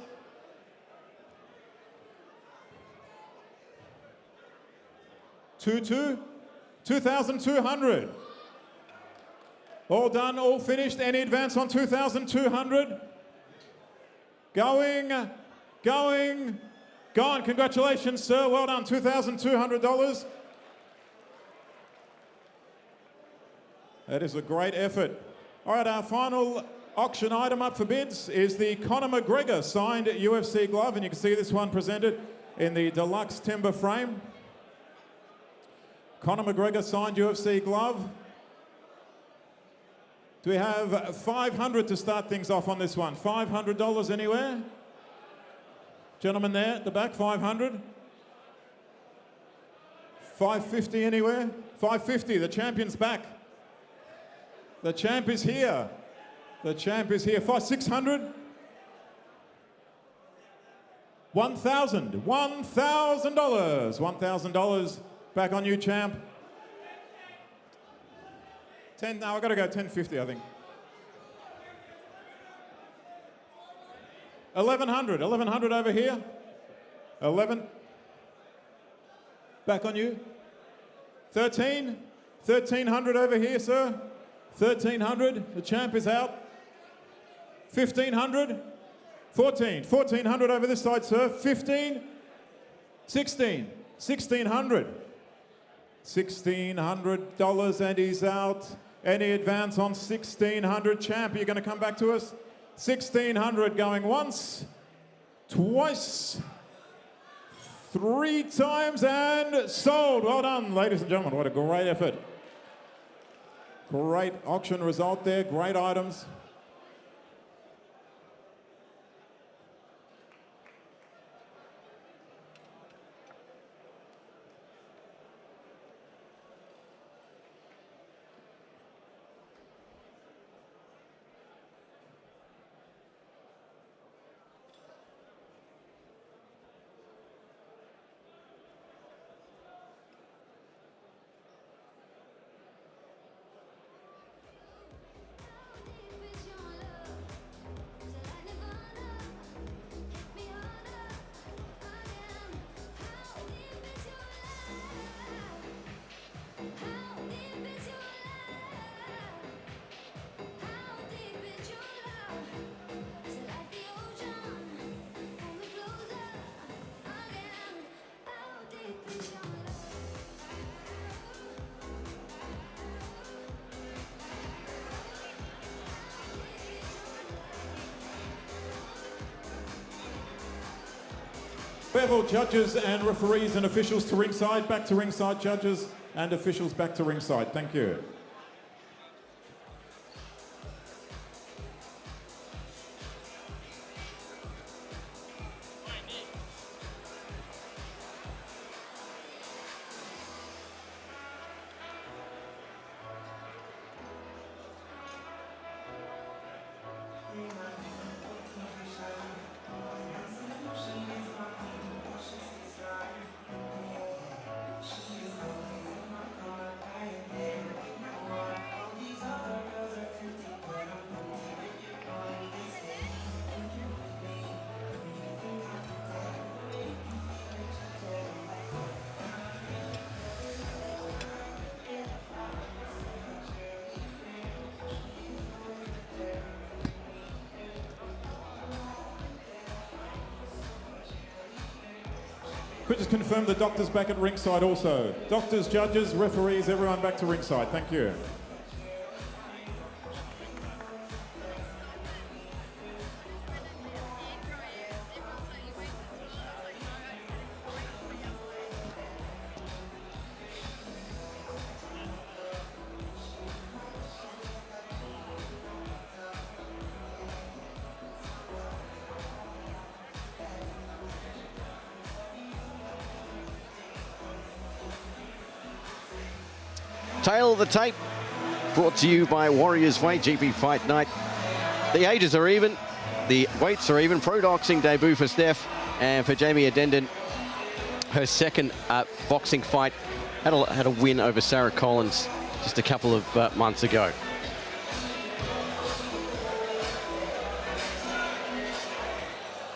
$2,200. All done, all finished. Any advance on $2,200? Going. Gone. Congratulations, sir. Well done. $2,200. That is a great effort. All right, our final auction item up for bids is the Conor McGregor signed UFC glove, and you can see this one presented in the deluxe timber frame. Conor McGregor signed UFC glove. Do we have $500 to start things off on this one? $500 anywhere? Gentleman there at the back, $500. $550 anywhere? $550, the champion's back. The champ is here. The champ is here. $600. $1,000. $1,000. $1,000. Back on you, champ. 10. No, I've got to go 1050, I think. $1,100. $1,100 over here. 11. Back on you. 13. $1,300 over here, sir. 1,300, the champ is out. 1,500, 14, 1,400 over this side, sir. 15, 16, 1,600. $1,600 and he's out. Any advance on 1,600, champ? You're going to come back to us? 1,600 going once, twice, 3 times and sold. Well done, ladies and gentlemen. What a great effort. Great auction result there, great items. Bevel, judges and referees and officials to ringside. Back to ringside, judges and officials back to ringside. Thank you. Could just confirm the doctors back at ringside also. Doctors, judges, referees, everyone back to ringside. Thank you. Tail of the tape, brought to you by Warriors Way, GP Fight Night. The ages are even, the weights are even. Pro boxing debut for Steph, and for Jamie Edenden, her second boxing fight. Had a win over Sarah Collins just a couple of months ago.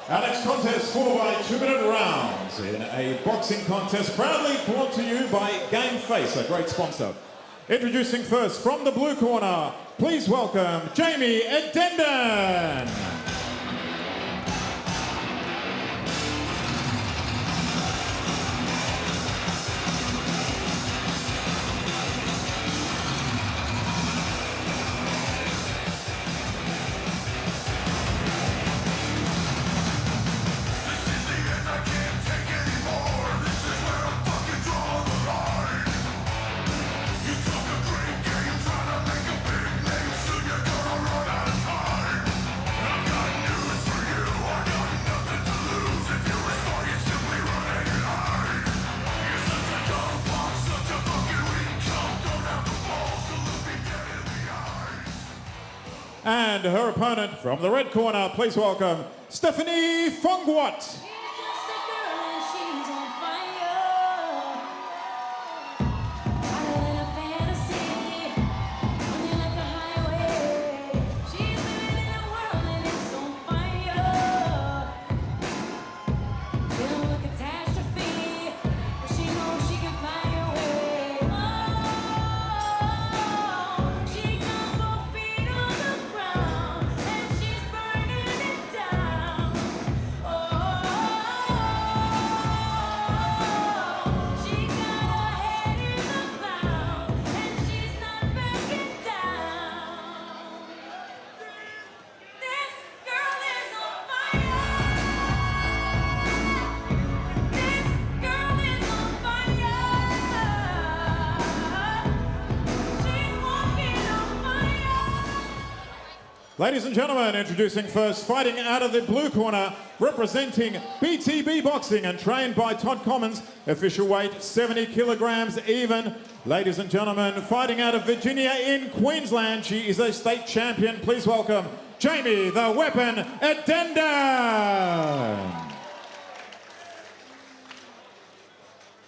Our next contest, 4 by 2-minute rounds in a boxing contest, proudly brought to you by Game Face, a great sponsor. Introducing first from the blue corner, please welcome Jamie Edenden. And her opponent from the red corner, please welcome Stephanie Mfongwot. Ladies and gentlemen, introducing first, fighting out of the blue corner, representing BTB Boxing and trained by Todd Commons, official weight 70 kilograms even. Ladies and gentlemen, fighting out of Virginia in Queensland, she is a state champion. Please welcome Jamie the Weapon Edenden.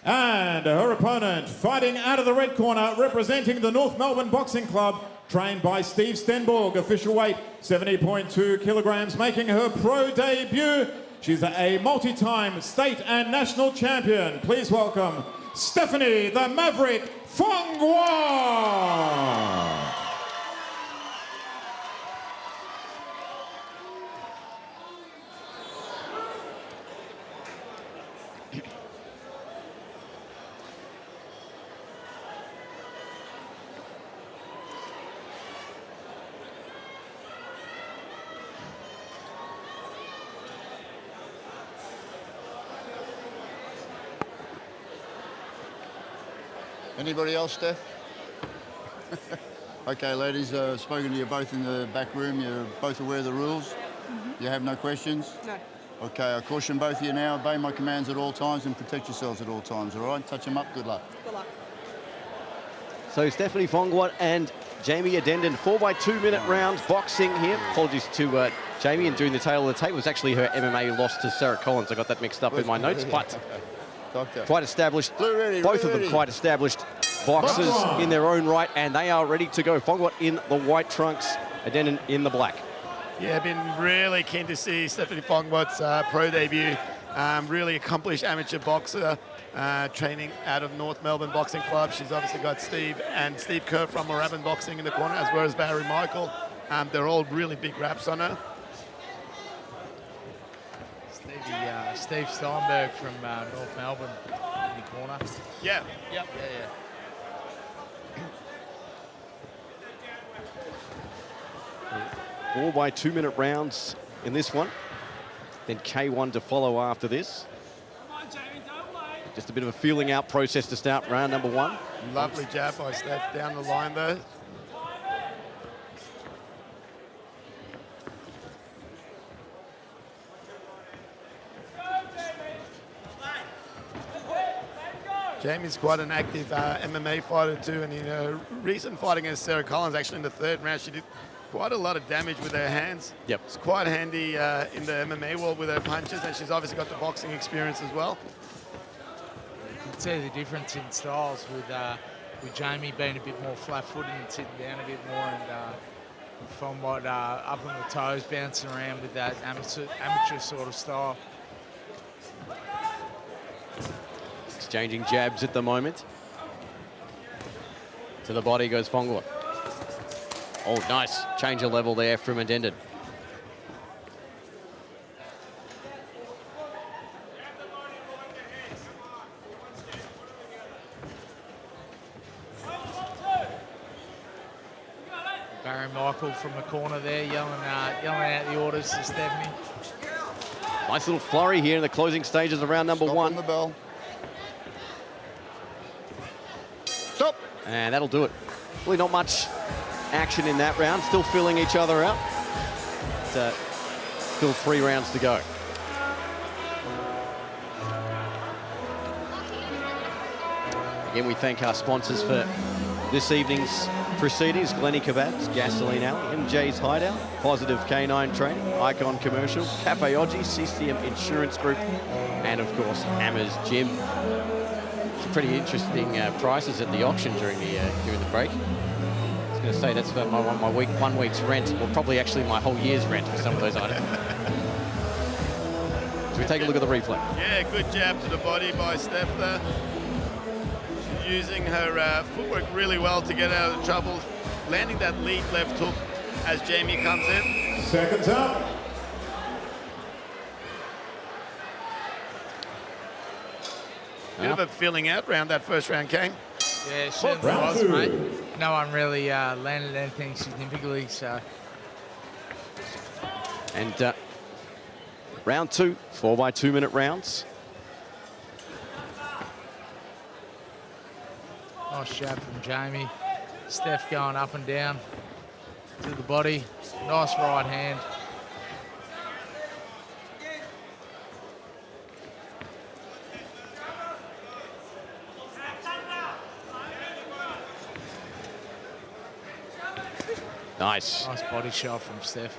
And her opponent, fighting out of the red corner, representing the North Melbourne Boxing Club, trained by Steve Stenborg, official weight 70.2 kilograms, making her pro debut. She's a multi-time state and national champion. Please welcome Stephanie the Maverick Mfongwot. Anybody else, Steph? Okay, ladies, spoken to you both in the back room. You're both aware of the rules? You have no questions? No. Okay, I caution both of you now, obey my commands at all times and protect yourselves at all times, all right? Touch them up, good luck. Good luck. So Stephanie Mfongwot and Jamie Edenden, 4x2 minute rounds, boxing here. Apologies to Jamie, and during the tail of the tape was actually her MMA loss to Sarah Collins. I got that mixed up in my notes, but quite established, both of them quite established boxers in their own right, and they are ready to go. Mfongwot in the white trunks, Edenden in the black. Yeah, been really keen to see Stephanie Mfongwot's pro debut. Really accomplished amateur boxer, training out of North Melbourne Boxing Club. She's obviously got Steve Kerr from Moorabbin Boxing in the corner, as well as Barry Michael. They're all really big raps on her. Steve Steinberg from North Melbourne in the corner. Yeah. Yep. Yeah. 4x2 minute rounds in this one. Then K1 to follow after this. Just a bit of a feeling out process to start round number one. Lovely jab by Steph down the line there. Jamie's quite an active MMA fighter too, and in a recent fight against Sarah Collins, actually in the third round, she did quite a lot of damage with her hands. Yep. It's quite handy in the MMA world with her punches, and she's obviously got the boxing experience as well. You can see the difference in styles with Jamie being a bit more flat-footed and sitting down a bit more, and Mfongwot up on the toes, bouncing around with that amateur sort of style. Exchanging jabs at the moment. To the body goes Mfongwot. Oh, nice change of level there from Edenden. Barry Michael from the corner there, yelling out the orders to Stephanie. Nice little flurry here in the closing stages of round number one. On the bell. Stop. And that'll do it. Really not much action in that round. Still filling each other out. Still 3 rounds to go. Again, we thank our sponsors for this evening's proceedings: Glenny Kebabs, Gasoline Alley, MJ's Hideout, Positive K9 Training, Icon Commercial, Cafe Oji, CCM Insurance Group, and of course, Hammers Gym. Some pretty interesting prices at the auction during the break. I was going to say that's about my 1 week's rent, or probably actually my whole year's rent for some of those items. Should we take a look at the replay? Yeah, good jab to the body by Steph there. She's using her footwork really well to get out of trouble, landing that lead left hook as Jamie comes in. Seconds up. Bit of a filling out round that first round, Kane. Yeah, it certainly was, mate. No one really landed anything significantly, so. And round 2, 4x2 minute rounds. Nice jab from Jamie. Steph going up and down to the body. Nice right hand. Nice. Nice body shot from Steph.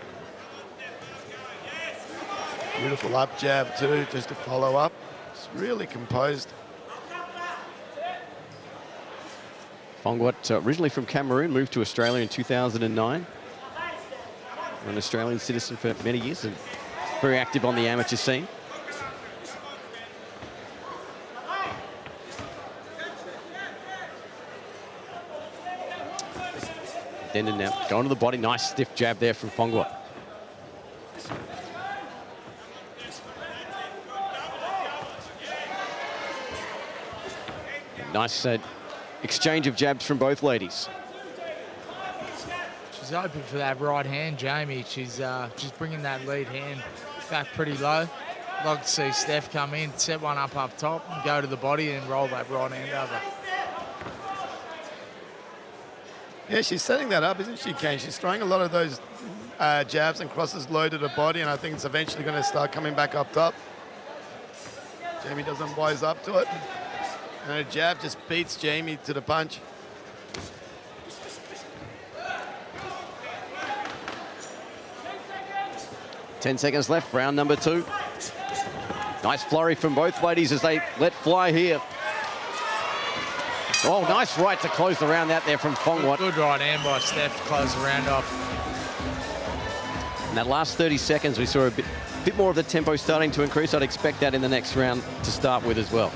Beautiful up jab too, just to follow up. It's really composed. Mfongwot, originally from Cameroon, moved to Australia in 2009. An Australian citizen for many years and very active on the amateur scene. Edenden now going to the body. Nice stiff jab there from Mfongwot. Nice exchange of jabs from both ladies. She's open for that right hand, Jamie. She's bringing that lead hand back pretty low. Like to see Steph come in, set one up top, and go to the body and roll that right hand over. Yeah, she's setting that up, isn't she, Kane? She's throwing a lot of those jabs and crosses low to the body, and I think it's eventually going to start coming back up top. Jamie doesn't wise up to it. And her jab just beats Jamie to the punch. Ten seconds left, round number 2. Nice flurry from both ladies as they let fly here. Oh, nice right to close the round out there from Mfongwot. Good right hand by Steph to close the round off. In that last 30 seconds, we saw a bit more of the tempo starting to increase. I'd expect that in the next round to start with as well.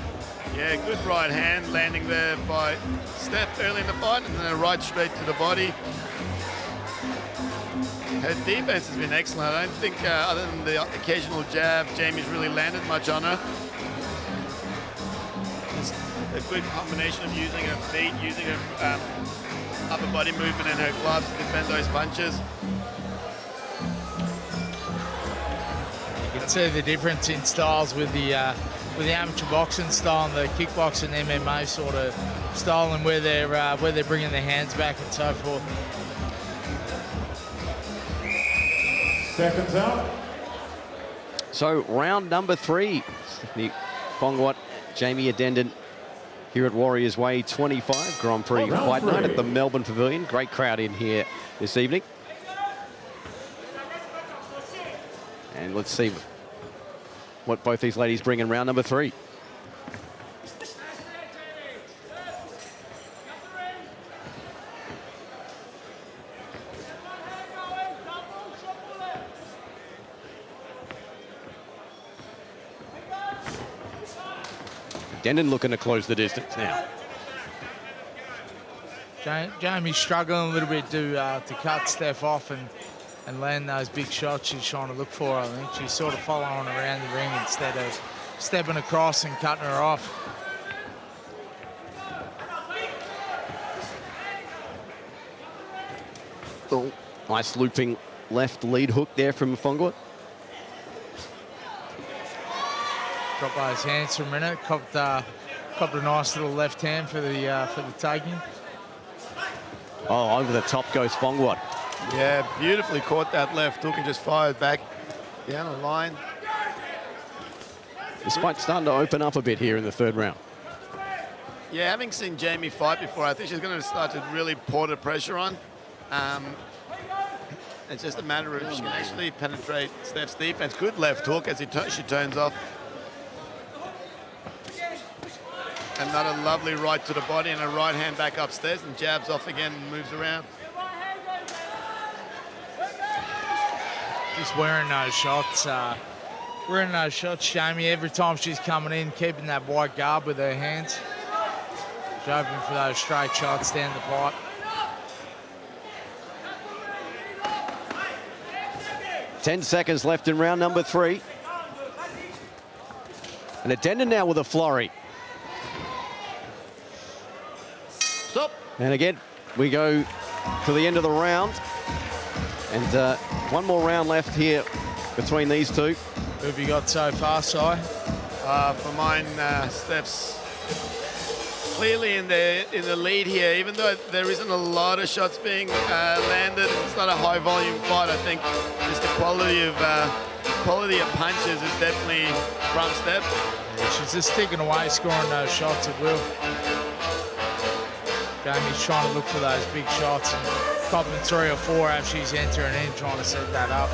Yeah, good right hand landing there by Steph early in the fight, and then a right straight to the body. Her defense has been excellent. I don't think, other than the occasional jab, Jamie's really landed much on her. It's a good combination of using her feet, using her upper body movement and her gloves to defend those punches. You can see the difference in styles with the amateur boxing style and the kickboxing MMA sort of style, and where they're bringing their hands back and so forth. Seconds out. So round number 3, Stephanie Mfongwot, Jamie Edenden here at Warriors Way 25 Grand Prix Fight Night at the Melbourne Pavilion. Great crowd in here this evening. And let's see what both these ladies bring in round number 3. Edenden looking to close the distance now. Jamie's struggling a little bit to cut Steph off and land those big shots she's trying to look for. I think she's sort of following around the ring instead of stepping across and cutting her off. Oh, nice looping left lead hook there from Mfongwot. Dropped by his hands for a minute. Copped a nice little left hand for the taking. Oh, over the top goes Mfongwot. Yeah, beautifully caught that left hook and just fired back down the line. This fight's starting to open up a bit here in the 3rd round. Yeah, having seen Jamie fight before, I think she's going to start to really pour the pressure on. It's just a matter of if she can actually penetrate Steph's defense. Good left hook as she turns off. Another lovely right to the body and a right hand back upstairs and jabs off again and moves around. Just wearing those shots. Jamie, every time she's coming in, keeping that wide guard with her hands. She's hoping for those straight shots down the pipe. Ten seconds left in round number 3. And Edenden now with a flurry. Stop. And again, we go to the end of the round. And one more round left here between these two. Who have you got so far, Si? For mine, Steph's clearly in the lead here, even though there isn't a lot of shots being landed. It's not a high volume fight. I think just the quality of punches is definitely from Steph. Yeah, she's just sticking away, scoring those shots at will. Jamie's trying to look for those big shots and copping 3 or 4 as she's entering in, trying to set that up.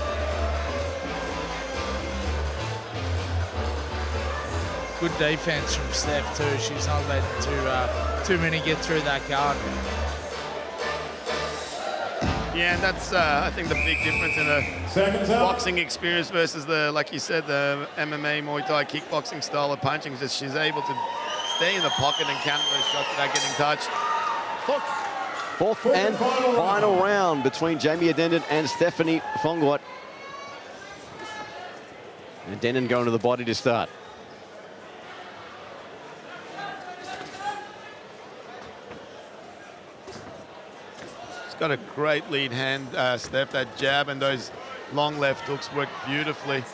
Good defense from Steph too. She's not letting too many get through that guard. Yeah, and that's I think the big difference in the boxing experience versus the, like you said, the MMA, Muay Thai, kickboxing style of punching. Is that she's able to stay in the pocket and counter those shots without getting touched. Fourth and final round between Jamie Edenden and Stephanie Mfongwot. Edenden going to the body to start. She's got a great lead hand, Steph. That jab and those long left hooks work beautifully.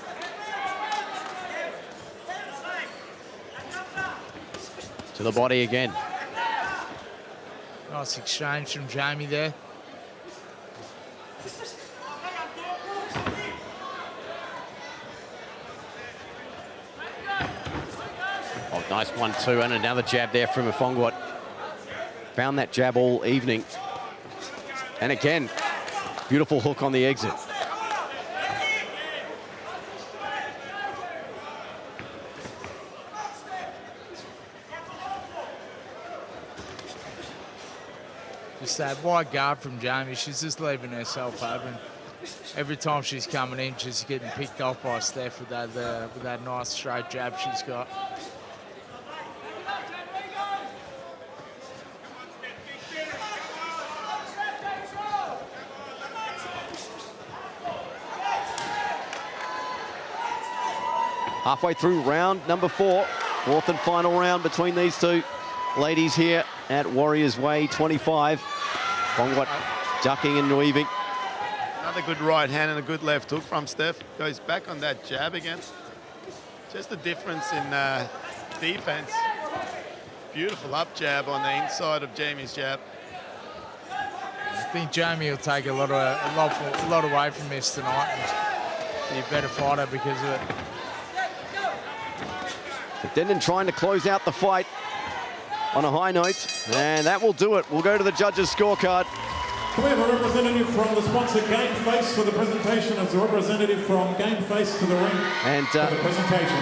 To the body again. Nice exchange from Jamie there. Oh, nice 1-2 and another jab there from Mfongwot. Found that jab all evening. And again, beautiful hook on the exit. Just that wide guard from Jamie. She's just leaving herself open. Every time she's coming in, she's getting picked off by Steph with that nice straight jab she's got. Halfway through round number 4, fourth and final round between these two ladies here at Warriors Way 25. Mfongwot ducking and weaving. Another good right hand and a good left hook from Steph. Goes back on that jab again. Just the difference in defense. Beautiful up jab on the inside of Jamie's jab. I think Jamie will take a lot away from this tonight and be a better fighter because of it. Edenden trying to close out the fight on a high note, and that will do it. We'll go to the judges' scorecard. Can we have a representative from the sponsor Game Face for the presentation as a representative from Game Face to the ring and for the presentation.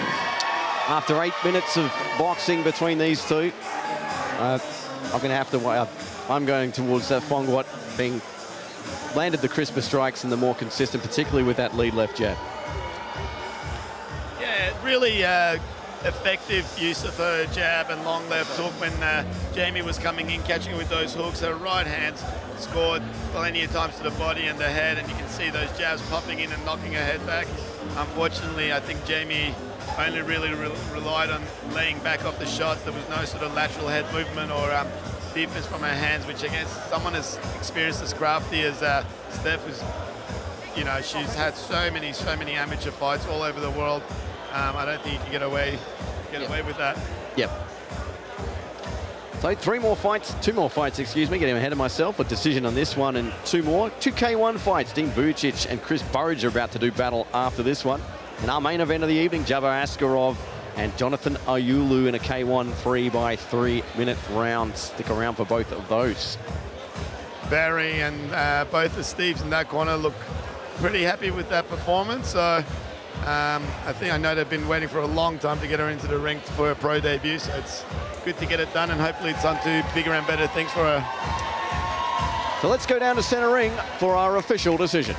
After 8 minutes of boxing between these two, I'm going to have to. I'm going towards Mfongwot being landed the crisper strikes and the more consistent, particularly with that lead left jab. Yeah, really effective use of her jab and long left hook when Jamie was coming in, catching with those hooks. Her right hands scored plenty of times to the body and the head, and you can see those jabs popping in and knocking her head back. Unfortunately, I think Jamie only really relied on laying back off the shots. There was no sort of lateral head movement or defense from her hands, which against someone as experienced as crafty as Steph was, you know, she's had so many amateur fights all over the world. I don't think you can get away with that. Yep. So two more fights, excuse me, getting ahead of myself. A decision on this one and two more. 2 K1 fights. Dean Vujic and Chris Burridge are about to do battle after this one. And our main event of the evening, Dzhabar Askerov and Jonothan Aiulu in a K1 3-by-3 minute round. Stick around for both of those. Barry and both the Steves in that corner look pretty happy with that performance. So I know they've been waiting for a long time to get her into the ring for her pro debut. So it's good to get it done, and hopefully it's on to bigger and better things for her. So let's go down to center ring for our official decision.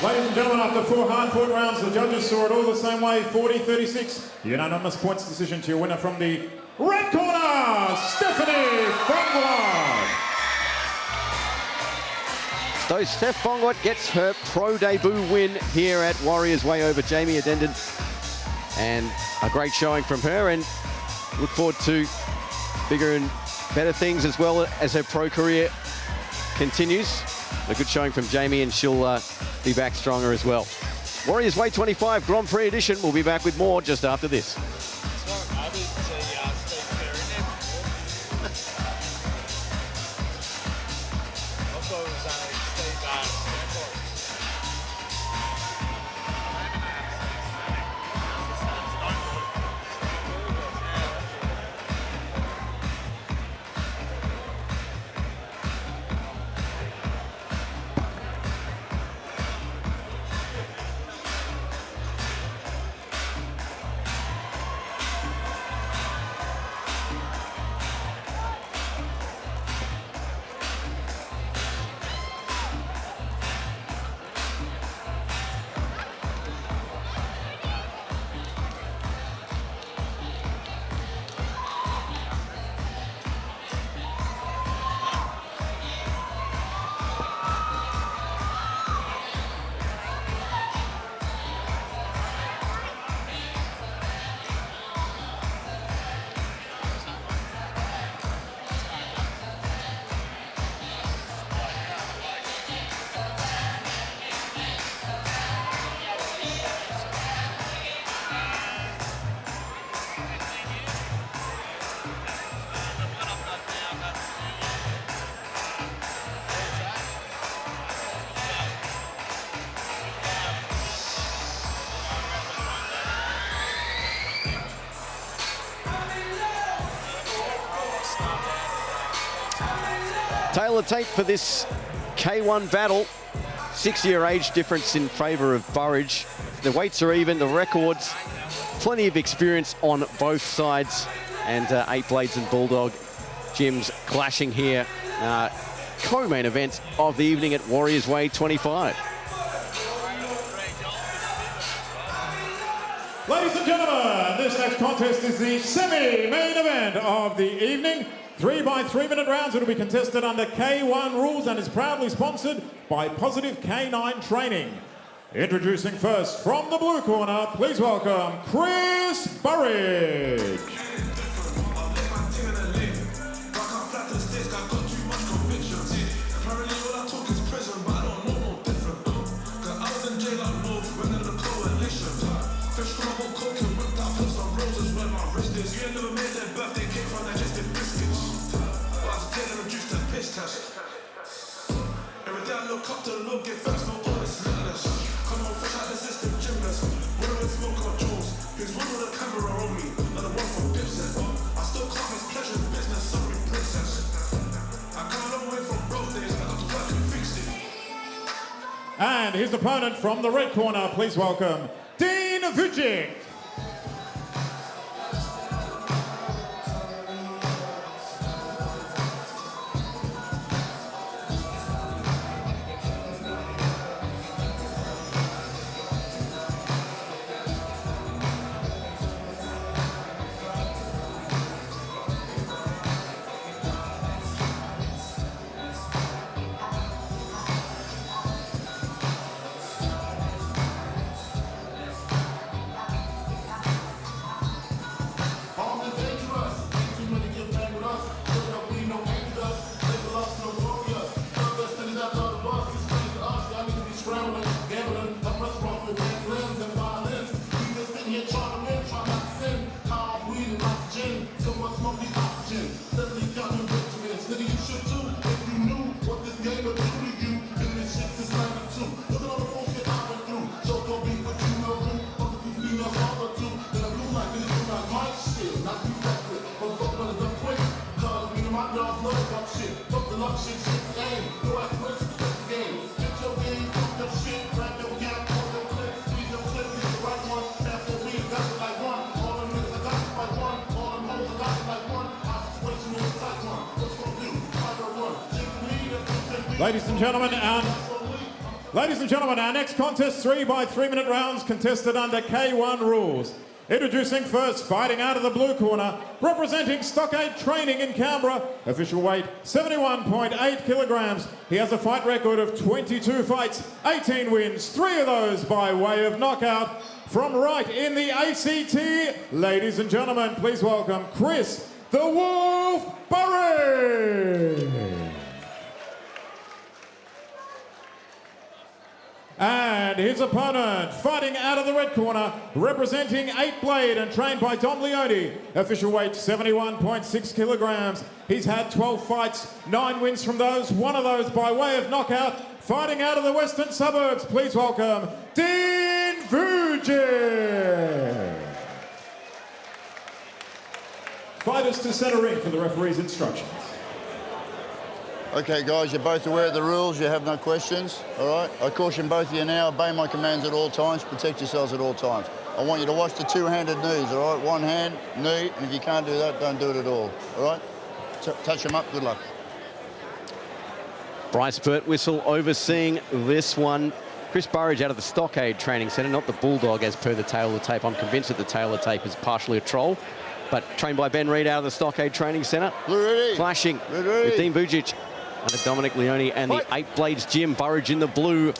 Ladies and gentlemen, after 4 hard-fought rounds, the judges saw it all the same way, 40-36. Unanimous points decision to your winner from the red corner, Stephanie Mfongwot. So Steph Mfongwot gets her pro debut win here at Warriors Way over Jamie Edenden. And a great showing from her, and look forward to bigger and better things as well as her pro career continues. A good showing from Jamie, and she'll be back stronger as well. Warriors Way 25 Grand Prix edition. We'll be back with more just after this. Taylor tape for this K1 battle. 6-year age difference in favour of Burridge. The weights are even, the records, plenty of experience on both sides. And 8 Blades and Bulldog gyms clashing here. Co-main event of the evening at Warriors Way 25. Ladies and gentlemen, this next contest is the semi-main event of the evening. 3 by 3 minute rounds. It'll be contested under K1 rules and is proudly sponsored by Positive K9 Training. Introducing first from the blue corner, please welcome Chris Burridge. Every day I look up to the Lord, get thanks for all this littless. Come on, fresh out the system, gymnast. Whether it's smoke or jewels, there's one with a camera on me, not the one from Dipset. I still can't miss pleasure in business, sorry, princess. I got a long way from broke days, I got to work and fix it. And his opponent from the red corner, please welcome Dean Vujic. Ladies and gentlemen, our next contest, 3 by 3 minute rounds contested under K1 rules. Introducing first, fighting out of the blue corner, representing Stockade Training in Canberra, official weight 71.8 kilograms. He has a fight record of 22 fights, 18 wins, 3 of those by way of knockout. From right in the ACT, ladies and gentlemen, please welcome Chris the Wolf Burridge. And his opponent, fighting out of the red corner, representing 8 Blade and trained by Dom Leone. Official weight 71.6 kilograms. He's had 12 fights, 9 wins from those, 1 of those by way of knockout. Fighting out of the western suburbs, please welcome Dean Vujic. Fighters to center ring for the referee's instructions. Okay, guys, you're both aware of the rules. You have no questions, all right? I caution both of you now, obey my commands at all times, protect yourselves at all times. I want you to watch the 2-handed knees, all right? 1 hand, knee, and if you can't do that, don't do it at all right? Touch them up, good luck. Bryce Birtwistle overseeing this one. Chris Burridge out of the Stockade Training Centre, not the Bulldog as per the Taylor tape. I'm convinced that the Taylor tape is partially a troll, but trained by Ben Reid out of the Stockade Training Centre. Clashing with Dean Vujic under Dominic Leone and the 8 Blades Gym. Burridge in the blue,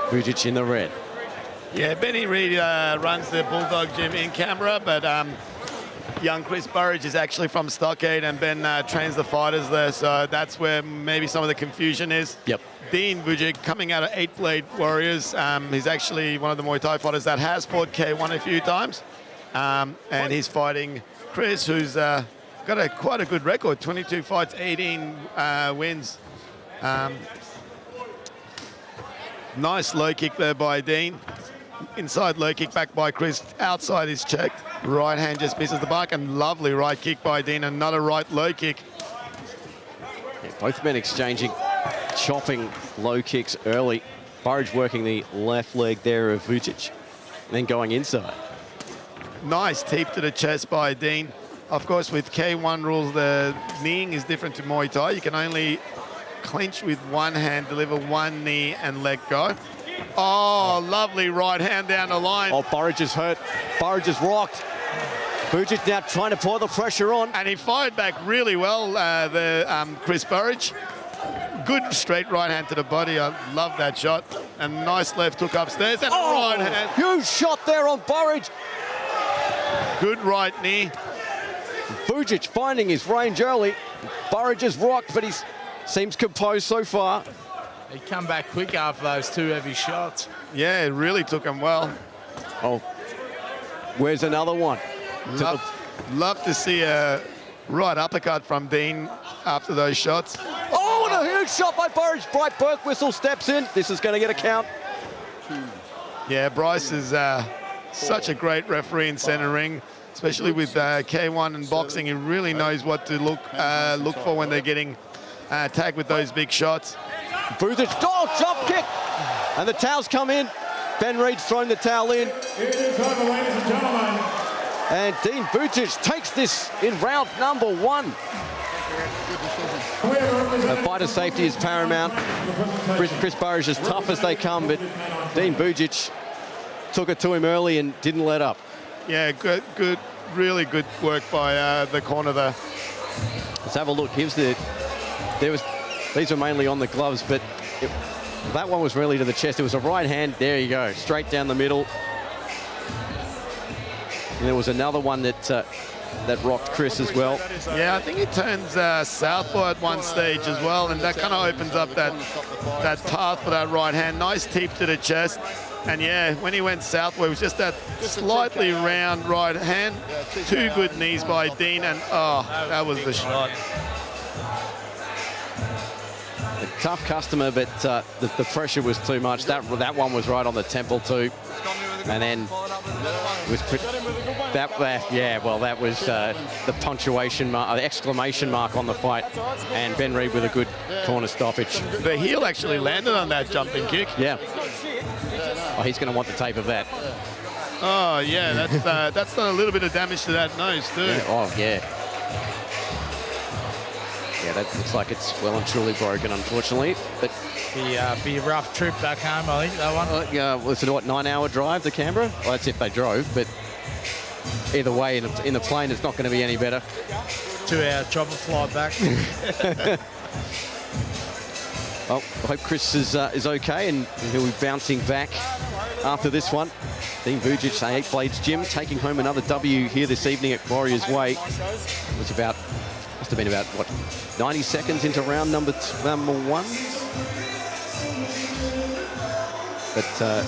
Vujic in the red. Yeah, Benny Reid runs the Bulldog Gym in Canberra, but young Chris Burridge is actually from Stockade, and Ben trains the fighters there, so that's where maybe some of the confusion is. Yep. Dean Vujic, coming out of 8 Blade Warriors, he's actually one of the Muay Thai fighters that has fought K1 a few times, and he's fighting Chris, who's got quite a good record, 22 fights, 18 wins. Nice low kick there by Dean. Inside low kick back by Chris. Outside is checked. Right hand just misses the mark, and lovely right kick by Dean. Another right low kick. Yeah, both men exchanging chopping low kicks early. Burridge working the left leg there of Vujic, then going inside. Nice teep to the chest by Dean. Of course, with K1 rules, the kneeing is different to Muay Thai. You can only clinch with one hand, deliver one knee, and let go. Oh, lovely right hand down the line. Oh, Burridge is hurt. Burridge is rocked. Vujic now trying to pour the pressure on. And he fired back really well, Chris Burridge. Good straight right hand to the body. I love that shot. And nice left hook upstairs and right hand. Huge shot there on Burridge. Good right knee. Vujic finding his range early. Burridge is rocked, but he seems composed so far. He come back quick after those two heavy shots. Yeah, it really took him well. Oh, where's another one? Love to see a right uppercut from Dean after those shots. Oh, and a huge shot by Burridge. Bright Birkwhistle steps in. This is going to get a count. Yeah, Bryce is such a great referee in center ring, especially with K1 and boxing. He really knows what to look for when they're getting tagged with those big shots. Vujic, jump kick. And the towels come in. Ben Reed's thrown the towel in. It is over, ladies and gentlemen. And Dean Vujic takes this in round number 1. The fighter's safety is paramount. Chris Burridge as tough as they come, but Dean Vujic took it to him early and didn't let up. Yeah, good, really good work by the corner there. Let's have a look. These were mainly on the gloves, but that one was really to the chest. It was a right hand. There you go, straight down the middle. And there was another one that rocked Chris as well. Yeah, I think he turns southpaw at one stage as well, and that kind of opens up that path for that right hand. Nice teep to the chest. And yeah, when he went southpaw, it was just that slightly round right hand. Two good knees by Dean, and oh, that was the shot. A tough customer, but the pressure was too much. That one was right on the temple too. And then it was that was the punctuation mark, the exclamation mark on the fight, and Ben Reed with a good corner stoppage. The heel actually landed on that jumping kick. Yeah. Oh, he's going to want the tape of that. Oh yeah, that's done a little bit of damage to that nose too. Yeah. Oh yeah. Yeah, that looks like it's well and truly broken, unfortunately. But be a rough trip back home, I think, that one. Was it, what, 9-hour drive to Canberra? Well, that's if they drove, but either way, in the plane, it's not going to be any better. 2-hour chopper flight back. Well, I hope Chris is okay, and he'll be bouncing back after this one. Dean Vujic, 8 Blades Gym, taking home another W here this evening at Warriors Way. It was must have been about, what, 90 seconds into round number 1. But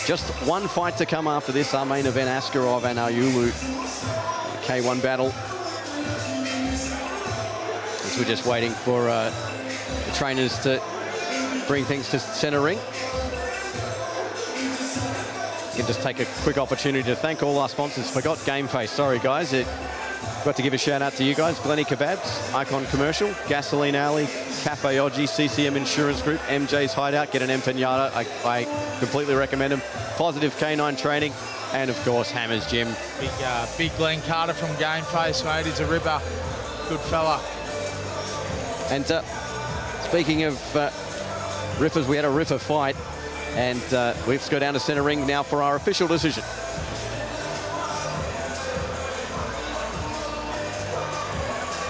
just one fight to come after this, our main event, Askerov and Aiulu, K1 battle. As we're just waiting for the trainers to bring things to center ring. You can just take a quick opportunity to thank all our sponsors. Forgot Game Face, sorry guys. Got to give a shout out to you guys. Glenny Kebabs, Icon Commercial, Gasoline Alley, Cafe Oji, CCM Insurance Group, MJ's Hideout, get an empanada. I completely recommend them. Positive K9 Training, and of course Hammers Gym. Big Glenn Carter from Game Face, mate. He's a ripper. Good fella. And speaking of rippers, we had a ripper fight, and we have to go down to center ring now for our official decision.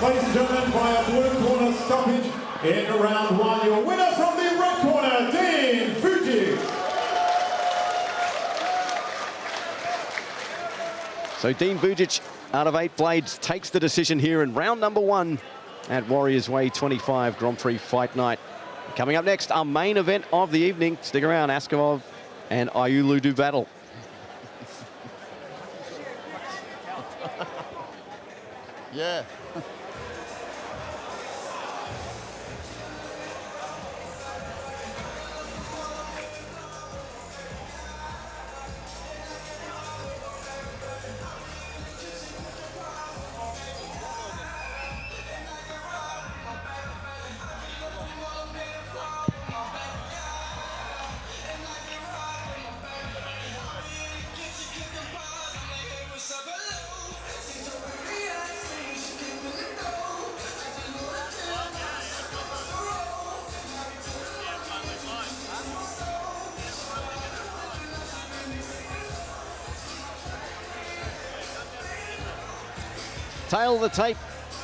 Ladies and gentlemen, by a blue corner stoppage in round 1, your winner from the red corner, Dean Vujic. So Dean Vujic, out of 8 blades, takes the decision here in round number 1 at Warriors Way 25 Grand Prix Fight Night. Coming up next, our main event of the evening. Stick around, Askerov and Aiulu do battle. Yeah. Tail of the tape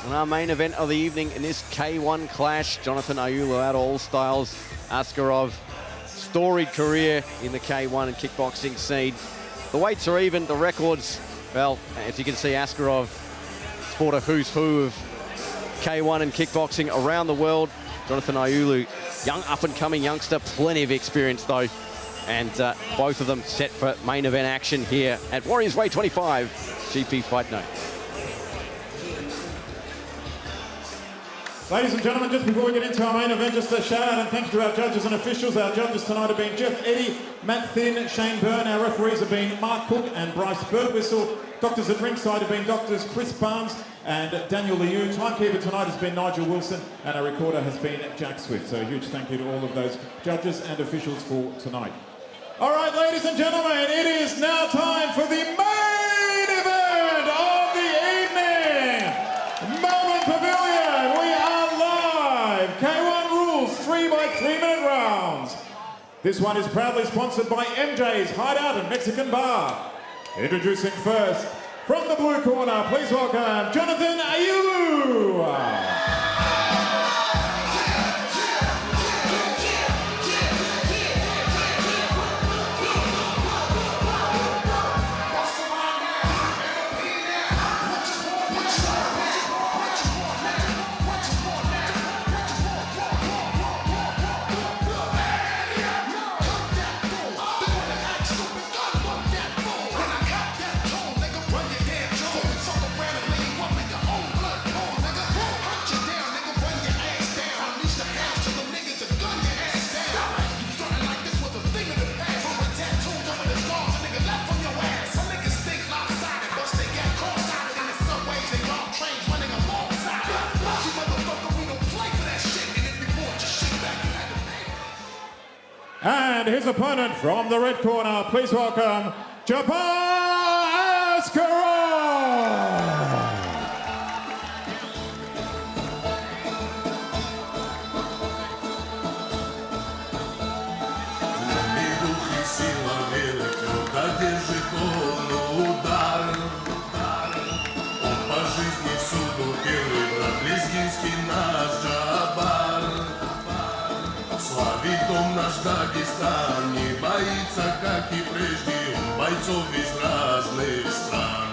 on our main event of the evening in this K1 clash. Jonothan Aiulu out all styles. Askerov, storied career in the K1 and kickboxing scene. The weights are even, the records, well, as you can see, Askerov fought a who's who of K1 and kickboxing around the world. Jonothan Aiulu, young up-and-coming youngster, plenty of experience though. And both of them set for main event action here at Warriors Way 25, GP Fight Night. Ladies and gentlemen, just before we get into our main event, just a shout out and thank you to our judges and officials. Our judges tonight have been Jeff Eddy, Matt Thin, Shane Byrne. Our referees have been Mark Cook and Bryce Birdwhistle. Doctors at ringside have been Doctors Chris Barnes and Daniel Liu. Timekeeper tonight has been Nigel Wilson and our recorder has been Jack Swift. So a huge thank you to all of those judges and officials for tonight. All right, ladies and gentlemen, it is now time for the main event of the evening. Melbourne Pavilion, we are live. K1 rules, 3 by 3 minute rounds. This one is proudly sponsored by MJ's Hideout and Mexican Bar. Introducing first, from the blue corner, please welcome Jonothan Aiulu. And his opponent from the red corner, please welcome Dzhabar Askerov. Дом наш Дагестан не боится, как и прежде, бойцов из разных стран.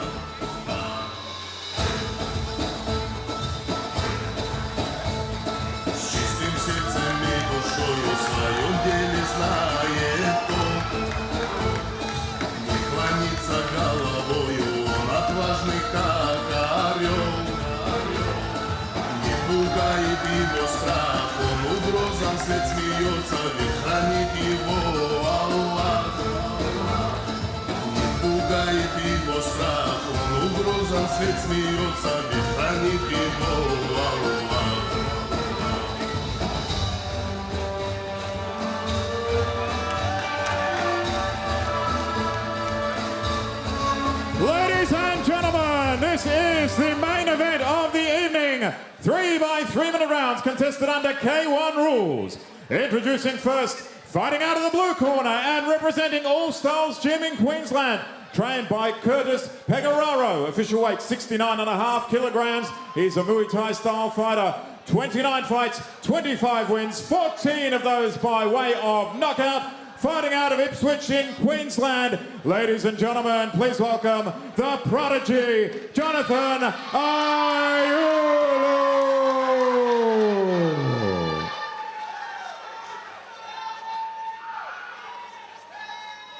С чистым сердцем и душою в своем деле знает он. Не клонится головою, он отважный, как орел. Не пугает его страх, он угрозам вслед смеется, ведь хранит его Аллах. Не пугает его страх, он угрозам вслед смеется, ведь хранит его Аллах. Ladies and gentlemen, this is the main event of the evening. 3 by 3 minute rounds contested under K1 rules. Introducing first, fighting out of the blue corner and representing All Styles Gym in Queensland. Trained by Curtis Pegararo, official weight 69.5 kilograms. He's a Muay Thai style fighter. 29 fights, 25 wins, 14 of those by way of knockout. Fighting out of Ipswich in Queensland. Ladies and gentlemen, please welcome the prodigy, Jonothan Aiulu.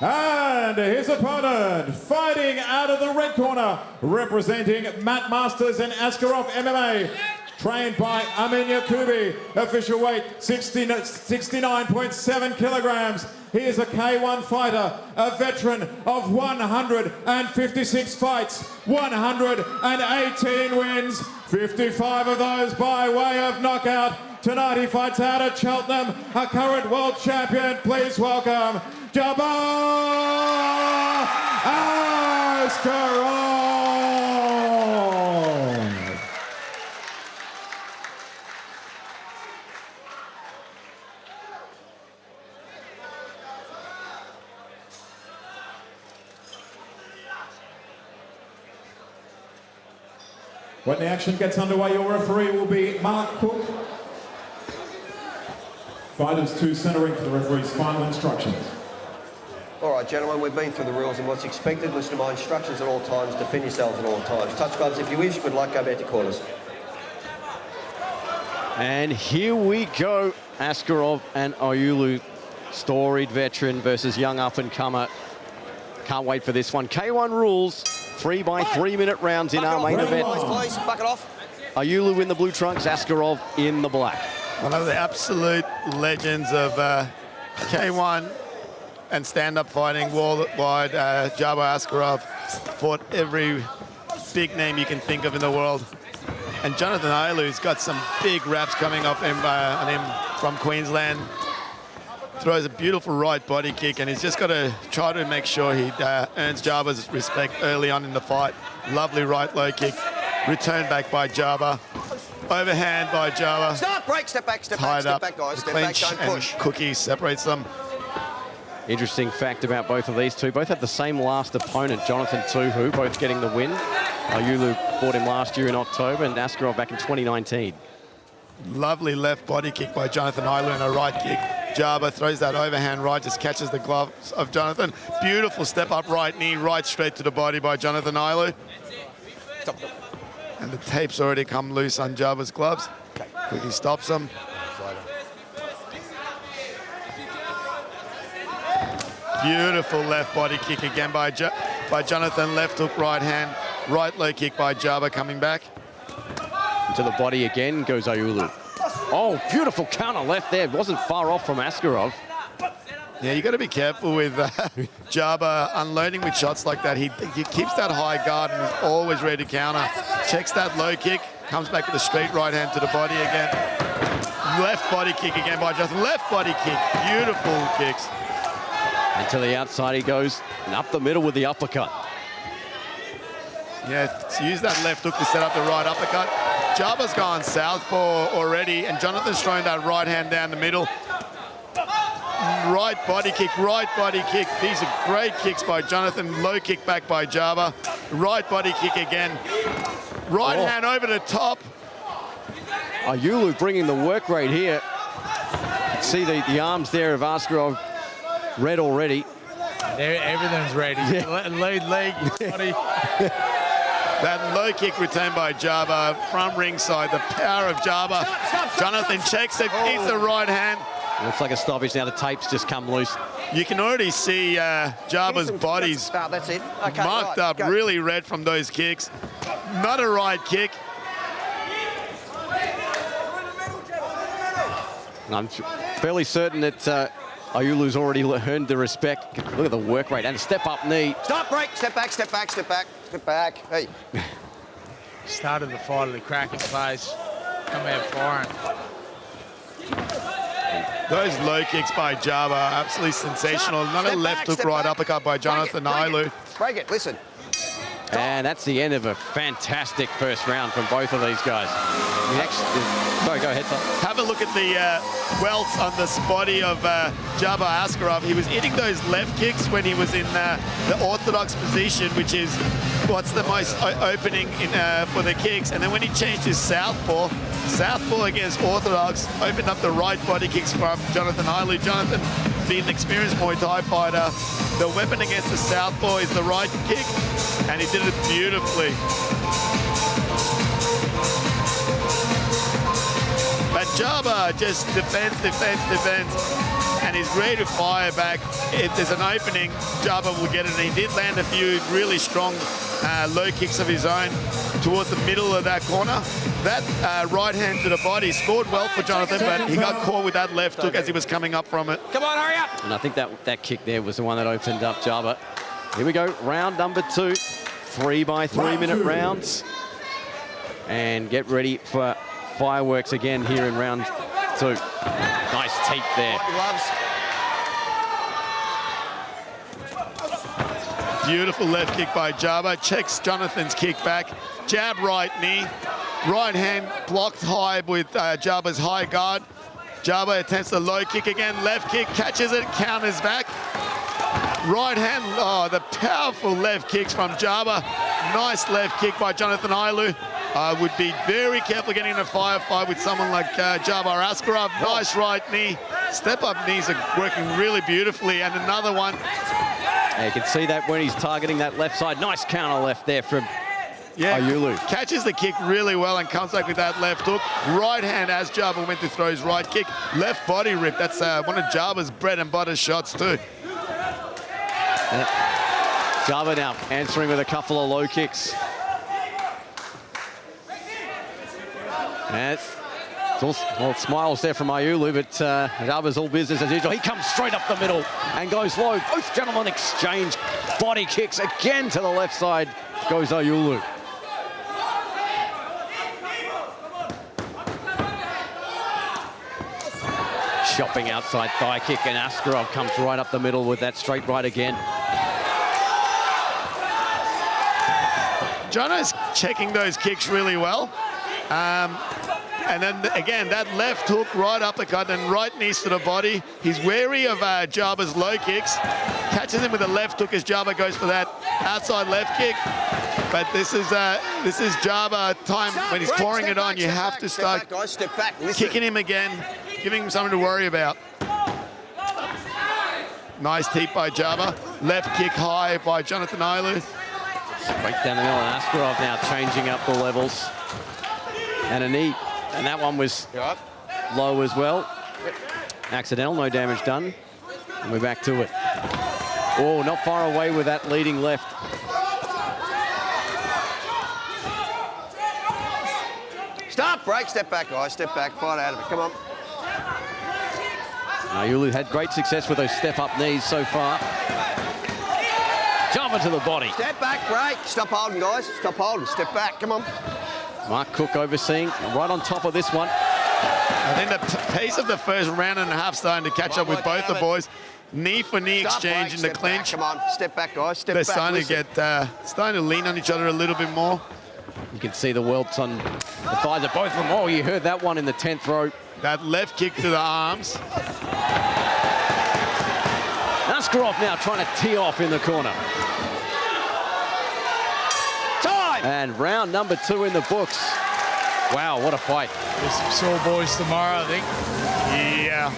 And his opponent, fighting out of the red corner, representing Matt Masters and Askerov MMA. Trained by Amin Yakubi, official weight 69.7 kilograms. He is a K1 fighter, a veteran of 156 fights, 118 wins, 55 of those by way of knockout. Tonight he fights out at Cheltenham, a current world champion. Please welcome Dzhabar Askerov. When the action gets underway, your referee will be Mark Cook. Fighters to centering for the referee's final instructions. All right, gentlemen, we've been through the rules and what's expected. Listen to my instructions at all times. Defend yourselves at all times. Touch gloves if you wish. Good luck. Go back to corners. And here we go. Askerov and Aiulu, storied veteran versus young up-and-comer. Can't wait for this one. K1 rules, 3 by 3 minute rounds in our main event. Please, buck it off. Aiulu in the blue trunks, Askerov in the black. One of the absolute legends of K1 and stand-up fighting worldwide. Dzhabar Askerov fought every big name you can think of in the world. And Jonothan Aiulu's got some big raps coming off him, on him from Queensland. Throws a beautiful right body kick, and he's just got to try to make sure he earns Djabar's respect early on in the fight. Lovely right low kick. Returned back by Dzhabar. Overhand by Dzhabar. Stop, break, step back, step back, step back, guys. Step back, don't push. Cookie separates them. Interesting fact about both of these two. Both had the same last opponent, Jonothan Tuhu, both getting the win. Aiulu fought him last year in October and Askerov back in 2019. Lovely left body kick by Jonothan Aiulu and a right kick. Dzhabar throws that overhand right, just catches the gloves of Jonothan. Beautiful step up right knee, right straight to the body by Jonothan Aiulu. And the tape's already come loose on Djabar's gloves. Quickly stops him. Beautiful left body kick again by Jonothan. Left hook, right hand. Right low kick by Dzhabar coming back. Into the body again goes Aiulu. Oh, beautiful counter left there. Wasn't far off from Askerov. Yeah, you got to be careful with Dzhabar unloading with shots like that. He keeps that high guard and is always ready to counter. Checks that low kick, comes back with a straight right hand to the body again. Left body kick again by Jonathan. Left body kick. Beautiful kicks. And to the outside he goes, and up the middle with the uppercut. Yeah, to use that left hook to set up the right uppercut. Djabar's gone southpaw already, and Jonathan's throwing that right hand down the middle. Right body kick, right body kick. These are great kicks by Jonathan. Low kick back by Dzhabar. Right body kick again. Right hand over the top. Aiulu bringing the work rate here. See the arms there of Askerov red already. Everything's ready. Yeah. Lead leg, body. That low kick returned by Dzhabar from ringside. The power of Dzhabar. Jonathan checks it, hits the right hand. Looks like a stoppage now. The tape's just come loose. You can already see Djabar's body's that's it. Okay, marked right, up, go. really red from those kicks. Not a right kick. I'm fairly certain that Aiulu's already earned the respect. Look at the work rate and a step up knee. Stop, break, step back, step back, step back, step back. Hey. Started the fight at a cracking pace. Come out firing. Those low kicks by Dzhabar, absolutely sensational. Another left hook, right uppercut by Jonathan Aiulu. Break it, listen. And that's the end of a fantastic first round from both of these guys. Sorry, go ahead, Tom. Have a look at the welts on the body of Dzhabar Askerov. He was hitting those left kicks when he was in the orthodox position, which is what's the most opening for the kicks. And then when he changed his southpaw against orthodox, opened up the right body kicks from Jonathan Aiulu. Jonathan, being an experienced Muay Thai fighter, the weapon against the southpaw is the right kick, and he did it beautifully. But Dzhabar just defends, and he's ready to fire back. If there's an opening, Dzhabar will get it, and he did land a few really strong low kicks of his own towards the middle of that corner. That right hand to the body scored well for Jonathan, but he got caught with that left hook as he was coming up from it. Come on, hurry up! And I think that kick there was the one that opened up Dzhabar. Here we go, round number 2. 3 by 3 minute rounds. And get ready for fireworks again here in round 2. Nice teep there. Beautiful left kick by Dzhabar. Checks Jonathan's kick back. Jab right knee. Right hand blocked high with Djabar's high guard. Dzhabar attempts the low kick again. Left kick, catches it, counters back. Right hand, the powerful left kicks from Dzhabar. Nice left kick by Jonathan Aiulu. I would be very careful getting in a firefight with someone like Dzhabar Askerov. Nice right knee. Step-up knees are working really beautifully. And another one. Yeah, you can see that when he's targeting that left side. Nice counter left there from Aiulu. Catches the kick really well and comes back with that left hook. Right hand as Dzhabar went to throw his right kick. Left body rip. That's one of Dzhabar's bread and butter shots too. Dzhabar now answering with a couple of low kicks. And well, smiles there from Aiulu, but Djabar's all business as usual. He comes straight up the middle and goes low. Both gentlemen exchange body kicks again to the left side. Goes Aiulu. Shopping outside thigh kick, and Askerov comes right up the middle with that straight right again. Jono's checking those kicks really well. And then again, that left hook, right uppercut, and right knees to the body. He's wary of Djabar's low kicks. Catches him with a left hook as Dzhabar goes for that outside left kick. But this is Dzhabar time when he's pouring it on. You have to start kicking him again, giving him something to worry about. Nice teep by Dzhabar. Left kick high by Jonothan Aiulu. Straight down the middle, and Askerov now changing up the levels. And a knee. And that one was low as well. Accidental, no damage done. And we're back to it. Oh, not far away with that leading left. Stop, break, step back, guys, step back, fight out of it, come on. Aiulu had great success with those step-up knees so far. Dzhabar to the body. Step back, break, stop holding, guys, stop holding, step back, come on. Mark Cook overseeing, right on top of this one. I think the pace of the first round and a half starting to catch up with both the boys. Knee for knee exchange in the clinch. Come on, step back, guys, step They're back. Starting to get, starting to lean on each other a little bit more. You can see the welts on the thighs of both of them. Oh, you heard that one in the 10th row. That left kick to the arms. Askerov now trying to tee off in the corner. Time! And round number 2 in the books. Wow, what a fight. There's some sore boys tomorrow, I think. Yeah.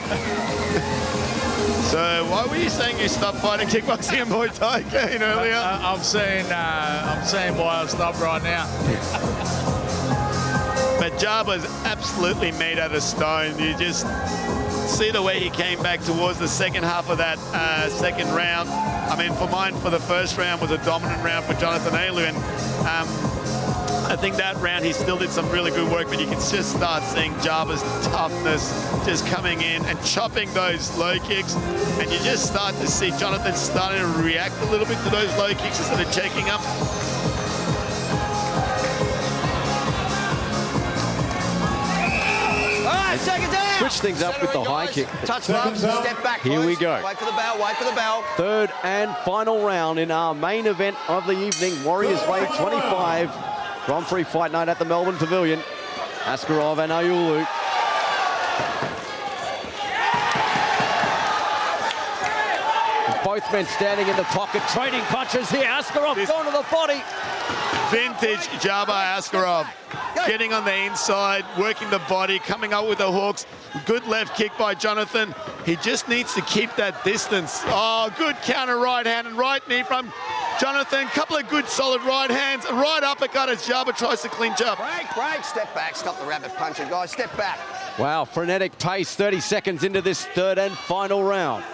So why were you saying you stopped fighting kickboxing and Muay Thai, Kane, earlier? I'm saying why I stopped right now. But Djabar's absolutely made out of stone. You just see the way he came back towards the second half of that second round. I mean, for the first round was a dominant round for Jonothan Aiulu, and I think that round he still did some really good work, but you can just start seeing Djabar's toughness just coming in and chopping those low kicks, and you just start to see Jonothan starting to react a little bit to those low kicks instead of checking up. Switch things up with the high kick. Touch gloves, step back. Here we go. Wait for the bell, wait for the bell. Third and final round in our main event of the evening. Warriors Way 25. Grand Prix Fight Night at the Melbourne Pavilion. Askerov and Aiulu. Both men standing in the pocket, trading punches here. Askerov going to the body. Vintage Dzhabar Askerov. Getting on the inside, working the body, coming up with the hooks. Good left kick by Jonothan. He just needs to keep that distance. Oh, good counter right hand and right knee from Jonothan. Couple of good solid right hands. Right uppercut as Dzhabar tries to clinch up. Break, step back, stop the rabbit punching, guys, step back. Wow, frenetic pace, 30 seconds into this third and final round.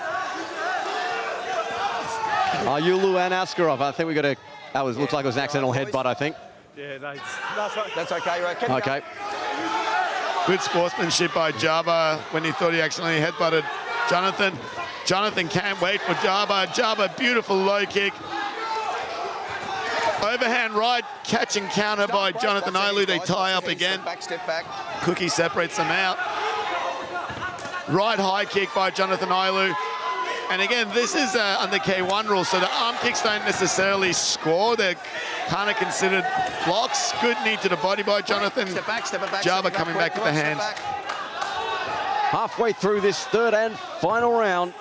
Aiulu and Askerov, I think we got a, looks like it was an accidental headbutt, I think. Yeah, that's okay, right? Okay. Good sportsmanship by Dzhabar when he thought he accidentally headbutted Jonothan. Jonothan can't wait for Dzhabar. Dzhabar, beautiful low kick. Overhand right, catch and counter by Jonothan Aiulu. They tie up again. Step back. Cookie separates them out. Right high kick by Jonothan Aiulu. And again, this is under K1 rules, so the arm kicks don't necessarily score. They're kind of considered blocks. Good knee to the body by Jonothan. Step back, Dzhabar coming back with the hands. Halfway through this third and final round,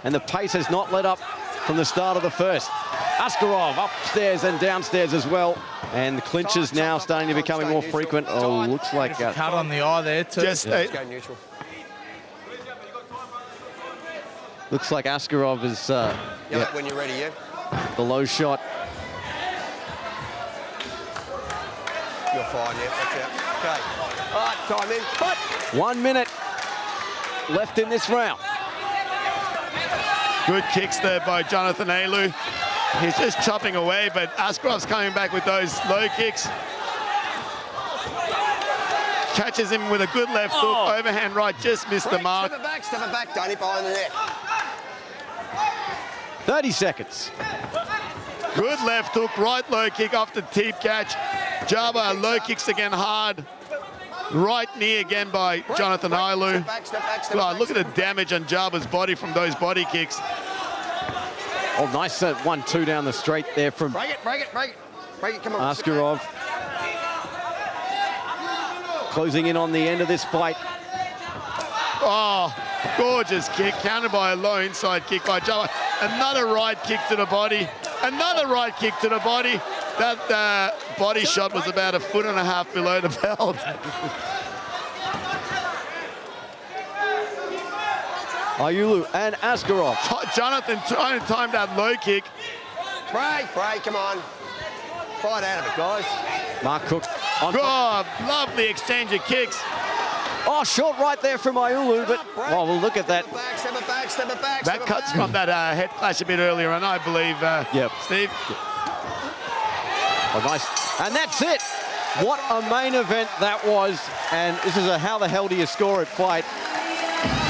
and the pace has not let up from the start of the first. Askerov upstairs and downstairs as well. And the clinches now starting to becoming more frequent. Oh, looks like cut on the eye there too. Just go neutral. Looks like Askerov is When you're ready, yeah. the low shot. You're fine, yeah. Watch out. Okay. All right, time in. Cut. 1 minute left in this round. Good kicks there by Jonothan Aiulu. He's just chopping away, but Askerov's coming back with those low kicks. Catches him with a good left hook, overhand right, just missed the mark. Step it back, Danny, behind the net. 30 seconds. Good left hook, right low kick off the teep catch. Dzhabar low kicks again hard. Right knee again by Jonothan Aiulu. Oh, look at the damage on Dzhabar's body from those body kicks. Oh, nice 1-2 down the straight there from Break it, come on. Askerov. Closing in on the end of this fight. Oh, gorgeous kick, countered by a low inside kick by Dzhabar. Another right kick to the body. Another right kick to the body. That body shot was about 1.5 feet below the belt. Aiulu and Askerov. Jonothan trying to time that low kick. Break, come on. Fight out of it, guys. Mark Cook on top. Lovely exchange of kicks. Oh, short right there from Aiulu, but well, look at that. Step it back. That cuts from that head clash a bit earlier, and I believe, Steve. Oh, nice. And that's it. What a main event that was. And this is a how the hell do you score it fight.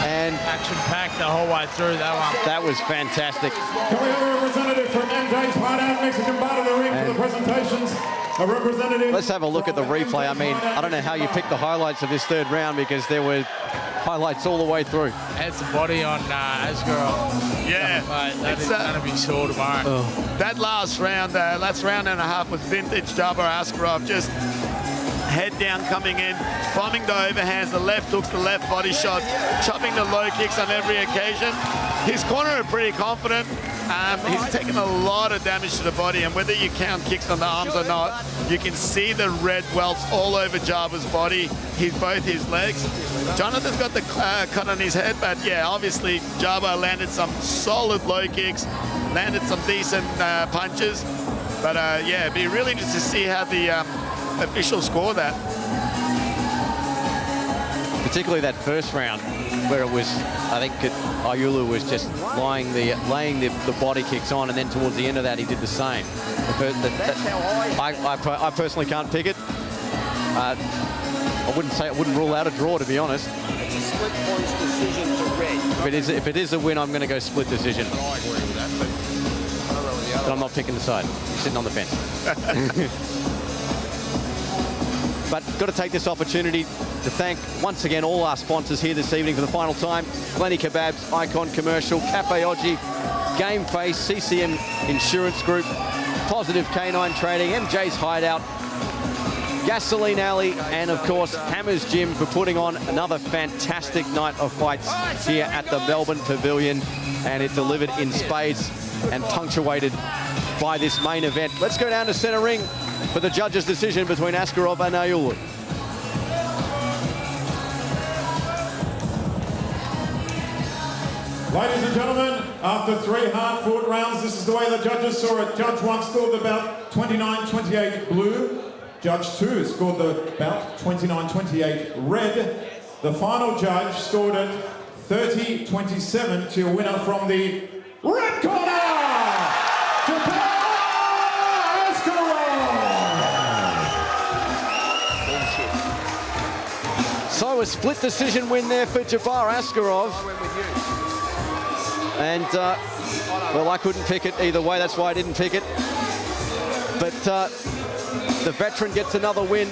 And action-packed the whole way through that one. That was fantastic. Can we have a representative from MJ's Hideout Mexican Bar of the Ring for the presentations? A representative. Let's have a look at the replay. I mean, I don't know how you picked the highlights of this third round because there were highlights all the way through. Had some body on Askerov. Yeah. That is going to be sore tomorrow. That last round and a half was vintage Dzhabar Askerov. Just head down coming in, bombing the overhands, the left hooks, the left body shots, chopping the low kicks on every occasion. His corner are pretty confident. He's taken a lot of damage to the body, and whether you count kicks on the arms or not, you can see the red welts all over Djabar's body, both his legs. Jonathan's got the cut on his head, but yeah, obviously Dzhabar landed some solid low kicks, landed some decent punches. But yeah, it'd be really interesting to see how the officials score that. Particularly that first round, where it was, I think Aiulu was just laying the body kicks on, and then towards the end of that he did the same. I personally can't pick it. I wouldn't rule out a draw, to be honest. It's a split points decision to red. If it is a win, I'm going to go split decision. I agree with that, but I don't know what the other. But I'm not picking the side. I'm sitting on the fence. But got to take this opportunity to thank once again all our sponsors here this evening for the final time. Plenty Kebabs, Icon Commercial, Cafe Oji, Game Face, CCM Insurance Group, Positive Canine Trading, MJ's Hideout, Gasoline Alley, and of course Hammers Gym for putting on another fantastic night of fights here at the Melbourne Pavilion, and it delivered in spades and punctuated by this main event. Let's go down to centre ring for the judge's decision between Askerov and Aiulu. Ladies and gentlemen, after 3 hard-fought rounds, this is the way the judges saw it. Judge 1 scored the bout 29-28 blue. Judge 2 scored the bout 29-28 red. The final judge scored it 30-27 to your winner from the red corner, Dzhabar Askerov. So a split decision win there for Dzhabar Askerov. And, well, I couldn't pick it either way. That's why I didn't pick it. But the veteran gets another win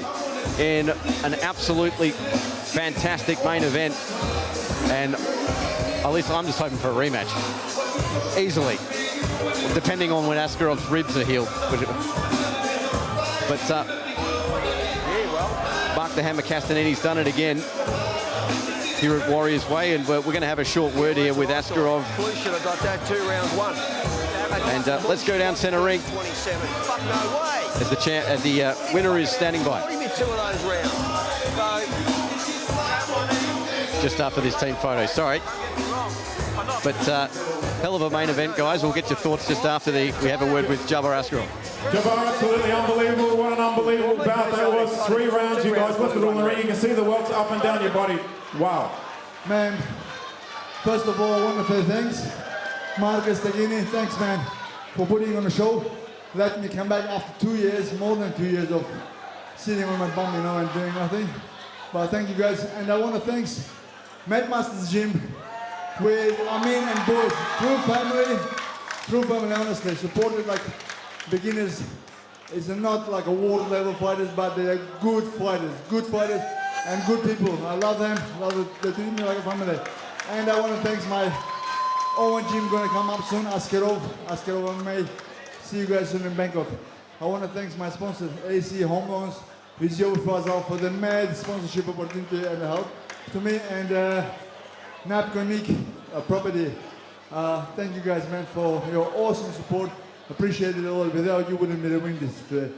in an absolutely fantastic main event. And at least I'm just hoping for a rematch. Easily. Depending on when Askerov's ribs are healed. But Mark the Hammer Castanini's done it again here at Warriors Way, and we're going to have a short word here with Askerov. Should have got that 2 rounds 1. And let's go down centre ring 27. Fuck no way. as the winner is standing by. Give me 2 of those rounds. Go. Just after this team photo, sorry. But hell of a main event, guys. We'll get your thoughts just after we have a word with Dzhabar Askerov. Dzhabar, absolutely unbelievable. What an unbelievable bout that was. 3 rounds, you guys left it all in the ring. You can see the welts up and down your body. Wow. Man, first of all, I want to say thanks. Marcus Tagini, thanks, man, for putting on a show. Let me come back after 2 years, more than 2 years of sitting on my bum, and doing nothing. But thank you guys. And I want to thank Mad Masters Gym with Amin and boys. True family, honestly. Supported like beginners. It's not like a world level fighters, but they are good fighters and good people. I love them. They treat me like a family. And I want to thank my own gym going to come up soon, Askerov. Askerov, I may see you guys soon in Bangkok. I want to thank my sponsors, AC Home Loans, Vujic for the mad sponsorship opportunity and help to me, and Napconic property. Thank you guys, man, for your awesome support. Appreciate it a lot. Without you, wouldn't be winning this today.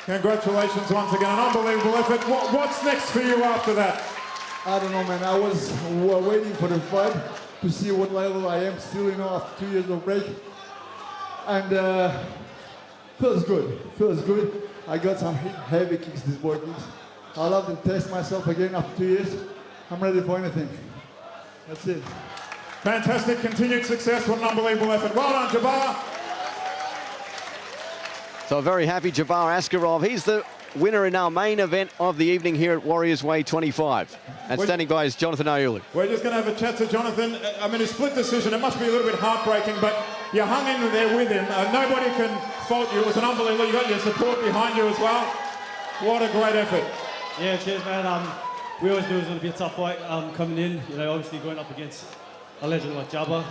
Congratulations once again, an unbelievable effort. What's next for you after that? I don't know, man. I was waiting for the fight to see what level I am still, after 2 years of break. And feels good. I got some heavy kicks, these board kicks. I love to test myself again after 2 years. I'm ready for anything. That's it. Fantastic, continued success. What an unbelievable effort. Well done, Dzhabar. So a very happy Dzhabar Askerov. He's the winner in our main event of the evening here at Warriors Way 25. And standing by is Jonothan Aiulu. We're just going to have a chat to Jonathan. I mean, a split decision. It must be a little bit heartbreaking, but you hung in there with him. Nobody can fault you. It was an unbelievable. You got your support behind you as well. What a great effort. Yeah, cheers, man. We always knew it was going to be a tough fight coming in. Obviously going up against a legend like Dzhabar.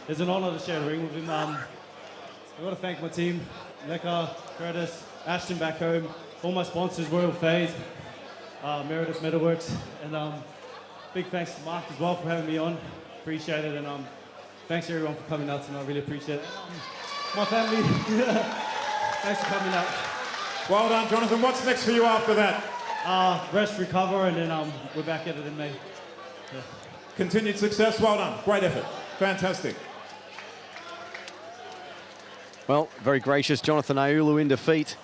It's an honour to share the ring with him. I've got to thank my team, Necker, Curtis, Ashton back home, all my sponsors, Royal Phase, Meredith Metalworks, and big thanks to Mark as well for having me on. Appreciate it, and thanks everyone for coming out tonight. I really appreciate it. My family, thanks for coming out. Well done, Jonathan. What's next for you after that? Rest, recover, and then we're back at it in May. Yeah. Continued success. Well done. Great effort. Fantastic. Well, very gracious Jonothan Aiulu in defeat.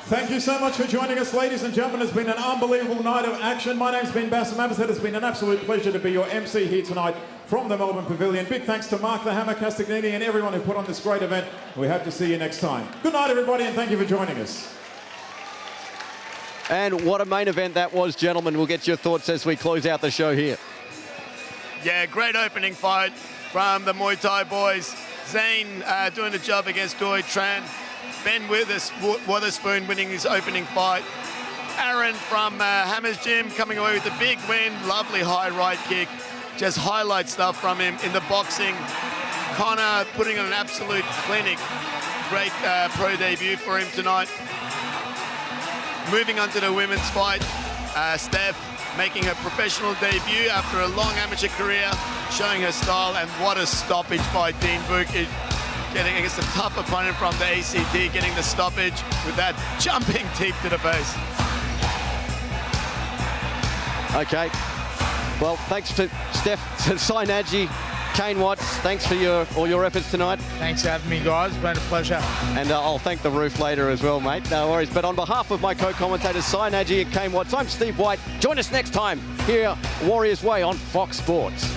Thank you so much for joining us, ladies and gentlemen. It's been an unbelievable night of action. My name's been Bassam Abbotsford. It's been an absolute pleasure to be your MC here tonight from the Melbourne Pavilion. Big thanks to Mark the Hammer Castagnini and everyone who put on this great event. We hope to see you next time. Good night, everybody, and thank you for joining us. And what a main event that was, gentlemen. We'll get your thoughts as we close out the show here. Yeah, great opening fight from the Muay Thai boys. Zane doing the job against Tran. Ben Wotherspoon winning his opening fight. Aaron from Hammer's Gym coming away with a big win. Lovely high right kick. Just highlight stuff from him in the boxing. Conor putting on an absolute clinic. Great pro debut for him tonight. Moving on to the women's fight. Steph making her professional debut after a long amateur career, showing her style, and what a stoppage by Dean Vujic. Getting against a tough opponent from the ACT, getting the stoppage with that jumping kick to the face. Okay. Well, thanks to Steph, to Sainaji, Kane Watts, thanks for all your efforts tonight. Thanks for having me, guys. It's been a pleasure. And I'll thank the roof later as well, mate. No worries. But on behalf of my co-commentators, Sainaji and Kane Watts, I'm Steve White. Join us next time here, Warriors Way on Fox Sports.